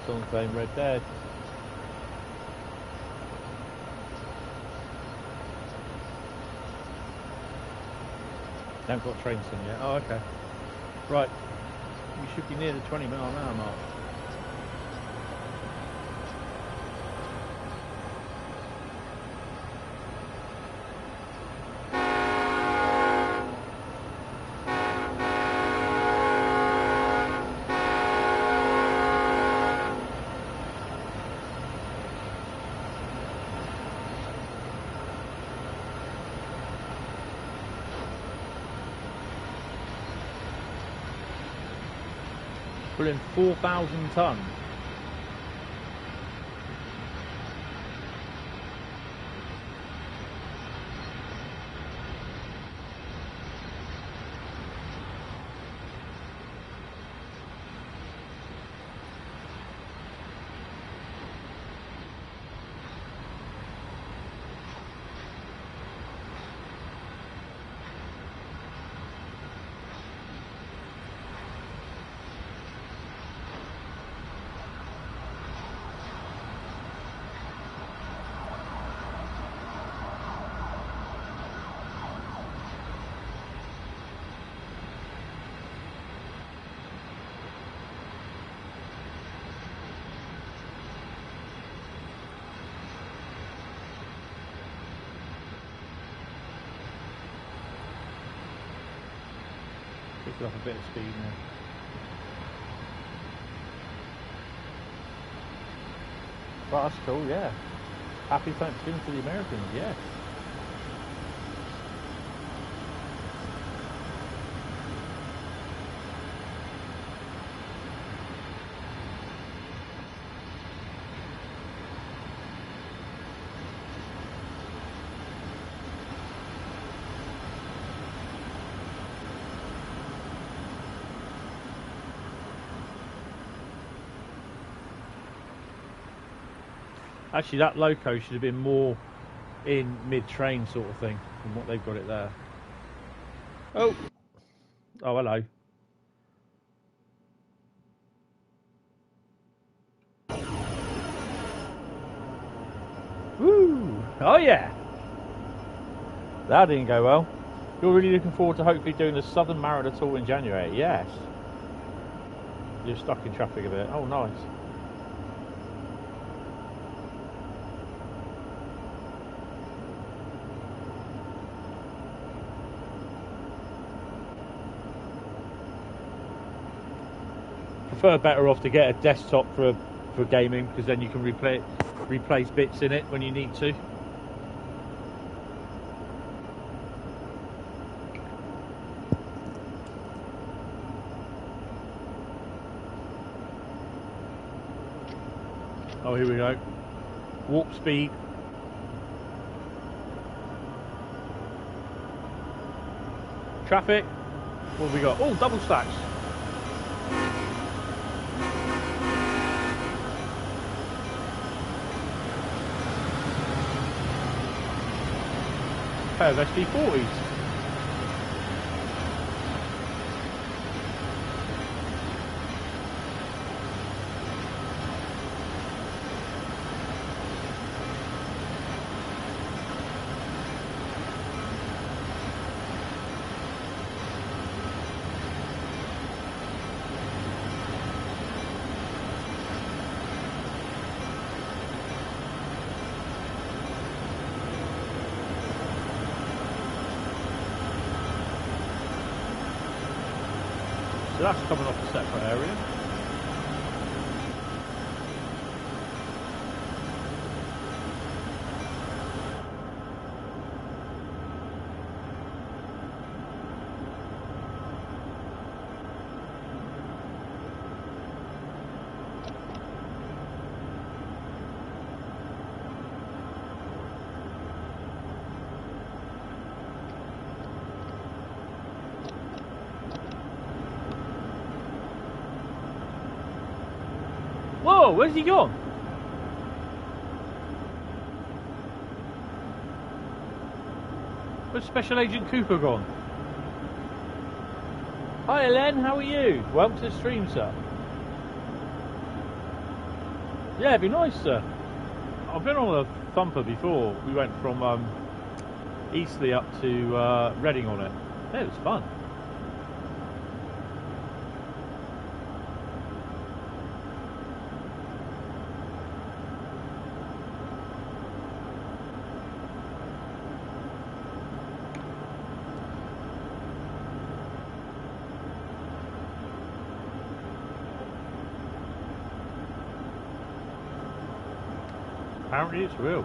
Someone's playing Red Dead. Haven't got Train Sim yet. Oh, okay. Right. We should be near the 20 mile an hour mark. pulling 4,000 tons. Picked up a bit of speed now. But that's cool, yeah. Happy Thanksgiving to the Americans, yes. Actually, that loco should have been more in mid-train sort of thing than what they've got it there. Oh, hello. Woo! Oh yeah! That didn't go well. You're really looking forward to hopefully doing the Southern Mariner Tour in January? Yes. You're stuck in traffic a bit. Oh, nice. Prefer better off to get a desktop for gaming, because then you can replace bits in it when you need to. Oh, here we go. Warp speed. Traffic. What have we got? Oh, double stacks. Pair of SD40s. So that's coming off a separate area. Whoa, where's he gone? Where's Special Agent Cooper gone? Hi Len, how are you? Welcome to the stream, sir. Yeah, it'd be nice, sir. I've been on a thumper before. We went from Eastleigh up to Reading on it. Yeah, it was fun. Apparently it's real.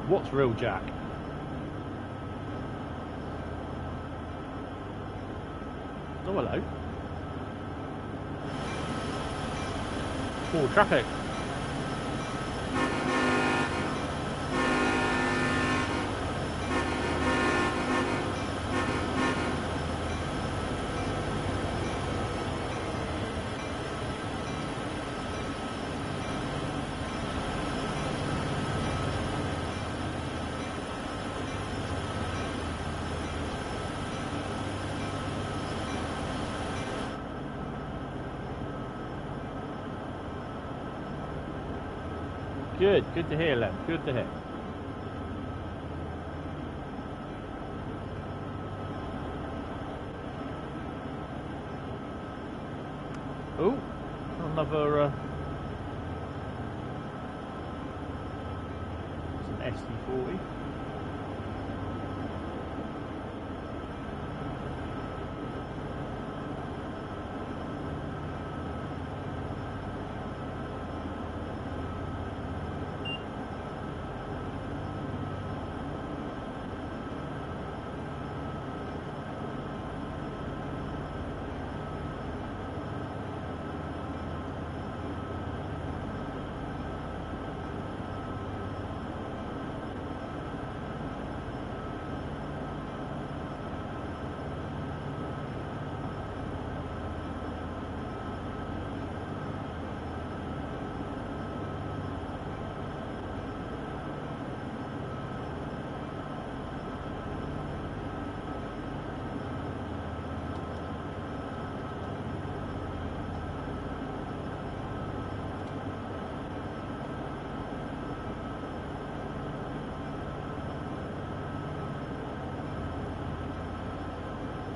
What's real, Jack? Oh, hello. Oh, traffic. Good to hear, Len. Good to hear. Oh, another it's an SD40.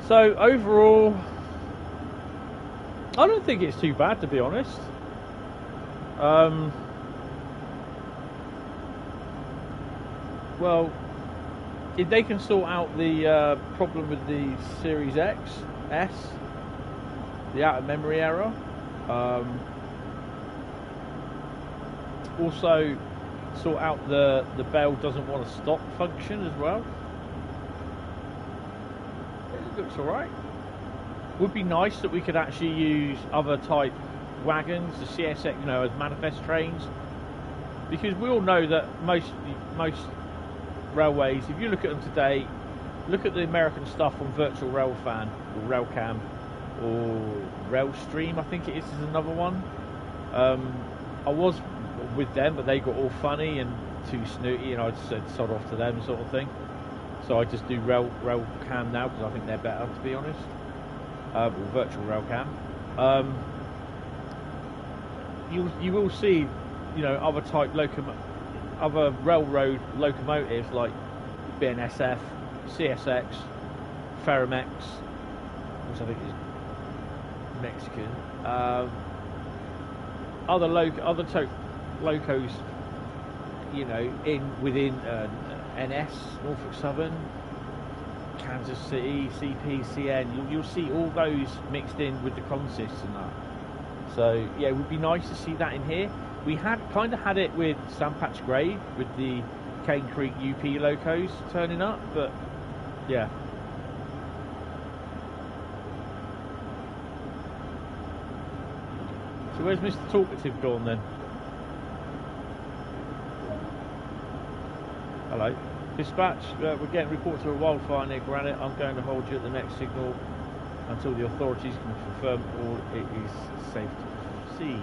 So overall, I don't think it's too bad, to be honest. Well, if they can sort out the problem with the Series X, S, the out of memory error, also sort out the bell doesn't want to stop function as well. It looks alright. Would be nice that we could actually use other type wagons, the CSX, you know, as manifest trains, because we all know that most railways, if you look at them today, look at the American stuff on Virtual Railfan or Railcam or Railstream, I think it is another one. I was with them, but they got all funny and too snooty, and I just said sod off to them, sort of thing. So I just do Railcam now because I think they're better, to be honest. Or Virtual Railcam. You will see, you know, other type other railroad locomotives like BNSF, CSX, Ferromex, which I think is Mexican. Other locos, you know, within NS, Norfolk Southern, Kansas City, CP, CN. You'll see all those mixed in with the consists and that. So yeah, it would be nice to see that in here. We had kind of had it with Sandpatch Grade with the Cane Creek UP locos turning up, but yeah. So where's Mr. Talkative gone then? Hello. Dispatch, we're getting reports of a wildfire near Granite. I'm going to hold you at the next signal until the authorities can confirm all it is safe to proceed.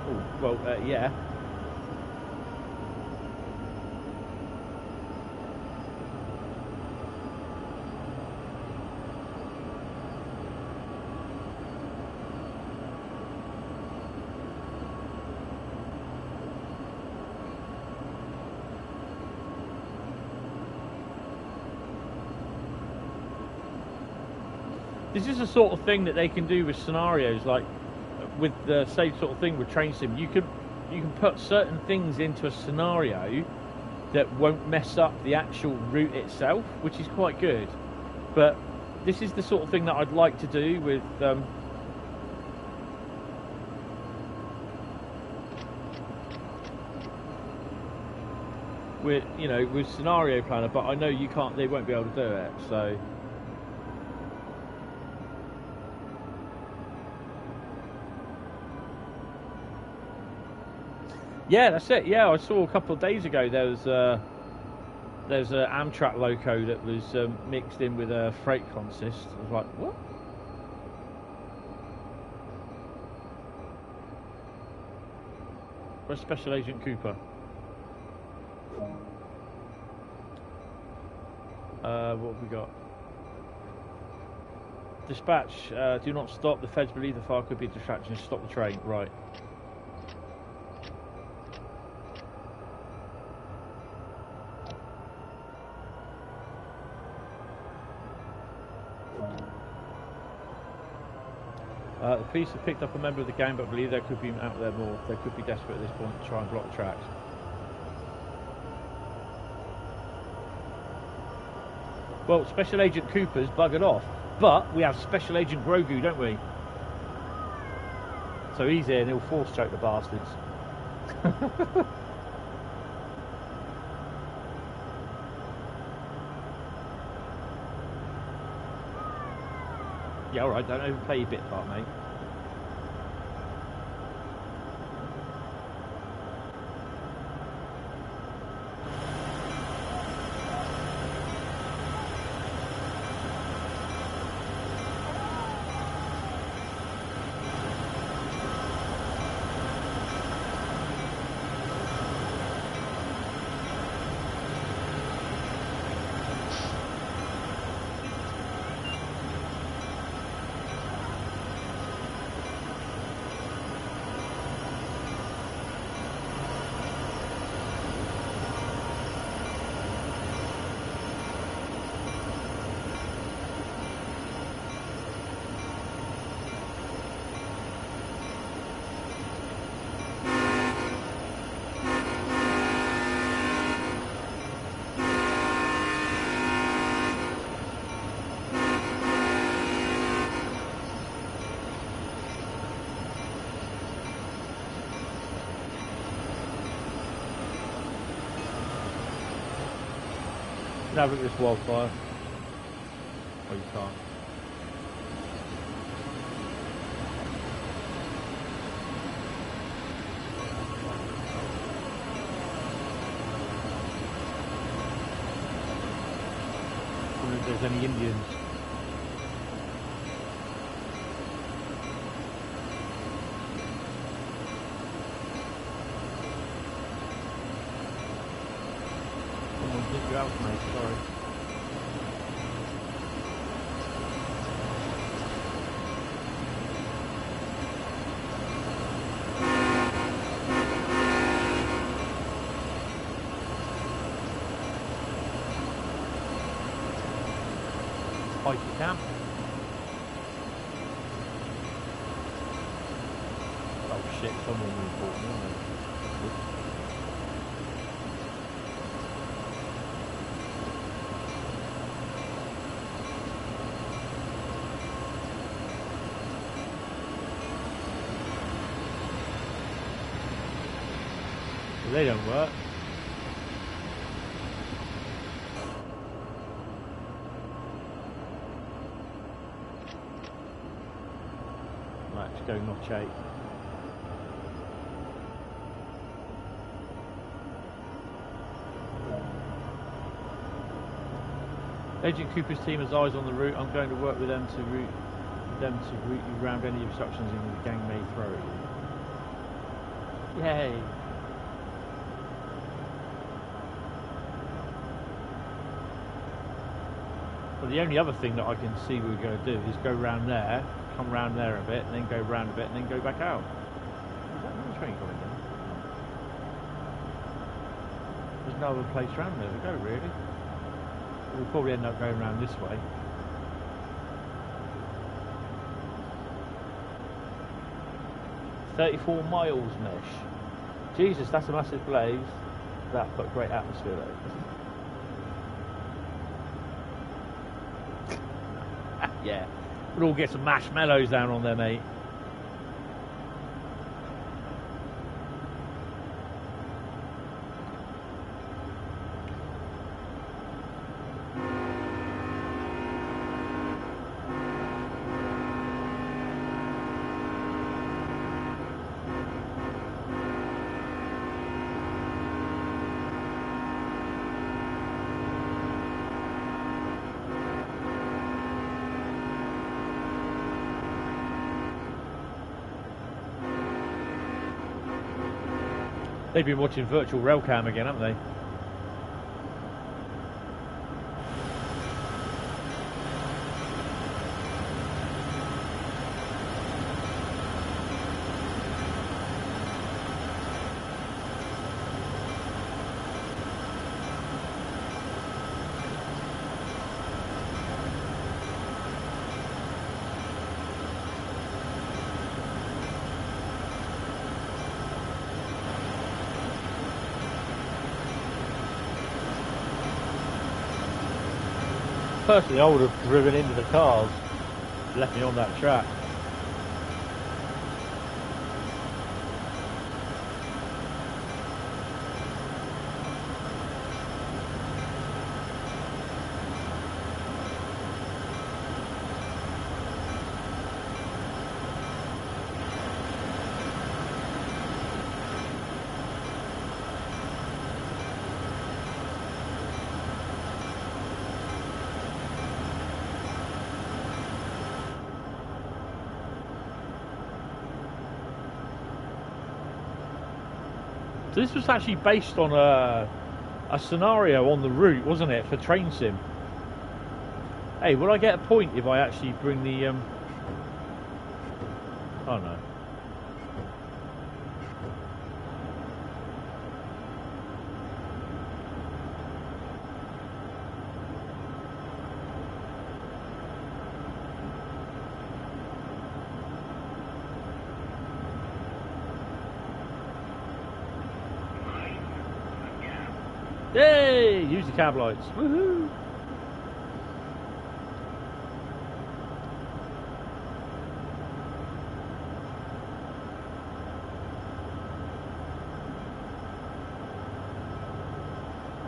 Oh, well, yeah. This is the sort of thing that they can do with scenarios, like with the same sort of thing with Train Sim. You can put certain things into a scenario that won't mess up the actual route itself, which is quite good. But this is the sort of thing that I'd like to do with you know, with Scenario Planner. But I know you can't; they won't be able to do it. So. Yeah, that's it. Yeah, I saw a couple of days ago there's an Amtrak loco that was mixed in with a freight consist. I was like, what? Where's Special Agent Cooper? What have we got? Dispatch, do not stop. The feds believe the fire could be a distraction. Stop the train. Right. The police have picked up a member of the gang, but believe there could be out there more. They could be desperate at this point to try and block the tracks. Well, Special Agent Cooper's buggered off, but we have Special Agent Grogu, don't we? So he's here and he'll force choke the bastards. Yeah, alright, don't overplay your bit part, mate. Have a look at this wildfire. Oh, you can't. I wonder if there's any Indians. Get you out, mate, sorry. Spiky camp. Oh shit, someone will report me. They don't work. Right, let's go notch 8. Agent Cooper's team has eyes on the route. I'm going to work with them to route you around any obstructions the gang may throw at you. Yay! Well, the only other thing that I can see we're going to do is go round there, come round there a bit, and then go round a bit, and then go back out. Is that another train coming in? There's no other place round there to go, really. We'll probably end up going round this way. "34 miles, Mesh." Jesus, that's a massive blaze. That put great atmosphere though. Yeah, we'll all get some marshmallows down on there, mate. They've been watching virtual railcam again, haven't they? Personally, I would have driven into the cars, left me on that track. So this was actually based on a scenario on the route, wasn't it, for Train Sim? Hey, will I get a point if I actually bring the oh no. Yay! Use the cab lights. Woohoo!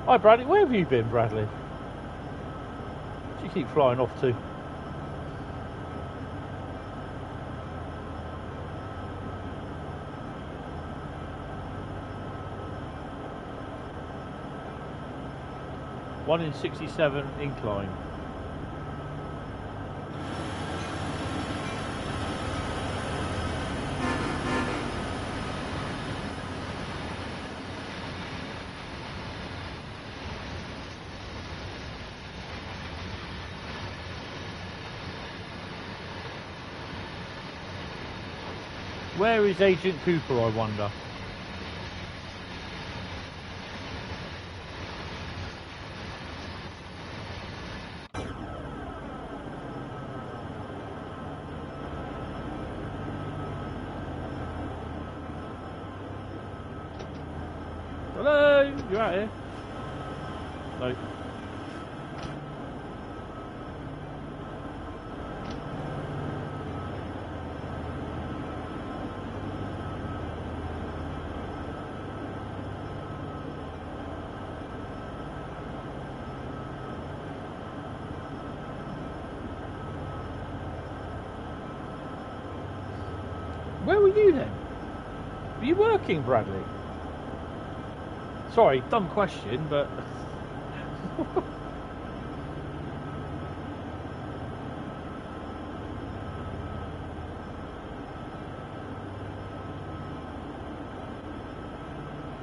Hi Bradley, where have you been, Bradley? Where do you keep flying off to? One in 67 incline. Where is Agent Cooper, I wonder? Hello? You out here? No. Where were you then? Were you working, Bradley? Sorry, dumb question, but...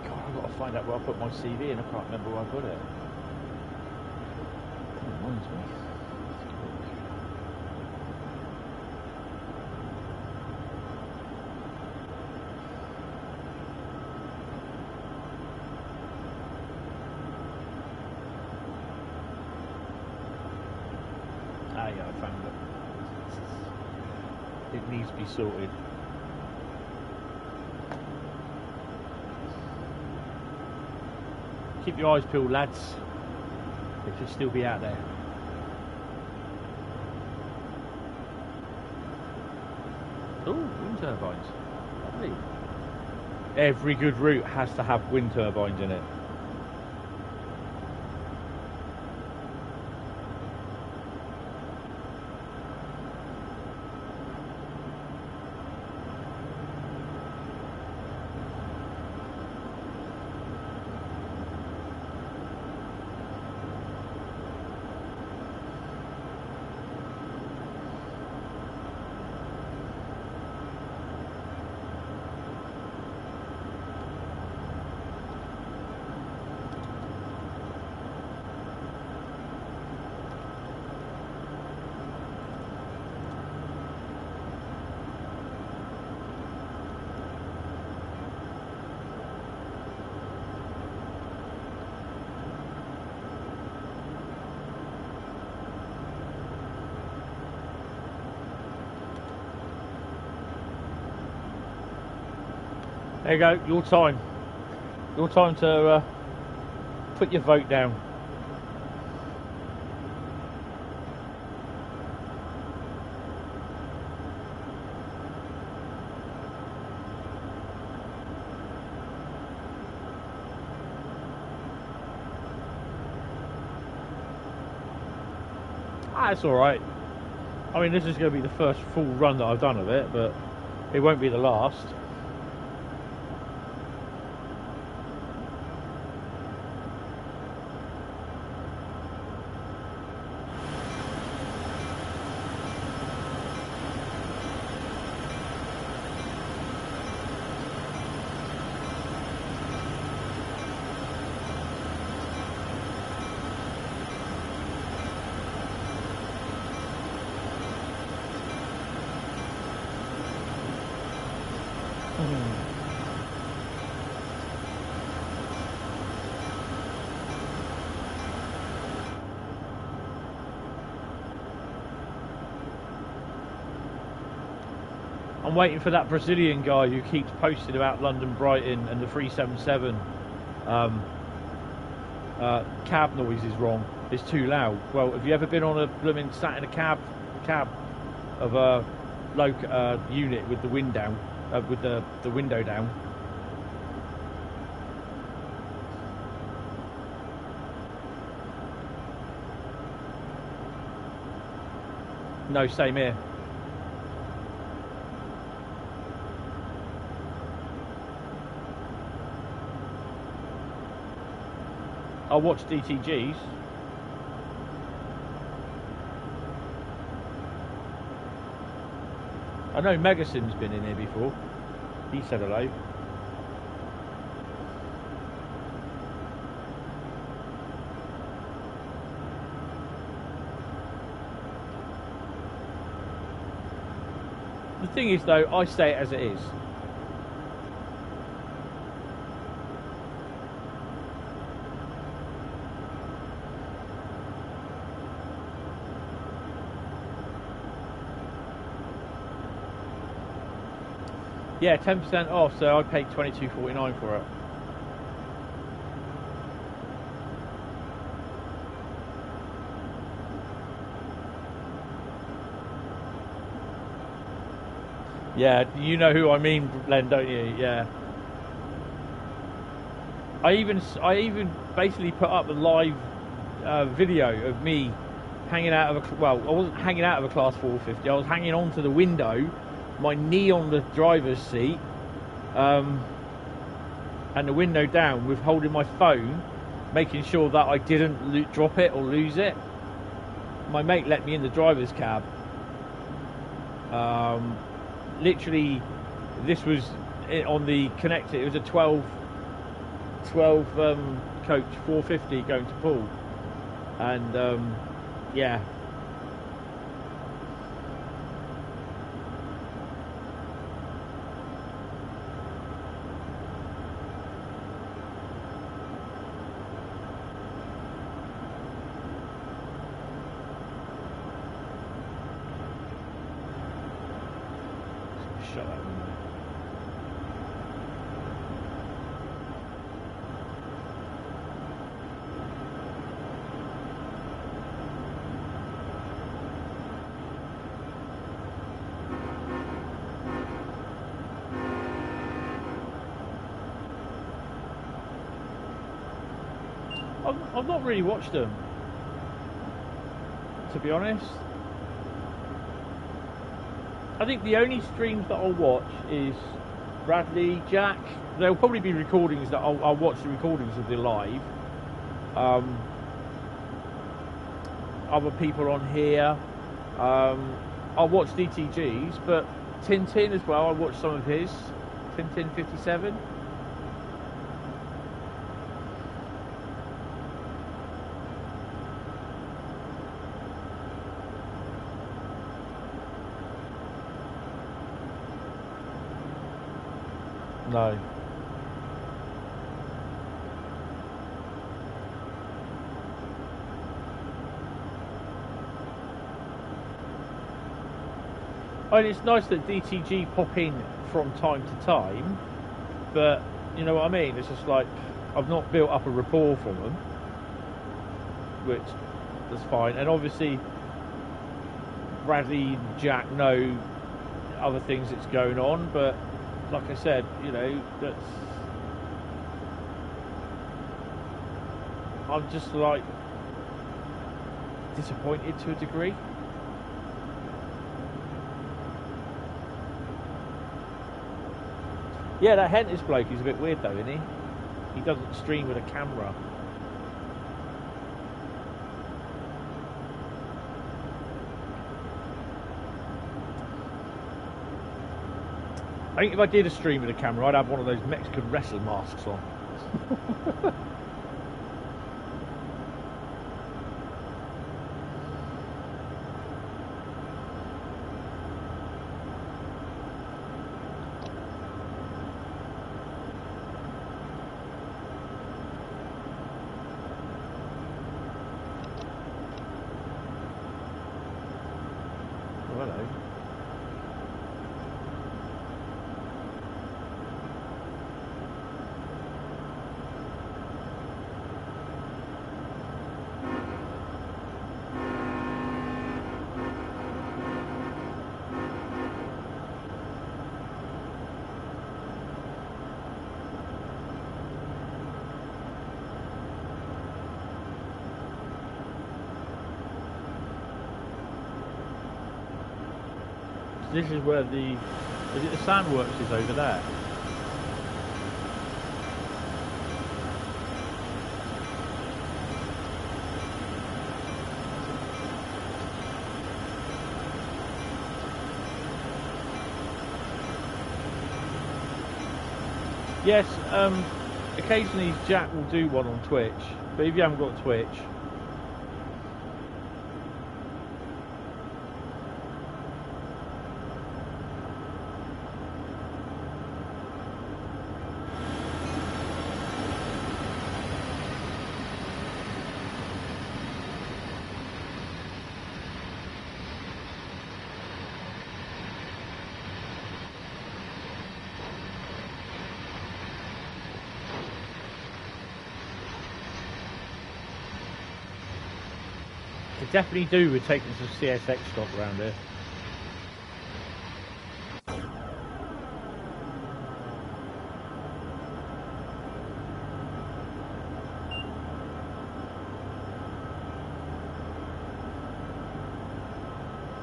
God, I've got to find out where I put my CV and I can't remember where I put it. That reminds me. Ah, yeah, I found it. It needs to be sorted. Keep your eyes peeled, lads. They should still be out there. Oh, wind turbines. Lovely. Every good route has to have wind turbines in it. There you go, your time. Your time to put your vote down. That's alright. I mean, this is going to be the first full run that I've done of it, but it won't be the last. I'm waiting for that Brazilian guy who keeps posting about London Brighton and the 377 cab noise is wrong. It's too loud. Well, have you ever been on a blooming sat in a cab of a low unit with the wind down, with the window down? No, same here. I watch DTGs. I know Megason's been in here before. He said hello. The thing is though, I say it as it is. Yeah, 10% off, so I paid $22.49 for it. Yeah, you know who I mean, Len, don't you? Yeah. I even basically put up a live video of me hanging out of a, well, I wasn't hanging out of a Class 450, I was hanging onto the window, my knee on the driver's seat, and the window down, with holding my phone, making sure that I didn't drop it or lose it. My mate let me in the driver's cab. Literally, this was on the connector. It was a 12 coach 450 going to Poole, and yeah. Shut that window. I've not really watched them, to be honest. I think the only streams that I'll watch is Bradley, Jack. There'll probably be recordings that I'll watch the recordings of the live. Other people on here. I'll watch DTGs, but Tintin as well. I watch some of his. Tintin 57. No. I mean, it's nice that DTG pop in from time to time, But you know what I mean? It's just like I've not built up a rapport from them, which is fine. And obviously, Bradley and Jack know other things that's going on, but like I said, you know, I'm just like disappointed to a degree. Yeah, that Hentis bloke is a bit weird though, isn't he? He doesn't stream with a camera. I think if I did a stream with a camera, I'd have one of those Mexican wrestler masks on. Oh, hello. This is where the sandworks is over there. Yes, occasionally Jack will do one on Twitch, but if you haven't got Twitch, could definitely do with taking some CSX stock around here.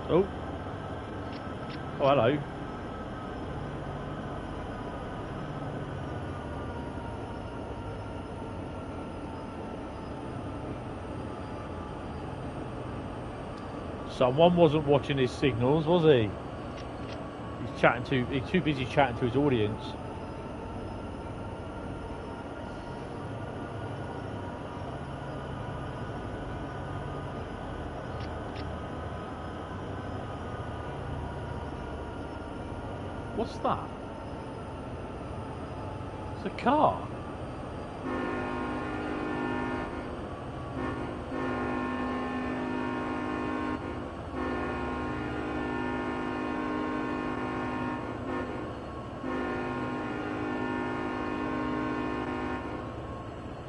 Oh. Oh, hello. Someone wasn't watching his signals, was he? He's too busy chatting to his audience. What's that? It's a car.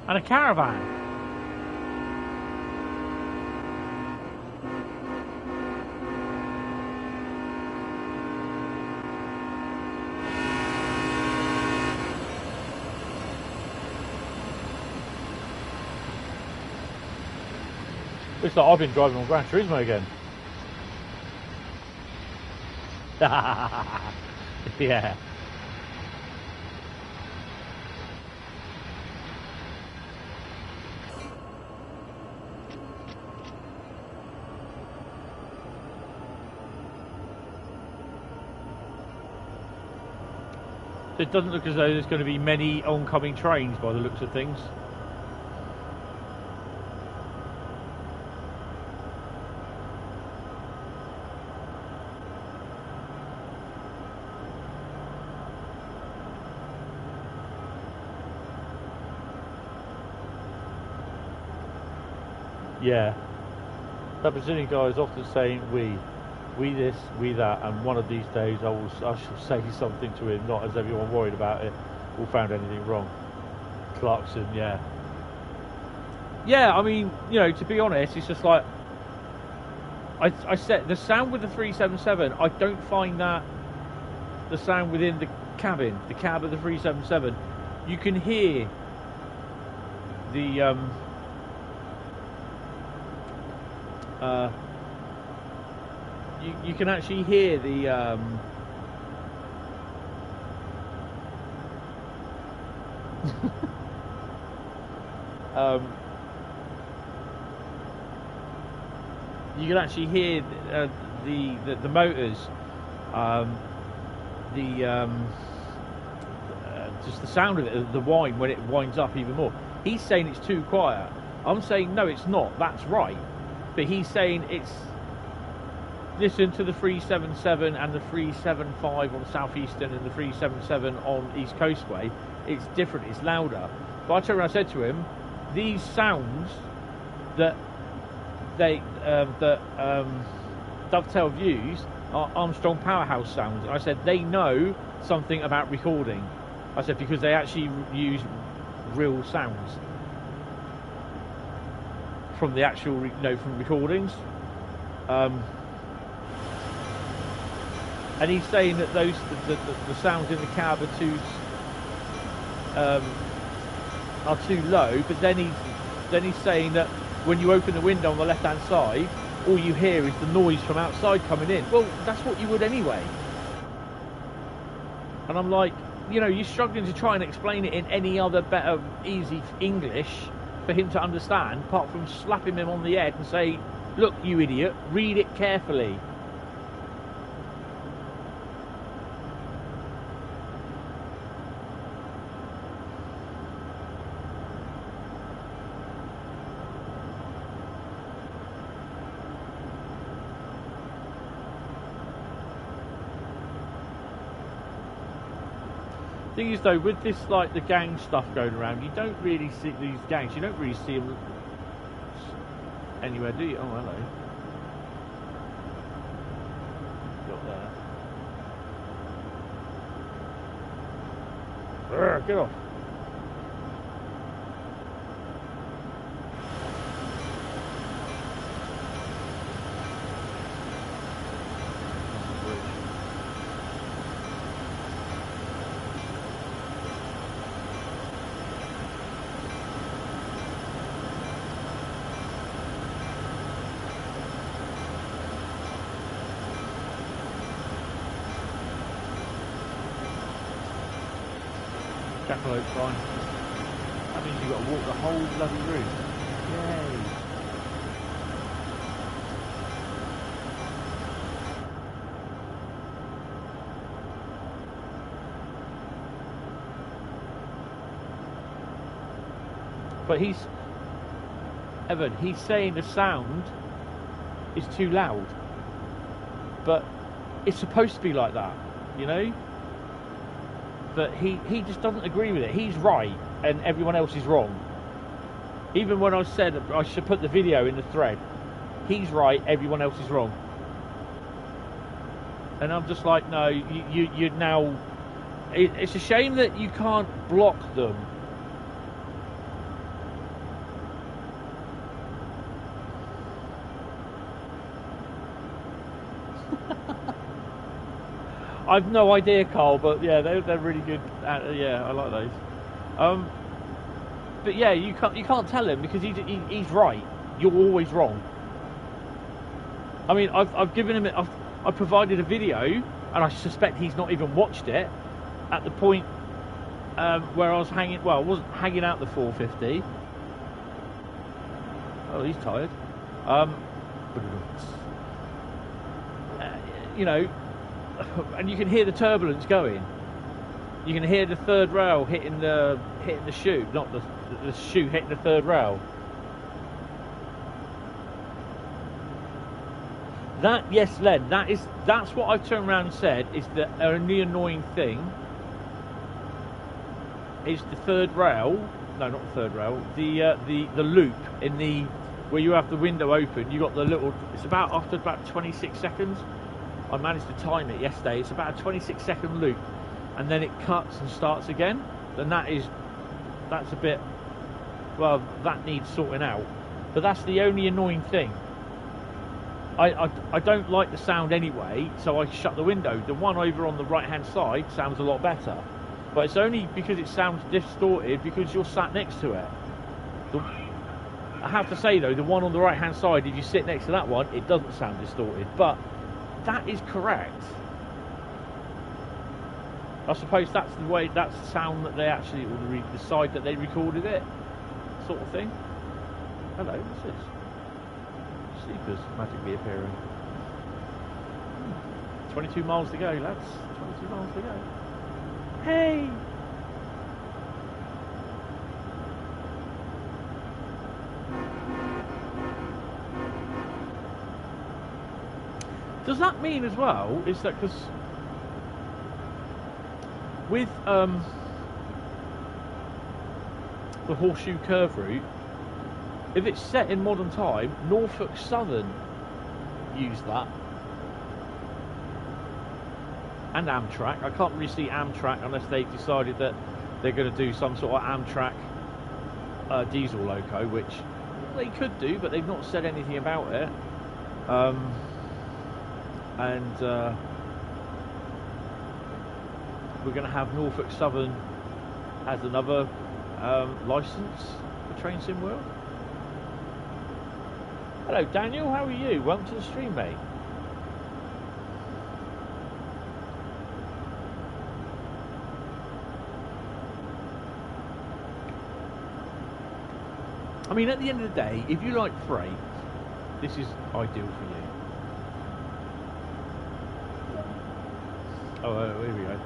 And a caravan. Looks like I've been driving on Gran Turismo again. Yeah. So it doesn't look as though there's going to be many oncoming trains by the looks of things. Yeah. That Brazilian guy is often saying we this, we that, and one of these days I shall say something to him, not as everyone worried about it. or found anything wrong. Clarkson, yeah. Yeah, I mean, you know, to be honest, it's just like I said, the sound with the 377. I don't find that the sound within the cab of the 377. You can hear the you can actually hear the you can actually hear the motors, just the sound of it, the whine when it winds up even more. He's saying it's too quiet. I'm saying no, it's not. That's right. But he's saying it's. Listen to the 377 and the 375 on Southeastern and the 377 on East Coastway. It's different. It's louder. But I turned around and said to him, these sounds that Dovetail views are Armstrong Powerhouse sounds. And I said they know something about recording. I said because they actually use real sounds from the actual, from recordings. And he's saying that the sounds in the cab are too low. But then he's saying that when you open the window on the left-hand side, all you hear is the noise from outside coming in. Well, that's what you would anyway. And I'm like, you're struggling to try and explain it in any other better, easy English for him to understand, apart from slapping him on the head and say, look, you idiot, read it carefully. Thing is though, with this the gang stuff going around, you don't really see these gangs. You don't really see them anywhere, do you? Oh, hello. Got there. Get off. Jackalope fine. That means you've got to walk the whole bloody route. Yay. But he's saying the sound is too loud. But it's supposed to be like that, But he just doesn't agree with it. He's right and everyone else is wrong. Even when I said I should put the video in the thread, he's right, everyone else is wrong. And I'm just like, no, you now. It's a shame that you can't block them. I've no idea, Carl, but yeah, they're really good. Yeah, I like those. But yeah, you can't tell him because he's right. You're always wrong. I mean, I've given him I've provided a video, and I suspect he's not even watched it. At the point where I was hanging, I wasn't hanging out the 450. Oh, he's tired. And you can hear the turbulence going. You can hear the third rail hitting the chute, not the chute hitting the third rail. Yes, Len, that's what I've turned around and said is the only annoying thing is the third rail. No, not the third rail. The loop in the where you have the window open. You got the little. It's after about 26 seconds. I managed to time it yesterday. It's about a 26-second loop, and then it cuts and starts again. and that's a bit, well, that needs sorting out. But that's the only annoying thing. I don't like the sound anyway, so I shut the window. The one over on the right hand side sounds a lot better, but it's only because it sounds distorted because you're sat next to it. I have to say though, the one on the right hand side, if you sit next to that one, it doesn't sound distorted, but that is correct. I suppose that's the sound that they actually, or the side that they recorded it, sort of thing. Hello, what's this? Sleepers magically appearing. 22 miles to go, lads. 22 miles to go. Hey! Does that mean as well, is that because with the Horseshoe Curve route, if it's set in modern time, Norfolk Southern use that, and Amtrak. I can't really see Amtrak unless they've decided that they're going to do some sort of Amtrak diesel loco, which they could do, but they've not said anything about it. And we're going to have Norfolk Southern as another license for Train Sim World. Hello Daniel, how are you? Welcome to the stream, mate. I mean, at the end of the day, if you like freight, this is ideal for you. Oh, here we go.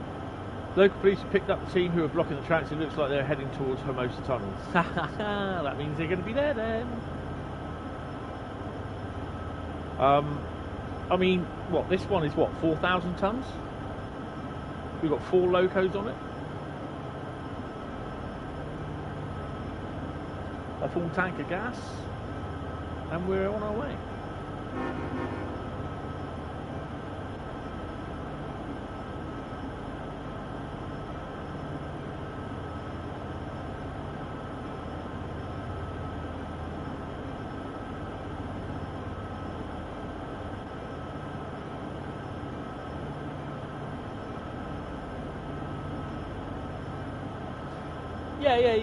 Local police have picked up the team who are blocking the tracks. It looks like they're heading towards Hermosa Tunnel. That means they're going to be there then. I mean, what, this one is what, 4,000 tons? We've got 4 locos on it. A full tank of gas. And we're on our way.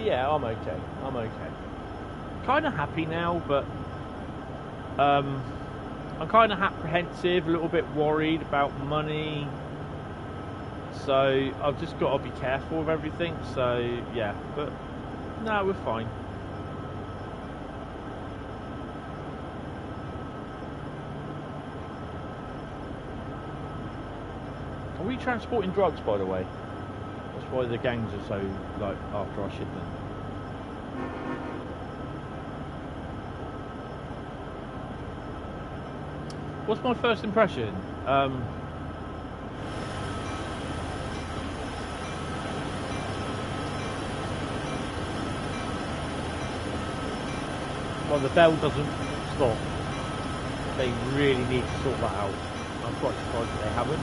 Yeah, I'm okay. Kind of happy now, but I'm kind of apprehensive, a little bit worried about money, so I've just got to be careful with everything. So yeah, but no, we're fine. Are we transporting drugs, by the way? That's why the gangs are so, like, after our shipment. What's my first impression? Well, the bell doesn't stop. They really need to sort that out. I'm quite surprised that they haven't.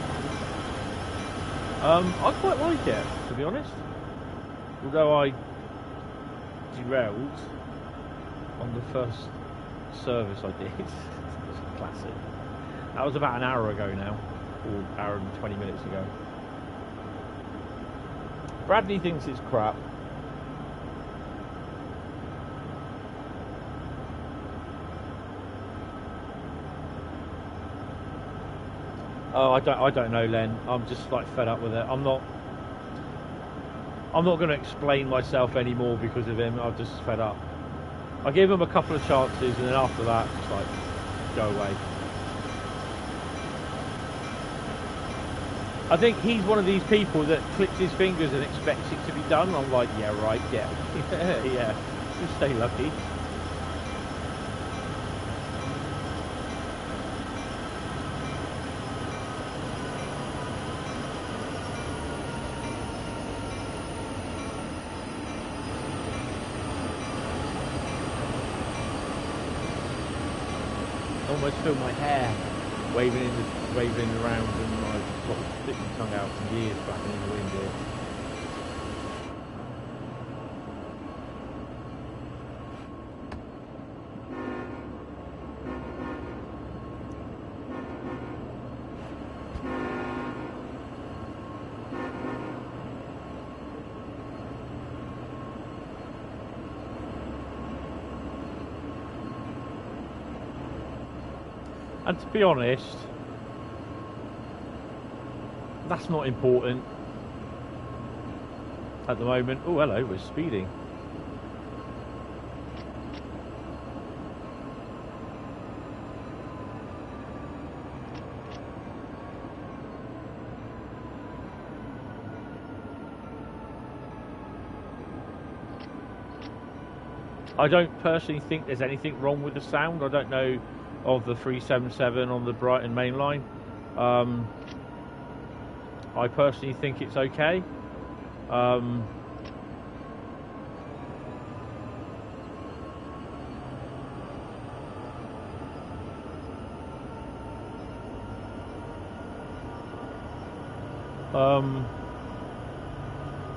I quite like it, to be honest. Although I derailed on the first service I did. It's a classic. That was about an hour ago now, or hour and 20 minutes ago. Bradley thinks it's crap. Oh, I don't know, Len. I'm just like fed up with it. I'm not going to explain myself anymore because of him. I'm just fed up. I gave him a couple of chances, and then after that, just like, go away. I think he's one of these people that clicks his fingers and expects it to be done. I'm like, yeah, right, yeah, yeah. Just stay lucky. Almost feel my hair waving around, and I sort of stick my tongue out some years back in the wind here. And to be honest, that's not important at the moment. Oh, hello, we're speeding. I don't personally think there's anything wrong with the sound. I don't know of the 377 on the Brighton main line. I personally think it's okay.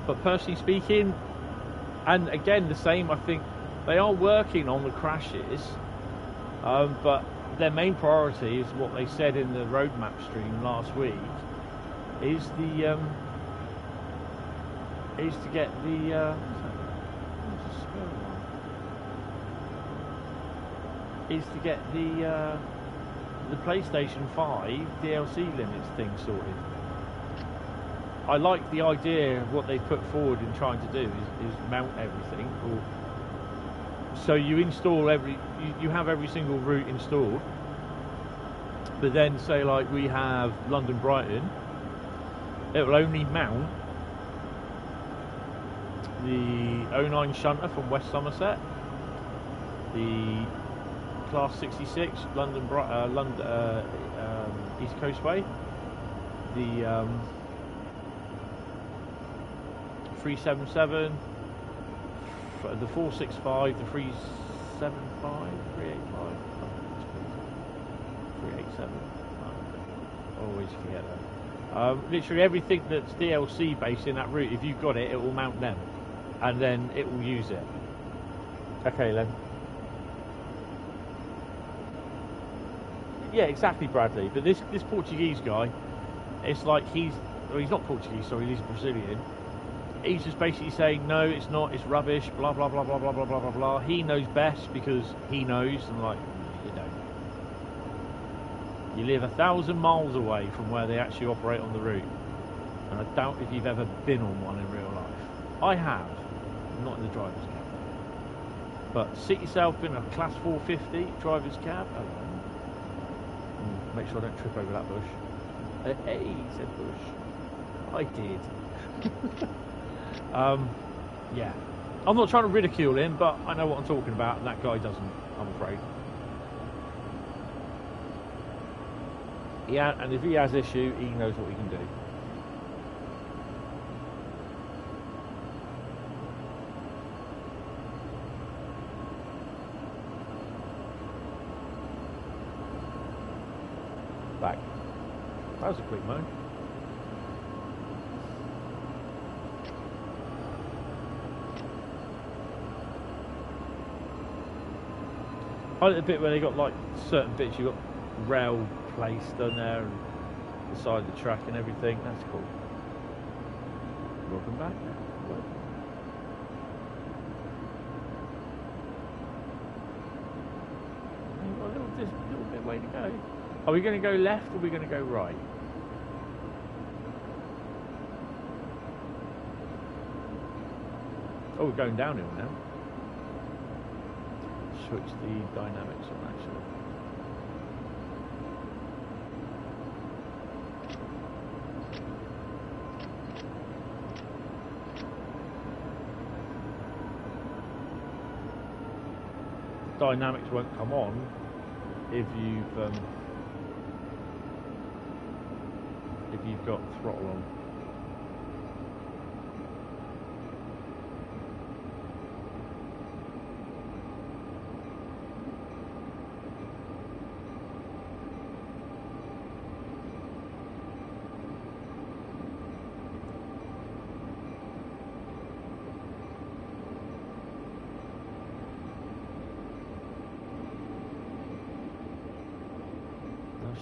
But personally speaking, and again the same, I think they are working on the crashes, but their main priority is what they said in the roadmap stream last week, is to get the PlayStation 5 DLC limits thing sorted. I like the idea of what they put forward in trying to do is mount everything, or so you install you have every single route installed, but then say like we have London Brighton, it will only mount the 09 Shunter from West Somerset, the Class 66 London East Coast Way, the 377, the 465, the 375, 385, 387. I always forget that. Literally everything that's DLC based in that route, if you've got it, it will mount them, and then it will use it. Okay, Len. Yeah, exactly, Bradley. But this Portuguese guy, it's like he's not Portuguese, sorry, he's Brazilian. He's just basically saying, no, it's not, it's rubbish, blah, blah, blah, blah, blah, blah, blah, blah, blah. He knows best because he knows, and like, you don't. You live 1,000 miles away from where they actually operate on the route. And I doubt if you've ever been on one in real life. I have, not in the driver's cab. But sit yourself in a Class 450 driver's cab, make sure I don't trip over that bush. Hey, said Bush. I did. Yeah. I'm not trying to ridicule him, but I know what I'm talking about, and that guy doesn't, I'm afraid. Yeah, and if he has issue, he knows what he can do. Back. That was a quick moan. I like the bit where they got like certain bits, you got rail placed on there and the side of the track and everything. That's cool. Welcome back. You've got a little bit way to go. Are we going to go left or are we going to go right? Oh, we're going downhill now. Switch the dynamics on actually. Dynamics won't come on if you've got throttle on.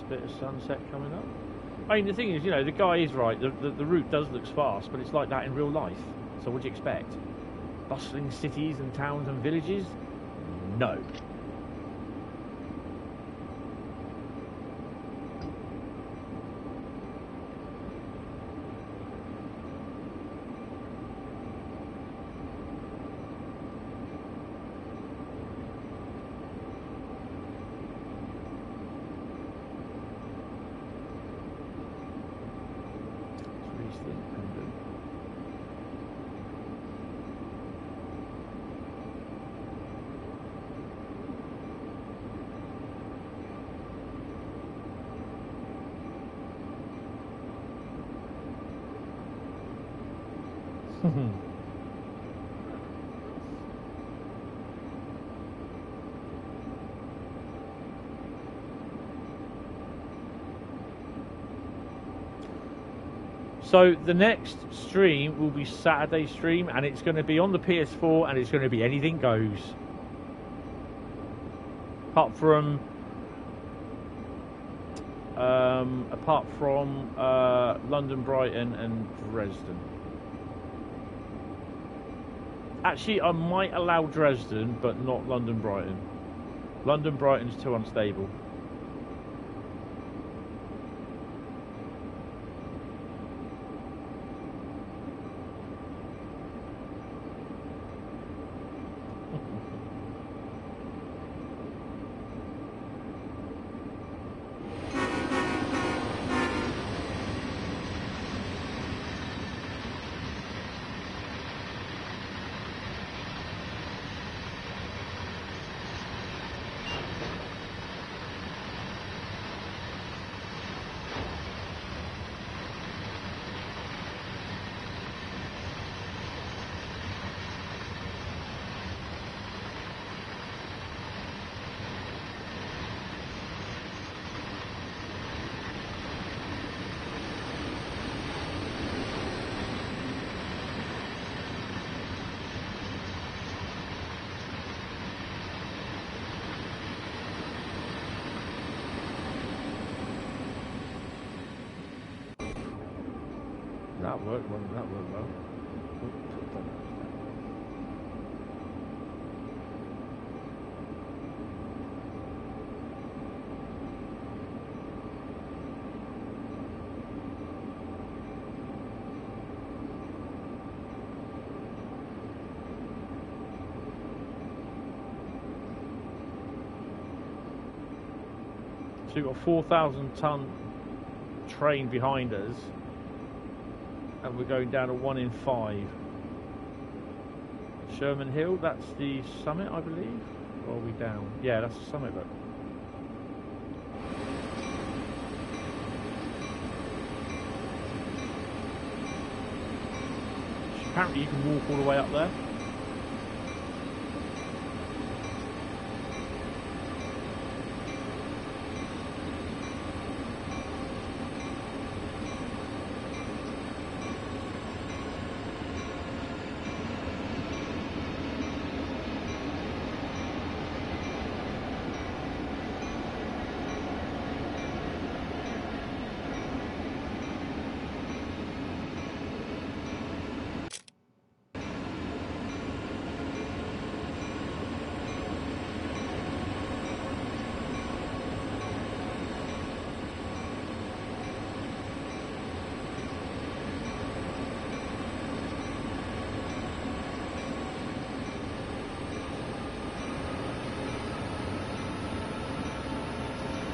Bit of sunset coming up. I mean, the thing is, you know, the guy is right. The route does look sparse, but it's like that in real life. So what do you expect? Bustling cities and towns and villages? No. So the next stream will be Saturday stream, and it's going to be on the PS4, and it's going to be anything goes. Apart from London, Brighton, and Dresden. Actually, I might allow Dresden, but not London, Brighton. London, Brighton's too unstable. That worked well. That worked well. So you've got a 4,000-ton train behind us. And we're going down to 1 in 5. Sherman Hill, that's the summit, I believe. Or are we down? Yeah, that's the summit, look. Apparently you can walk all the way up there.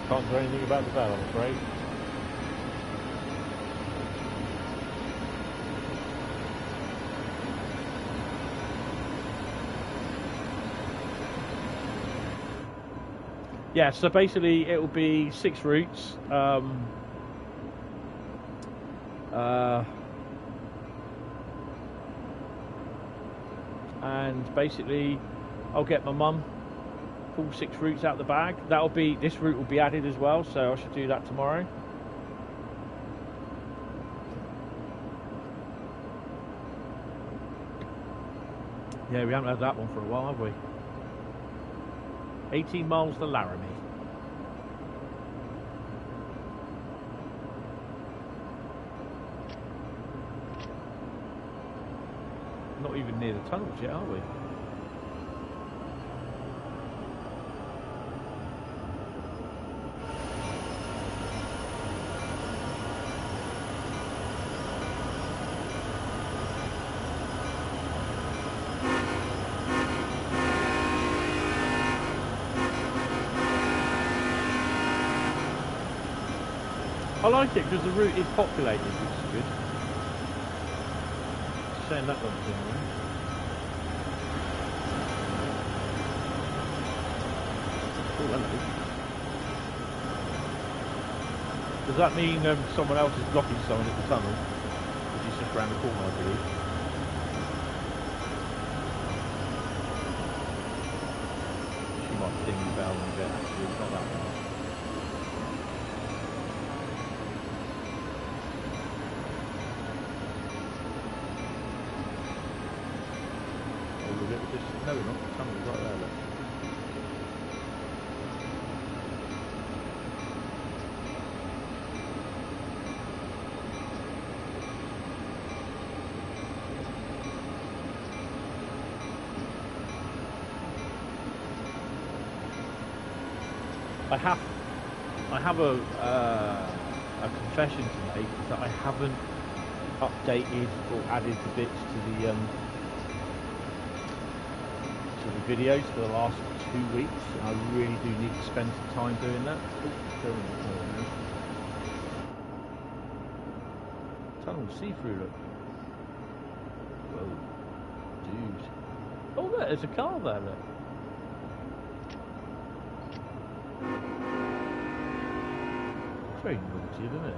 Can't do anything about the bell, I'm afraid. Yeah, so basically it will be 6 routes. And basically I'll get my mum full 6 routes out the bag. This route will be added as well, so I should do that tomorrow. Yeah, we haven't had that one for a while, have we? 18 miles to Laramie. Not even near the tunnels yet, are we? I like it because the route is populated, which is good. Saying that one thing, right? Oh, hello. Does that mean someone else is blocking someone at the tunnel? Which is just around the corner, I believe. actually. It's not that bad. Oh, we're just, no, we're not. The tunnel's right there, look. I have a confession to make, is that I haven't updated or added the bits to the videos for the last 2 weeks, and I really do need to spend some time doing that. Tunnel see-through, look. Whoa, dude. Oh look, there's a car there, look. It's very naughty, isn't it?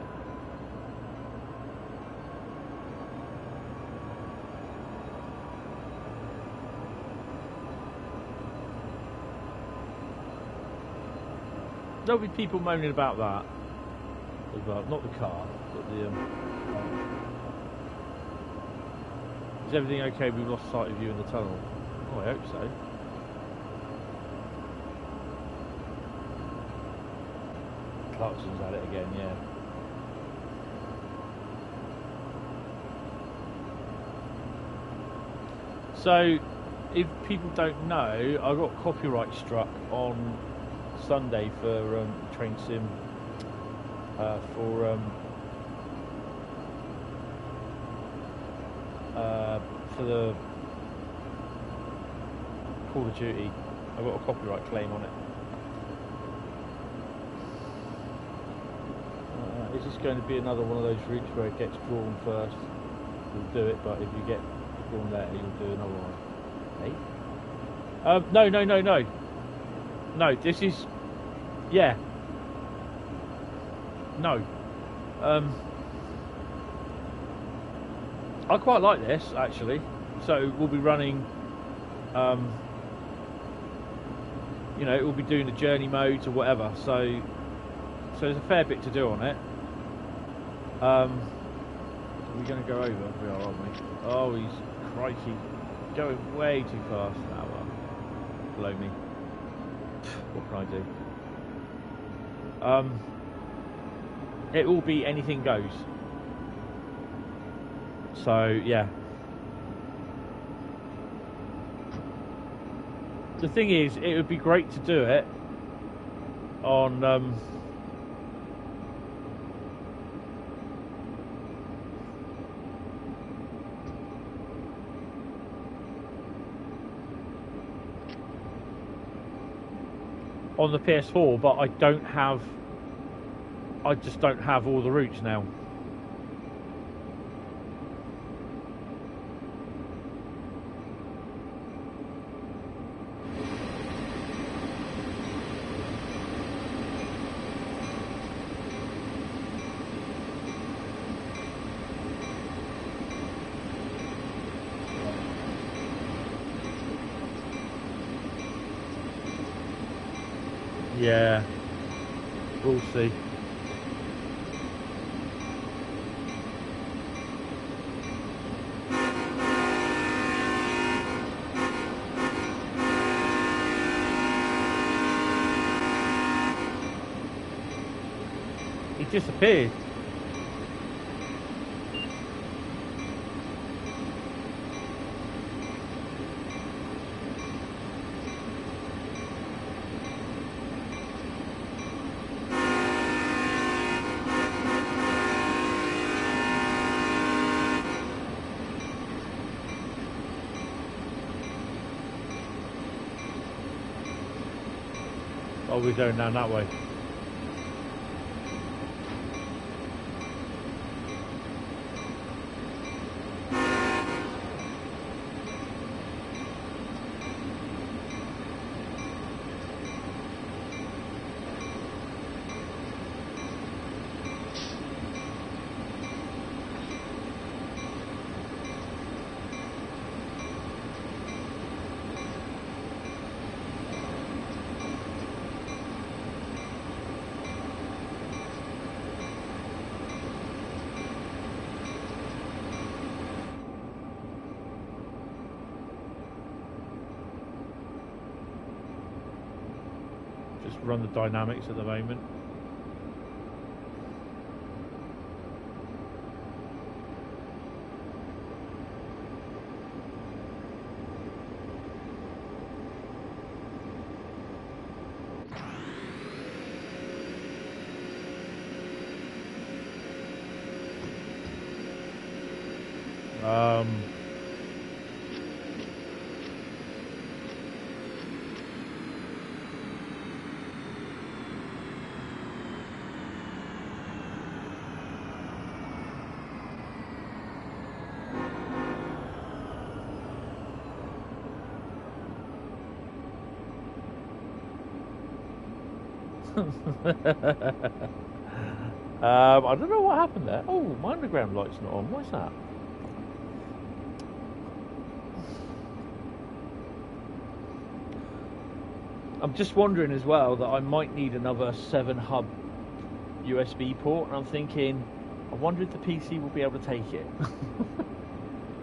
There'll be people moaning about that as well. Not the car, but the Is everything okay? We've lost sight of you in the tunnel. Oh, I hope so. Clarkson's at it again, yeah. So, if people don't know, I got copyright struck on Sunday for train sim for the Call of Duty. I got a copyright claim on it. Is this going to be another one of those routes where it gets drawn first? You'll do it, but if you get drawn there, you'll do another one. Hey? No, this is... Yeah. No. I quite like this, actually. So we'll be running... you know, we'll be doing the journey modes or whatever. So there's a fair bit to do on it. Are we going to go over? We are, aren't we? Oh, he's crikey. Going way too fast. Ah, well. Below me. What can I do? It will be anything goes. So, yeah. The thing is, it would be great to do it on... on the PS4, but I just don't have all the routes now. Yeah, we'll see. He disappeared. Oh, we're going down that way. Just run the dynamics at the moment. I don't know what happened there. Oh, my underground light's not on. What's that? I'm just wondering as well that I might need another 7 hub USB port, and I'm thinking, I wonder if the PC will be able to take it.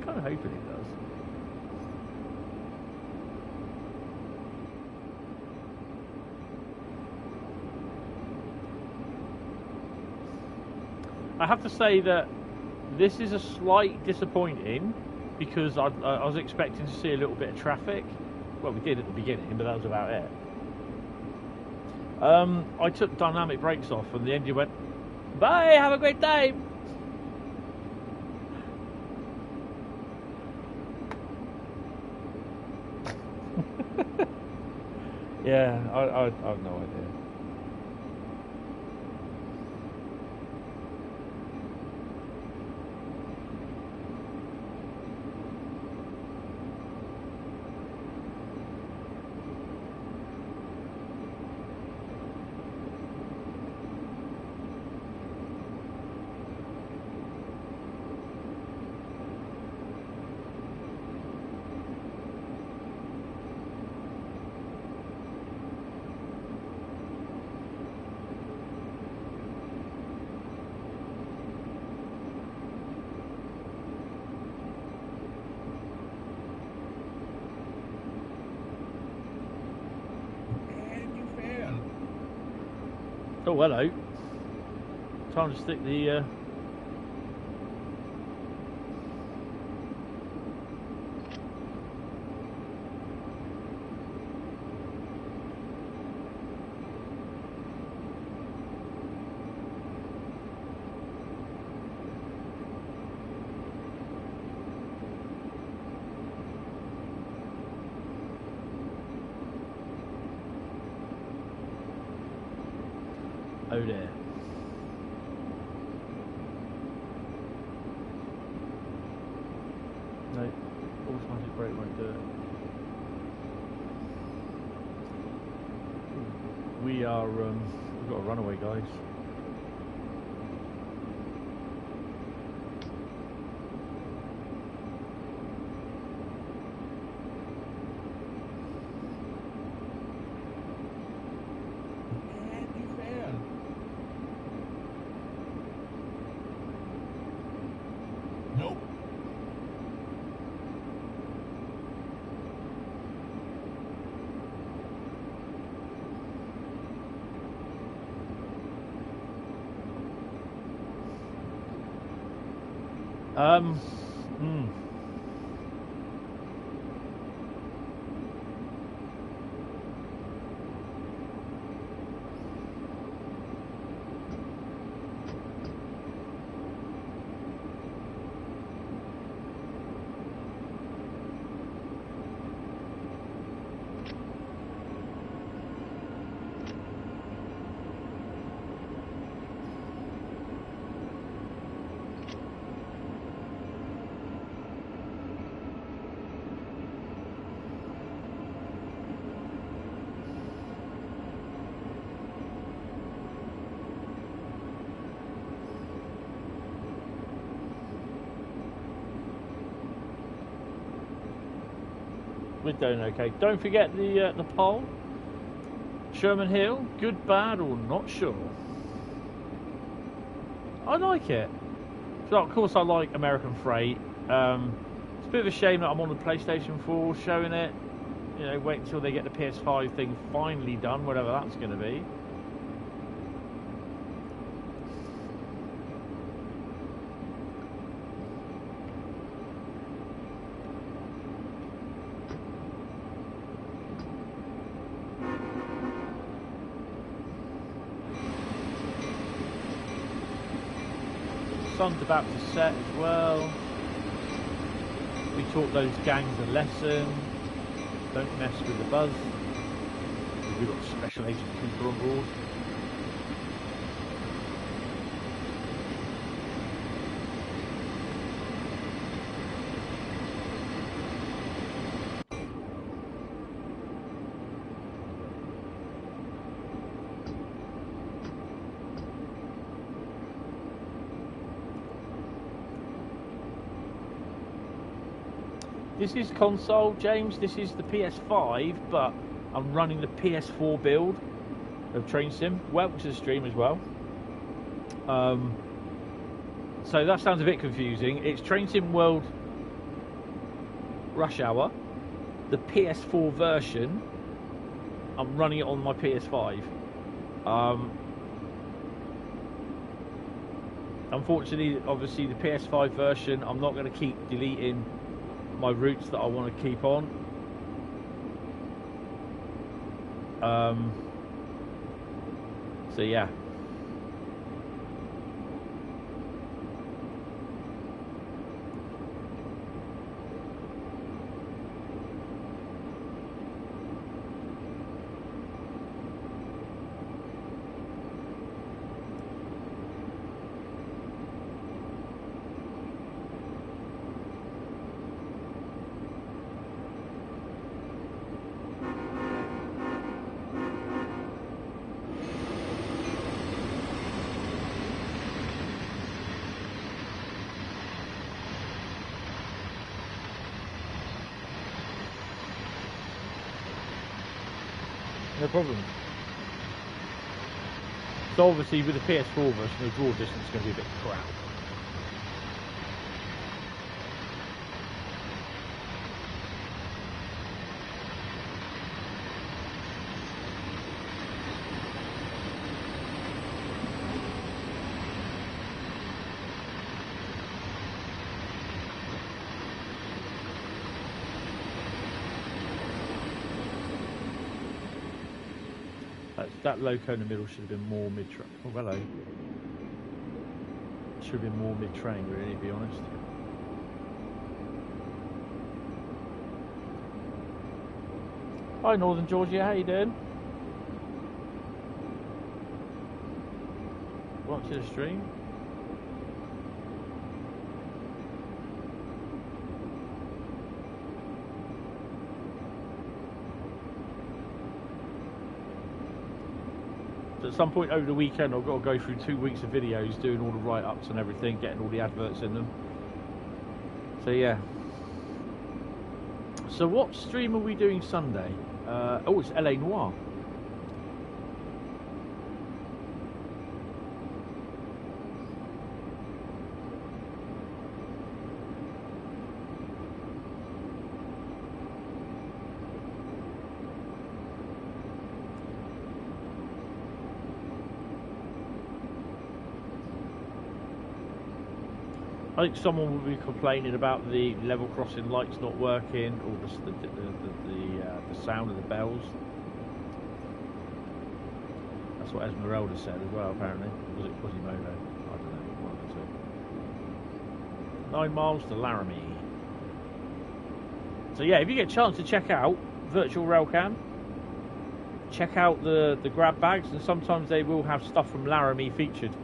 Kind of hoping it does. I have to say that this is a slight disappointing because I was expecting to see a little bit of traffic. Well, we did at the beginning, but that was about it. I took dynamic brakes off and the engine went, bye, have a great time. Yeah, I have no idea. Oh, hello. Time to stick the... Oh dear. No, automatic brake won't do it. We are, we've got a runaway, guys. Nope. Hmm. We're doing okay. Don't forget the poll. Sherman Hill, good, bad, or not sure? I like it. So of course I like American Freight. It's a bit of a shame that I'm on the PlayStation 4 showing it. you know, wait until they get the PS5 thing finally done, whatever that's going to be. Sun's about to set as well. We taught those gangs a lesson. Don't mess with the buzz. We've got Special Agent Cooper on board. This is console, James. This is the PS5, but I'm running the PS4 build of Train Sim. Welcome to the stream as well. So that sounds a bit confusing. It's Train Sim World Rush Hour, the PS4 version. I'm running it on my PS5. Unfortunately, obviously, the PS5 version, I'm not going to keep deleting my routes that I want to keep on. So yeah. No problem. So obviously with the PS4 version, the draw distance is going to be a bit crap. That loco in the middle should have been more mid-train. Oh, hello. Should have been more mid-train, really, to be honest. Hi, Northern Georgia. How you doing? Welcome to the stream. At some point over the weekend, I've got to go through 2 weeks of videos doing all the write-ups and everything, getting all the adverts in them. So yeah. So what stream are we doing Sunday? Oh, it's LA Noire. I think someone will be complaining about the level crossing lights not working, or the sound of the bells. That's what Esmeralda said as well, apparently. Was it Quasimodo? I don't know. One of the two. 9 miles to Laramie. So yeah, if you get a chance to check out Virtual Railcam, check out the grab bags, and sometimes they will have stuff from Laramie featured.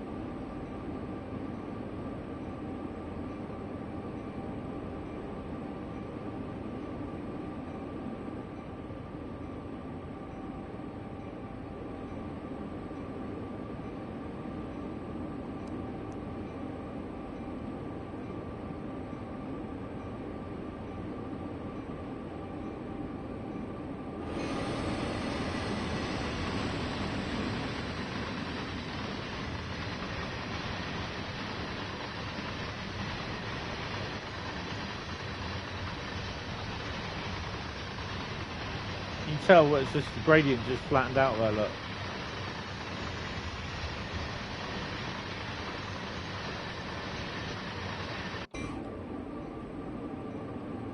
tell it's just the gradient just flattened out there, look.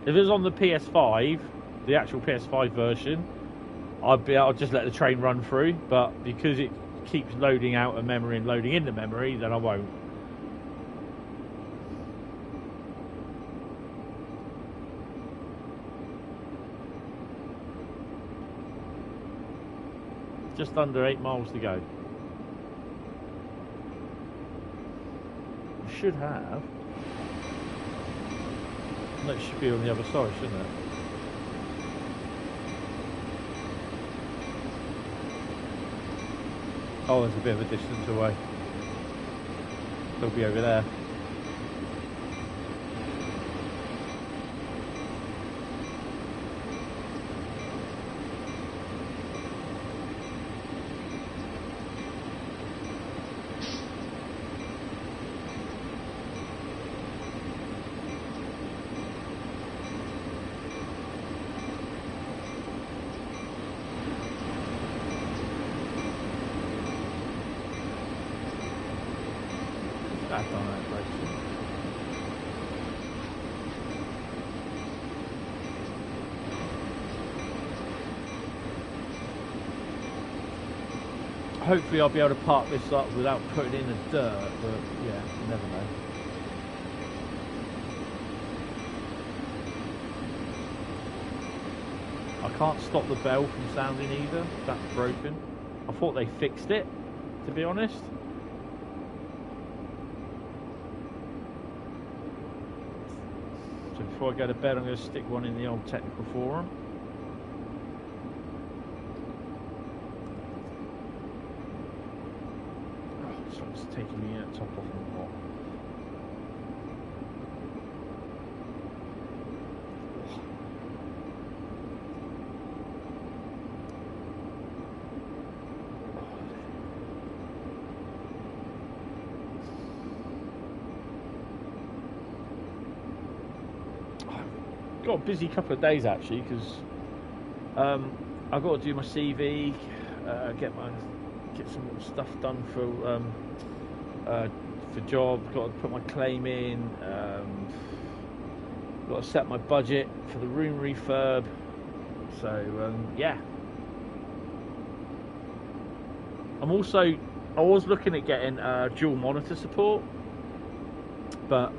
If it was on the PS5, the actual PS5 version, I'll just let the train run through, but because it keeps loading out of memory and loading into memory, then I won't. Just under 8 miles to go. We should have. That should be on the other side, shouldn't it? Oh, there's a bit of a distance away. They'll be over there. Back on that direction. Hopefully I'll be able to park this up without putting in the dirt, but yeah, you never know. I can't stop the bell from sounding either. That's broken. I thought they fixed it, to be honest. So before I go to bed, I'm going to stick one in the old technical forum. Oh, so it's taking me top off the pot. Got a busy couple of days actually, because I've got to do my CV, get some stuff done for job. Got to put my claim in. Got to set my budget for the room refurb. So yeah. I was looking at getting dual monitor support, but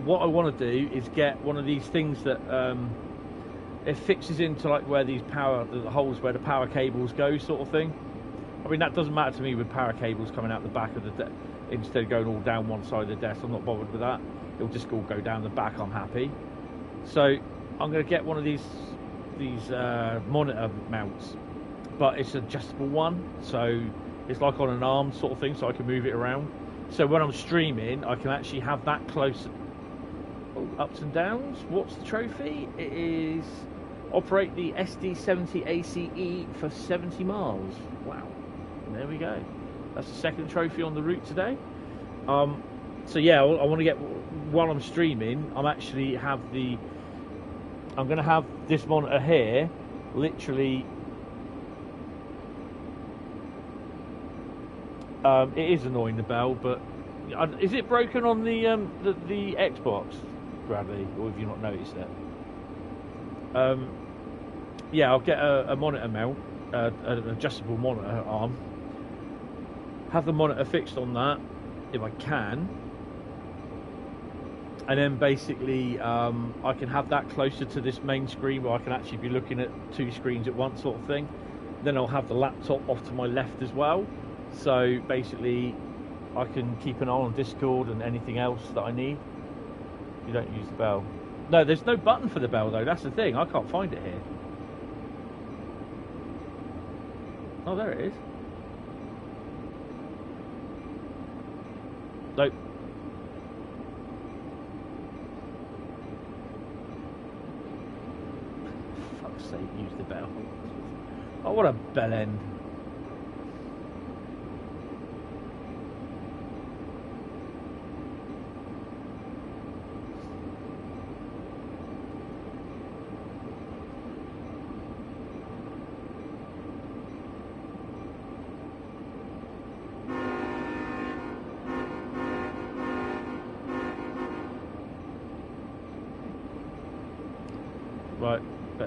what I want to do is get one of these things that it fixes into like where the holes where the power cables go, sort of thing. I mean, that doesn't matter to me with power cables coming out the back of the desk instead of going all down one side of the desk. I'm not bothered with that. It'll just all go down the back. I'm happy. So I'm going to get one of these monitor mounts, but it's an adjustable one, so it's like on an arm sort of thing, so I can move it around. So when I'm streaming, I can actually have that close. Oh, ups and downs. What's the trophy? It is operate the SD70 ACE for 70 miles. Wow. There we go. That's the second trophy on the route today. So yeah, I want to get, while I'm streaming, I'm going to have this monitor here, literally. It is annoying, the bell, but is it broken on the Xbox, Bradley, or have you not noticed it? Yeah, I'll get a monitor mount, an adjustable monitor arm. Have the monitor fixed on that, if I can, and then basically I can have that closer to this main screen where I can actually be looking at two screens at once, sort of thing. Then I'll have the laptop off to my left as well, so basically I can keep an eye on Discord and anything else that I need. You don't use the bell. No, there's no button for the bell though, that's the thing. I can't find it here. Oh, there it is. Nope. For fuck's sake, use the bell. Oh, what a bell end.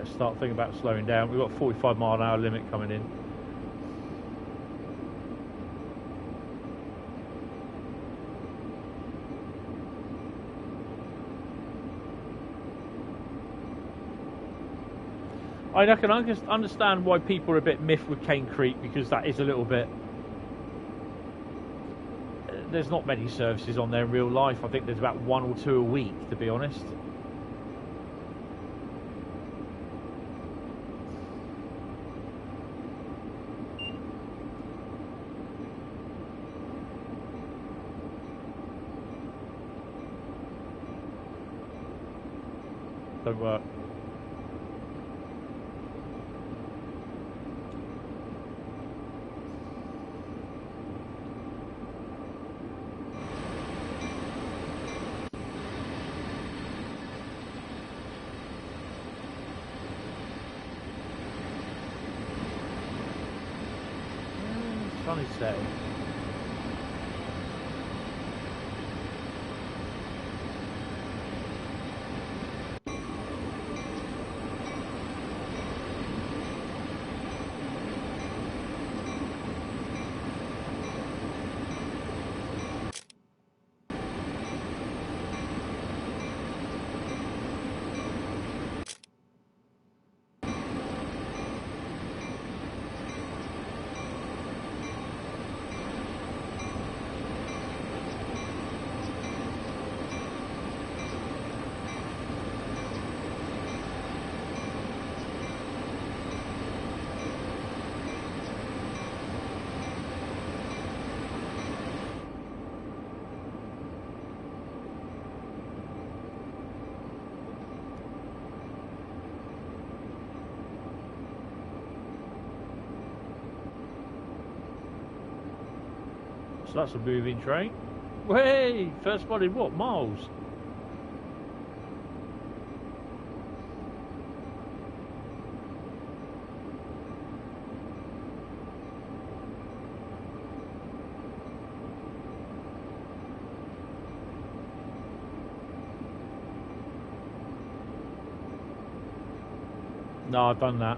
to start thinking about slowing down. We've got a 45-mile-an-hour limit coming in. I can understand why people are a bit miffed with Cane Creek, because that is a little bit... There's not many services on there in real life. I think there's about 1 or 2 a week, to be honest. Don't work. Sun is setting. So that's a moving train. Way! First spotted what? Miles? No, I've done that.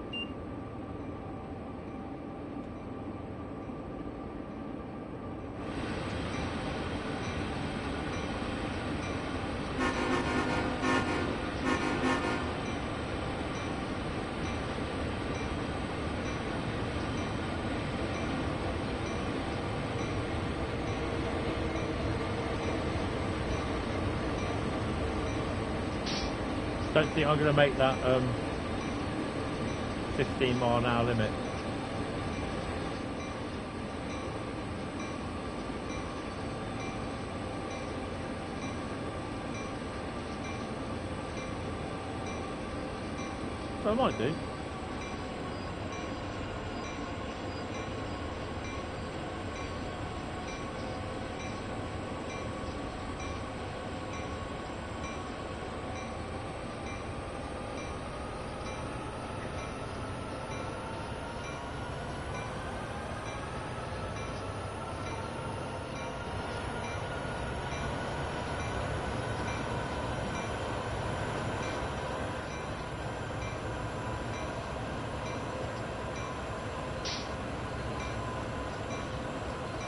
Don't think I'm going to make that 15-mile-an-hour limit. So I might do.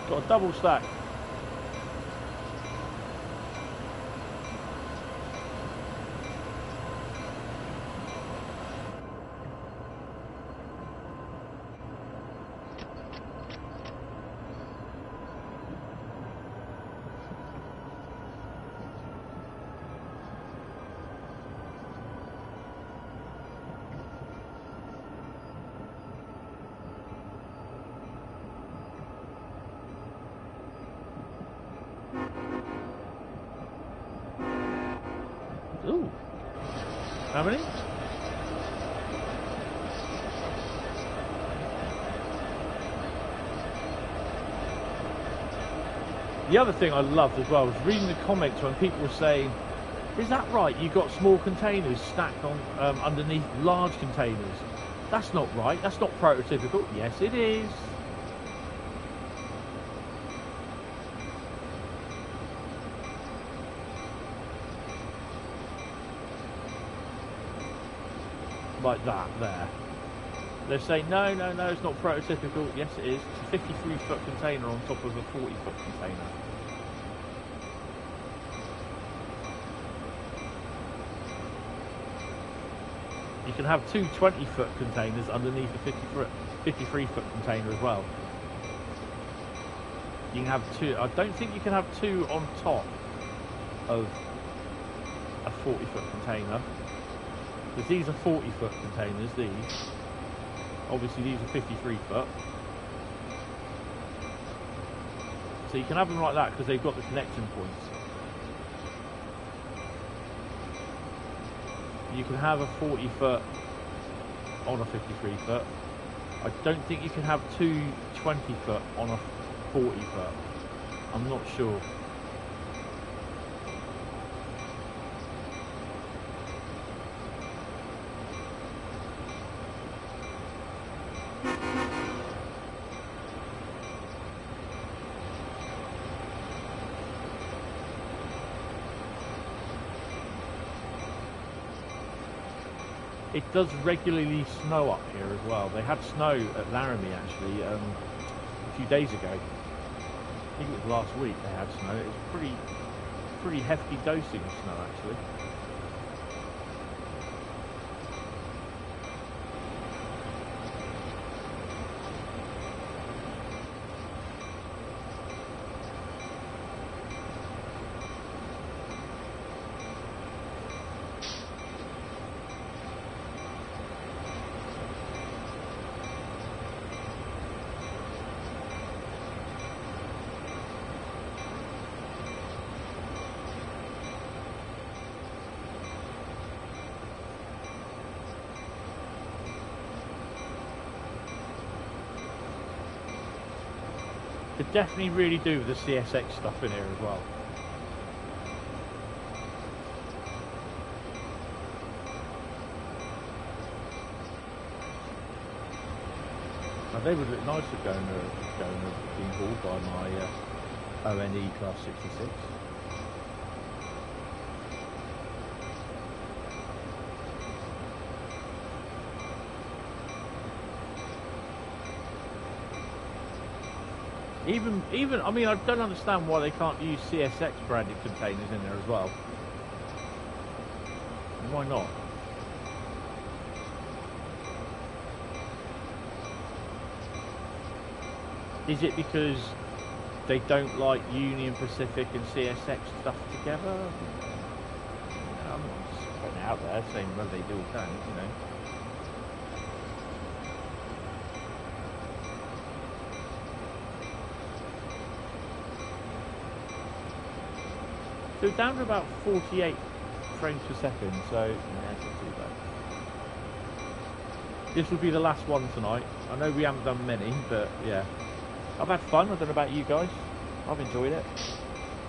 Got a double stack. Ooh. How many? The other thing I loved as well was reading the comments when people were saying, is that right, you've got small containers stacked on underneath large containers? That's not right, that's not prototypical. Yes, it is. like that there. They're saying, no, it's not prototypical. Yes, it is. It's a 53-foot container on top of a 40-foot container. You can have two 20-foot containers underneath a 53-foot container as well. You can have two. I don't think you can have two on top of a 40-foot container. Because these are 40-foot containers, these. Obviously these are 53-foot. So you can have them like that because they've got the connection points. You can have a 40-foot on a 53-foot. I don't think you can have two 20-foot on a 40-foot. I'm not sure. It does regularly snow up here as well. They had snow at Laramie actually a few days ago. I think it was last week they had snow. It was pretty hefty dosing of snow actually. Could definitely really do with the CSX stuff in here as well. Now they would look nicer going being hauled by my ONE Class 66. Even, I mean, I don't understand why they can't use CSX branded containers in there as well. Why not? Is it because they don't like Union Pacific and CSX stuff together? I'm not just putting it out there saying whether they do or don't, you know. So down to about 48 frames per second, so yeah, it's not too bad. This will be the last one tonight. I know we haven't done many, but yeah. I've had fun, I don't know about you guys. I've enjoyed it.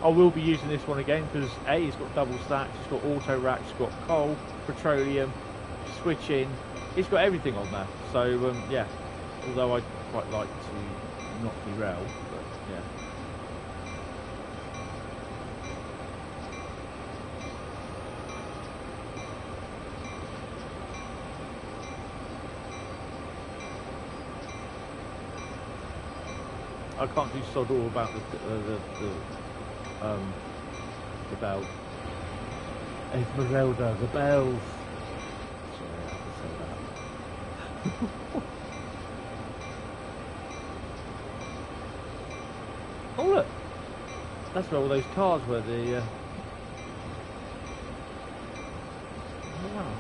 I will be using this one again because A, it's got double stacks, it's got auto racks, it's got coal, petroleum, switching, it's got everything on there. So yeah, although I quite like to not derail, but yeah. I can't do sod all about the bell. Esmeralda, the bells. Sorry, I have to say that. Oh look, that's where all those cars were. The oh, wow.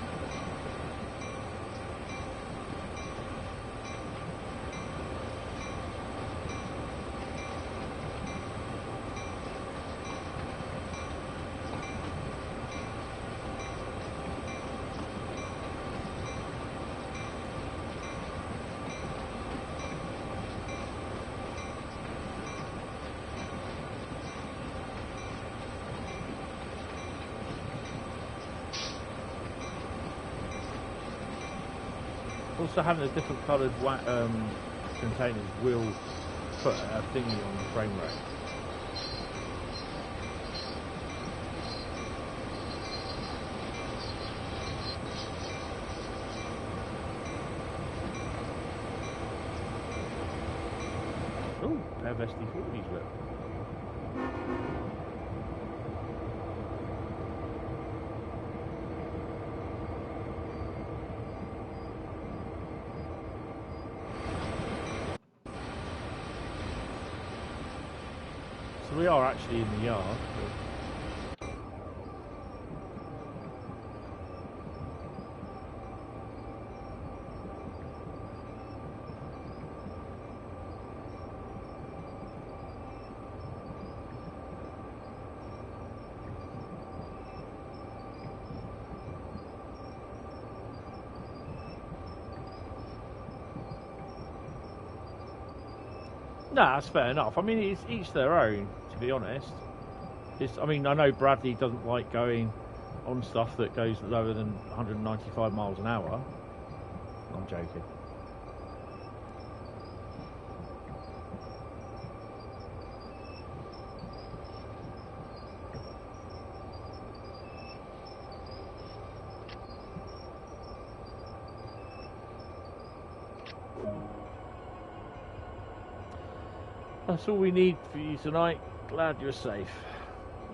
Also having the different coloured containers will put a thingy on the frame rate. Oh, pair of SD40s, look. So we are actually in the yard. No, that's fair enough. I mean, it's each their own, to be honest. I mean, I know Bradley doesn't like going on stuff that goes lower than 195 miles an hour. I'm joking. That's all we need for you tonight. Glad you're safe.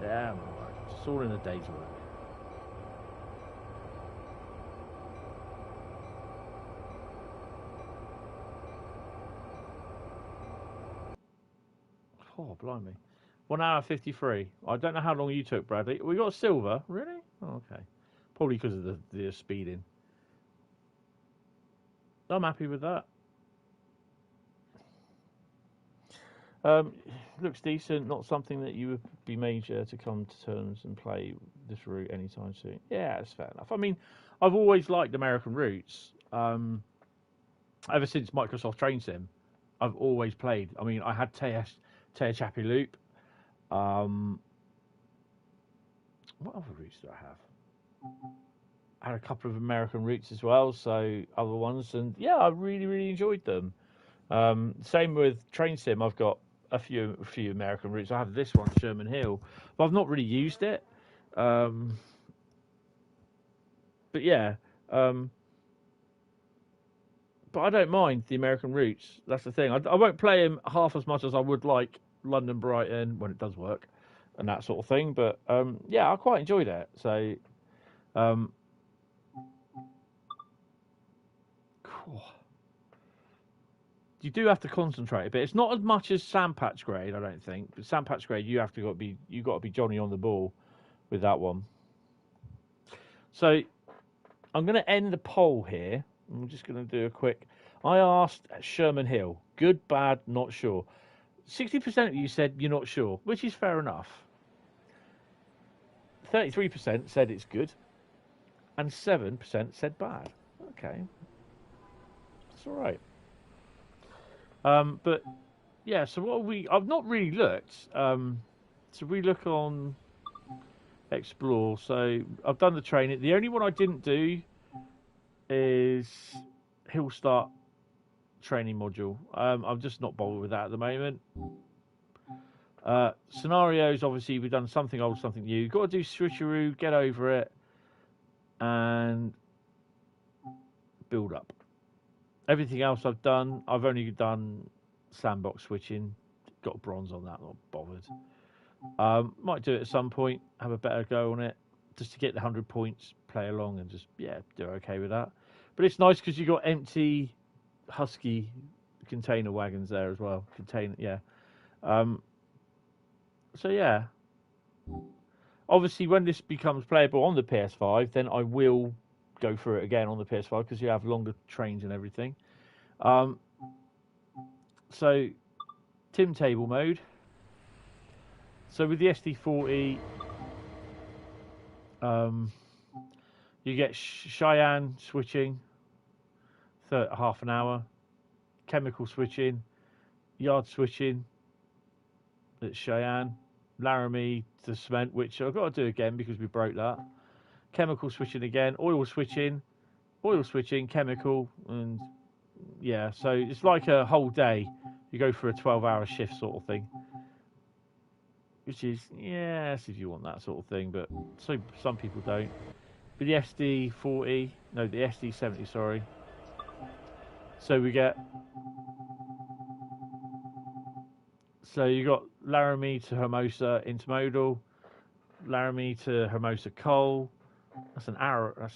Yeah, I'm alright. It's all in a day's work. Oh, blimey. 1 hour 53. I don't know how long you took, Bradley. We got silver. Really? Oh, okay. Probably because of the speeding. I'm happy with that. Looks decent. Not something that you would be major to come to terms and play this route anytime soon. Yeah, that's fair enough. I mean, I've always liked American routes. Ever since Microsoft Train Sim, I've always played. I mean, I had Tehachapi Loop. What other routes do I have? I had a couple of American routes as well, so other ones, and yeah, I really enjoyed them. Same with Train Sim. I've got a few American routes. I have this one, Sherman Hill, but I've not really used it. But yeah, but I don't mind the American routes. That's the thing. I won't play them half as much as I would like London Brighton when it does work, and that sort of thing. But yeah, I quite enjoyed it. So. You do have to concentrate a bit. It's not as much as Sandpatch Grade, I don't think. But Sandpatch Grade, you got to be Johnny on the ball with that one. So I'm going to end the poll here. I'm just going to do a quick. I asked Sherman Hill, good, bad, not sure. 60% of you said you're not sure, which is fair enough. 33% said it's good, and 7% said bad. Okay, that's all right. But yeah, so I've not really looked. So we look on Explore. So I've done the training. The only one I didn't do is Hill Start training module. I'm just not bothered with that at the moment. Scenarios, obviously, we've done something old, something new. You've got to do switcheroo, get over it, and build up. Everything else I've done, I've only done sandbox switching. Got bronze on that, not bothered. Might do it at some point, have a better go on it, just to get the 100 points, play along, and just, yeah, do okay with that. But it's nice because you've got empty Husky container wagons there as well. Yeah. So, yeah. Obviously, when this becomes playable on the PS5, then I will go through it again on the PS5 because you have longer trains and everything. So, Tim Table mode. So with the SD40, you get Cheyenne switching, half an hour, chemical switching, yard switching at Cheyenne, Laramie to cement, which I've got to do again because we broke that. Chemical switching again, oil switching, chemical, and yeah, so it's like a whole day. You go for a 12-hour shift sort of thing. Which is, yes, if you want that sort of thing, but so some people don't. But the SD40, no, the SD70, sorry. So we get So you got Laramie to Hermosa intermodal, Laramie to Hermosa coal. That's an hour. That's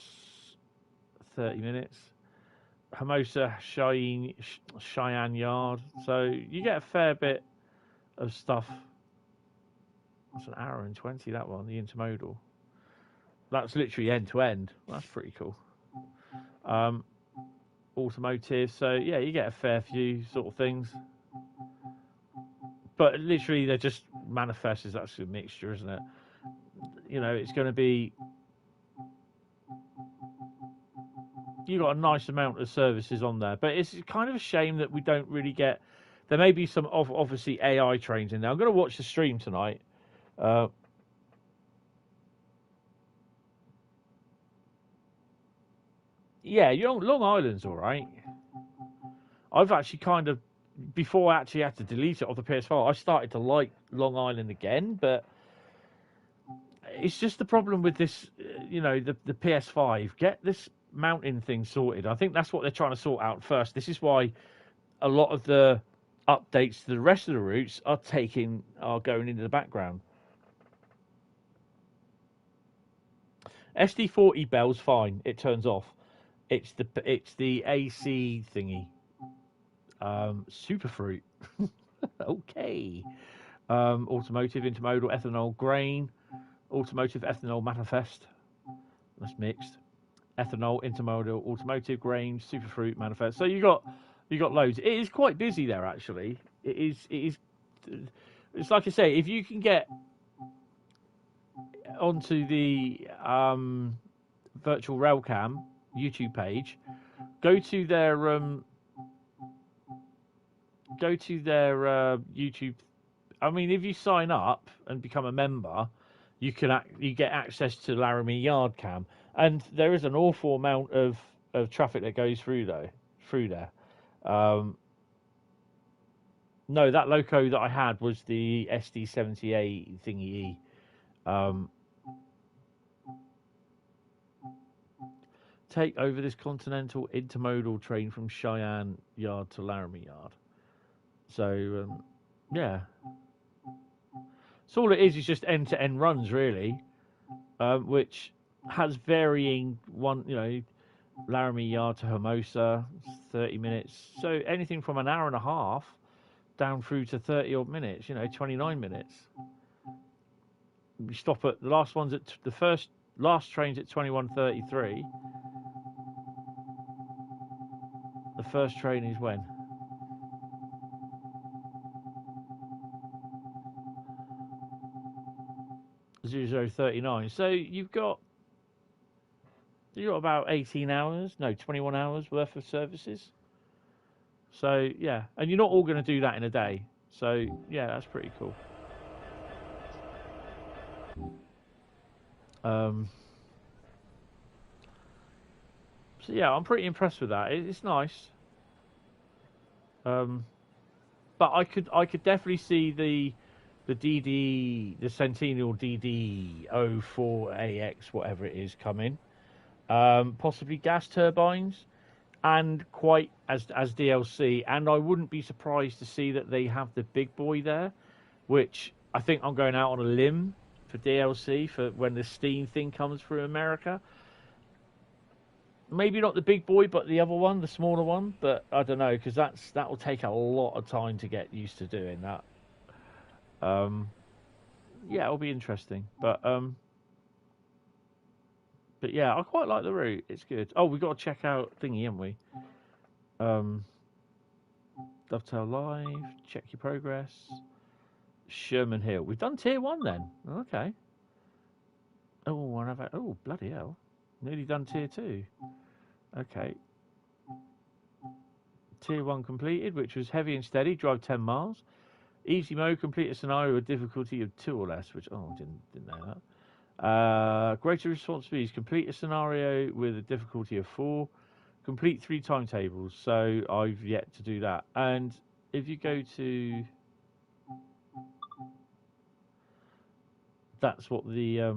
30 minutes. Hermosa Cheyenne Yard. So you get a fair bit of stuff. That's an hour and 20. That one, the intermodal. That's literally end to end. That's pretty cool. Automotive. So yeah, you get a fair few sort of things. But literally, they're just manifest as that's a mixture, isn't it? You know, it's going to be. You got a nice amount of services on there, but it's kind of a shame that we don't really get. There may be some obviously AI trains in there. I'm going to watch the stream tonight. Yeah, Long Island's all right. I've actually kind of, before I actually had to delete it off the PS4, I started to like Long Island again, but it's just the problem with this, the PS5. Get this mountain thing sorted. I think that's what they're trying to sort out first. This is why a lot of the updates to the rest of the routes are going into the background. SD40 bell's fine. It turns off. It's the AC thingy. Superfruit. Okay. Automotive, intermodal, ethanol, grain. Automotive, ethanol, manifest. That's mixed. Ethanol, intermodal, automotive, grain, superfruit, manifest. So you got loads. It is quite busy there actually. It is. It's like I say, if you can get onto the virtual railcam YouTube page, go to their YouTube. I mean, if you sign up and become a member, you get access to Laramie Yard Cam, and there is an awful amount of traffic that goes through there. No, that loco that I had was the SD78 thingy. Take over this continental intermodal train from Cheyenne Yard to Laramie Yard. So, yeah. So all it is just end-to-end runs, really, which has varying Laramie Yard to Hermosa, 30 minutes. So anything from an hour and a half down through to 30 odd minutes, 29 minutes. We stop at the last ones at last train's at 21:33. The first train is when? 00:39. So you've got about 18 hours, no, 21 hours worth of services. So yeah, and you're not all going to do that in a day. So yeah, that's pretty cool. So yeah, I'm pretty impressed with that. It's nice. But I could definitely see the Centennial DD04AX, whatever it is, coming. Possibly gas turbines, and quite as DLC. And I wouldn't be surprised to see that they have the big boy there, which I think I'm going out on a limb for DLC for when the Steam thing comes through America. Maybe not the big boy, but the other one, the smaller one. But I don't know, because that will take a lot of time to get used to doing that. Yeah, it'll be interesting. But yeah, I quite like the route. It's good. Oh, we've got to check out thingy, haven't we? Dovetail Live. Check your progress. Sherman Hill. We've done tier 1 then. Okay. Oh, bloody hell. Nearly done tier 2. Okay. Tier 1 completed, which was heavy and steady. Drive 10 miles. Easy mode. Complete a scenario with difficulty of 2 or less. Which, didn't know that. Greater responsibilities. Complete a scenario with a difficulty of 4. Complete 3 timetables. So I've yet to do that. And if you go to, that's what the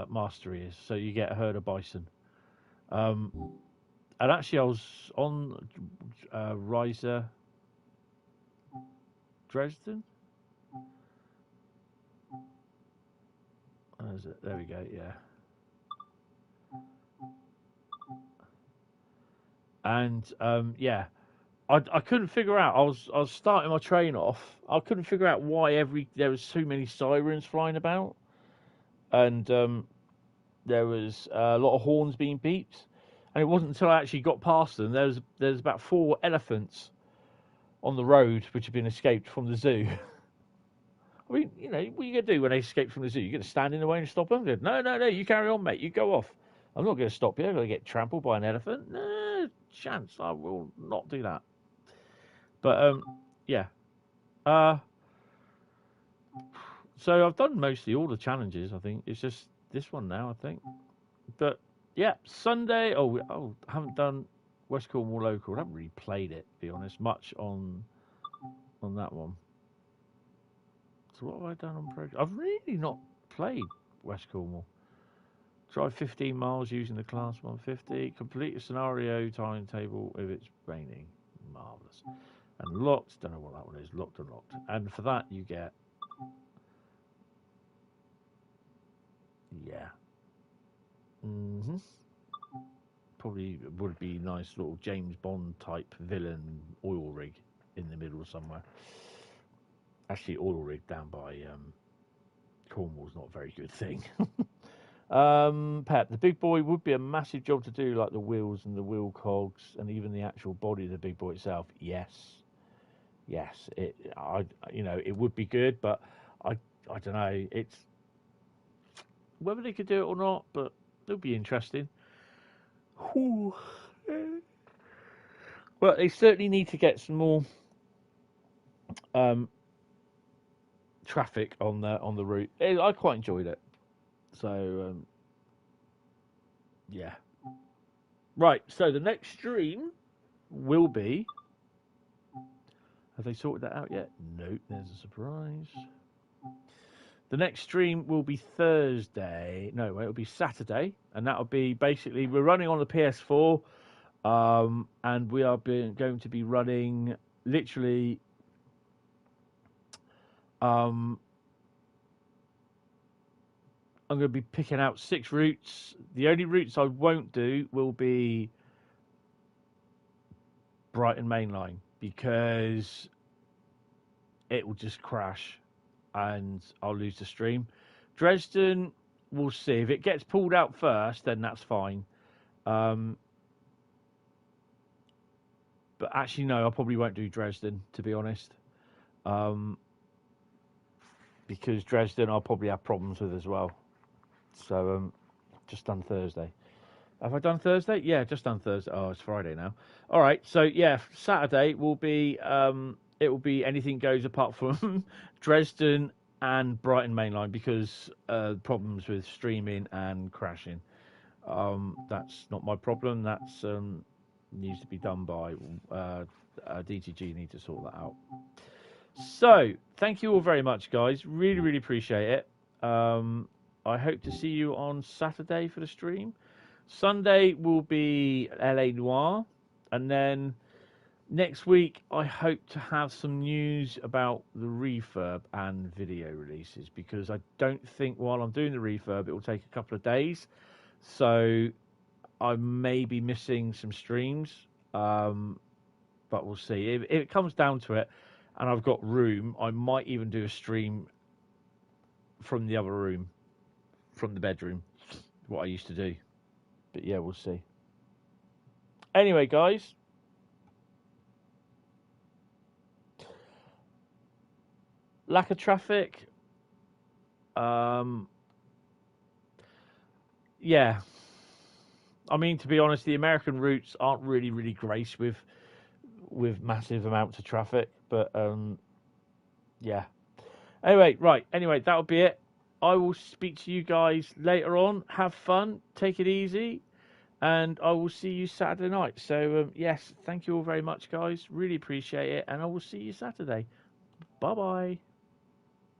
mastery is. So you get a herd of bison. And actually, I was on Riser Dresden. Where's it? There we go. Yeah. And yeah, I couldn't figure out. I was starting my train off. I couldn't figure out why there was so many sirens flying about, and there was a lot of horns being beeped. And it wasn't until I actually got past them. There's about 4 elephants on the road which have been escaped from the zoo. I mean, you know, what are you going to do when they escape from the zoo? You're going to stand in the way and stop them? No, no, no, you carry on, mate. You go off. I'm not going to stop you. I'm going to get trampled by an elephant. No chance. I will not do that. But, yeah. So I've done mostly all the challenges, I think. It's just this one now, I think. But, yeah, Sunday. I haven't done West Cornwall Local. I haven't really played it, to be honest, much on that one. So what have I done on program? I've really not played West Cornwall. Drive 15 miles using the Class 150. Complete a scenario timetable if it's raining. Marvellous. And locked. Don't know what that one is. Locked and locked. And for that you get... Yeah. Probably would be a nice little James Bond type villain oil rig in the middle somewhere. Actually, oil rig down by Cornwall's not a very good thing. Pep, the big boy would be a massive job to do, like the wheels and the wheel cogs and even the actual body of the big boy itself. Yes, it would be good, but I don't know. It's whether they could do it or not, but it'll be interesting. Whew. Well, they certainly need to get some more traffic on the route. I quite enjoyed it. So yeah. Right, so the next stream will be... Have they sorted that out yet? Nope, there's a surprise. The next stream will be Thursday. No, it'll be Saturday, and that'll be basically... We're running on the PS4, and we are going to be running literally... I'm going to be picking out 6 routes. The only routes I won't do will be Brighton Main Line, because it will just crash and I'll lose the stream. Dresden, we'll see. If it gets pulled out first, then that's fine. But actually, no, I probably won't do Dresden, to be honest. Because Dresden I'll probably have problems with as well. So, just done Thursday. Have I done Thursday? Yeah, just done Thursday. Oh, it's Friday now. All right, so yeah, Saturday will be it will be anything goes apart from Dresden and Brighton Mainline, because problems with streaming and crashing. That's not my problem. That's needs to be done by DTG. Need to sort that out. So thank you all very much, guys. Really, really appreciate it. I hope to see you on Saturday for the stream. Sunday will be LA Noire, and then next week I hope to have some news about the refurb and video releases, because I don't think while I'm doing the refurb it will take a couple of days, so I may be missing some streams, but we'll see. If it comes down to it and I've got room, I might even do a stream from the other room, from the bedroom, what I used to do. But yeah, we'll see. Anyway, guys. Lack of traffic. Yeah. I mean, to be honest, the American routes aren't really graced with massive amounts of traffic. But yeah. Anyway, right. Anyway, that'll be it. I will speak to you guys later on. Have fun. Take it easy. And I will see you Saturday night. So, yes, thank you all very much, guys. Really appreciate it. And I will see you Saturday. Bye-bye.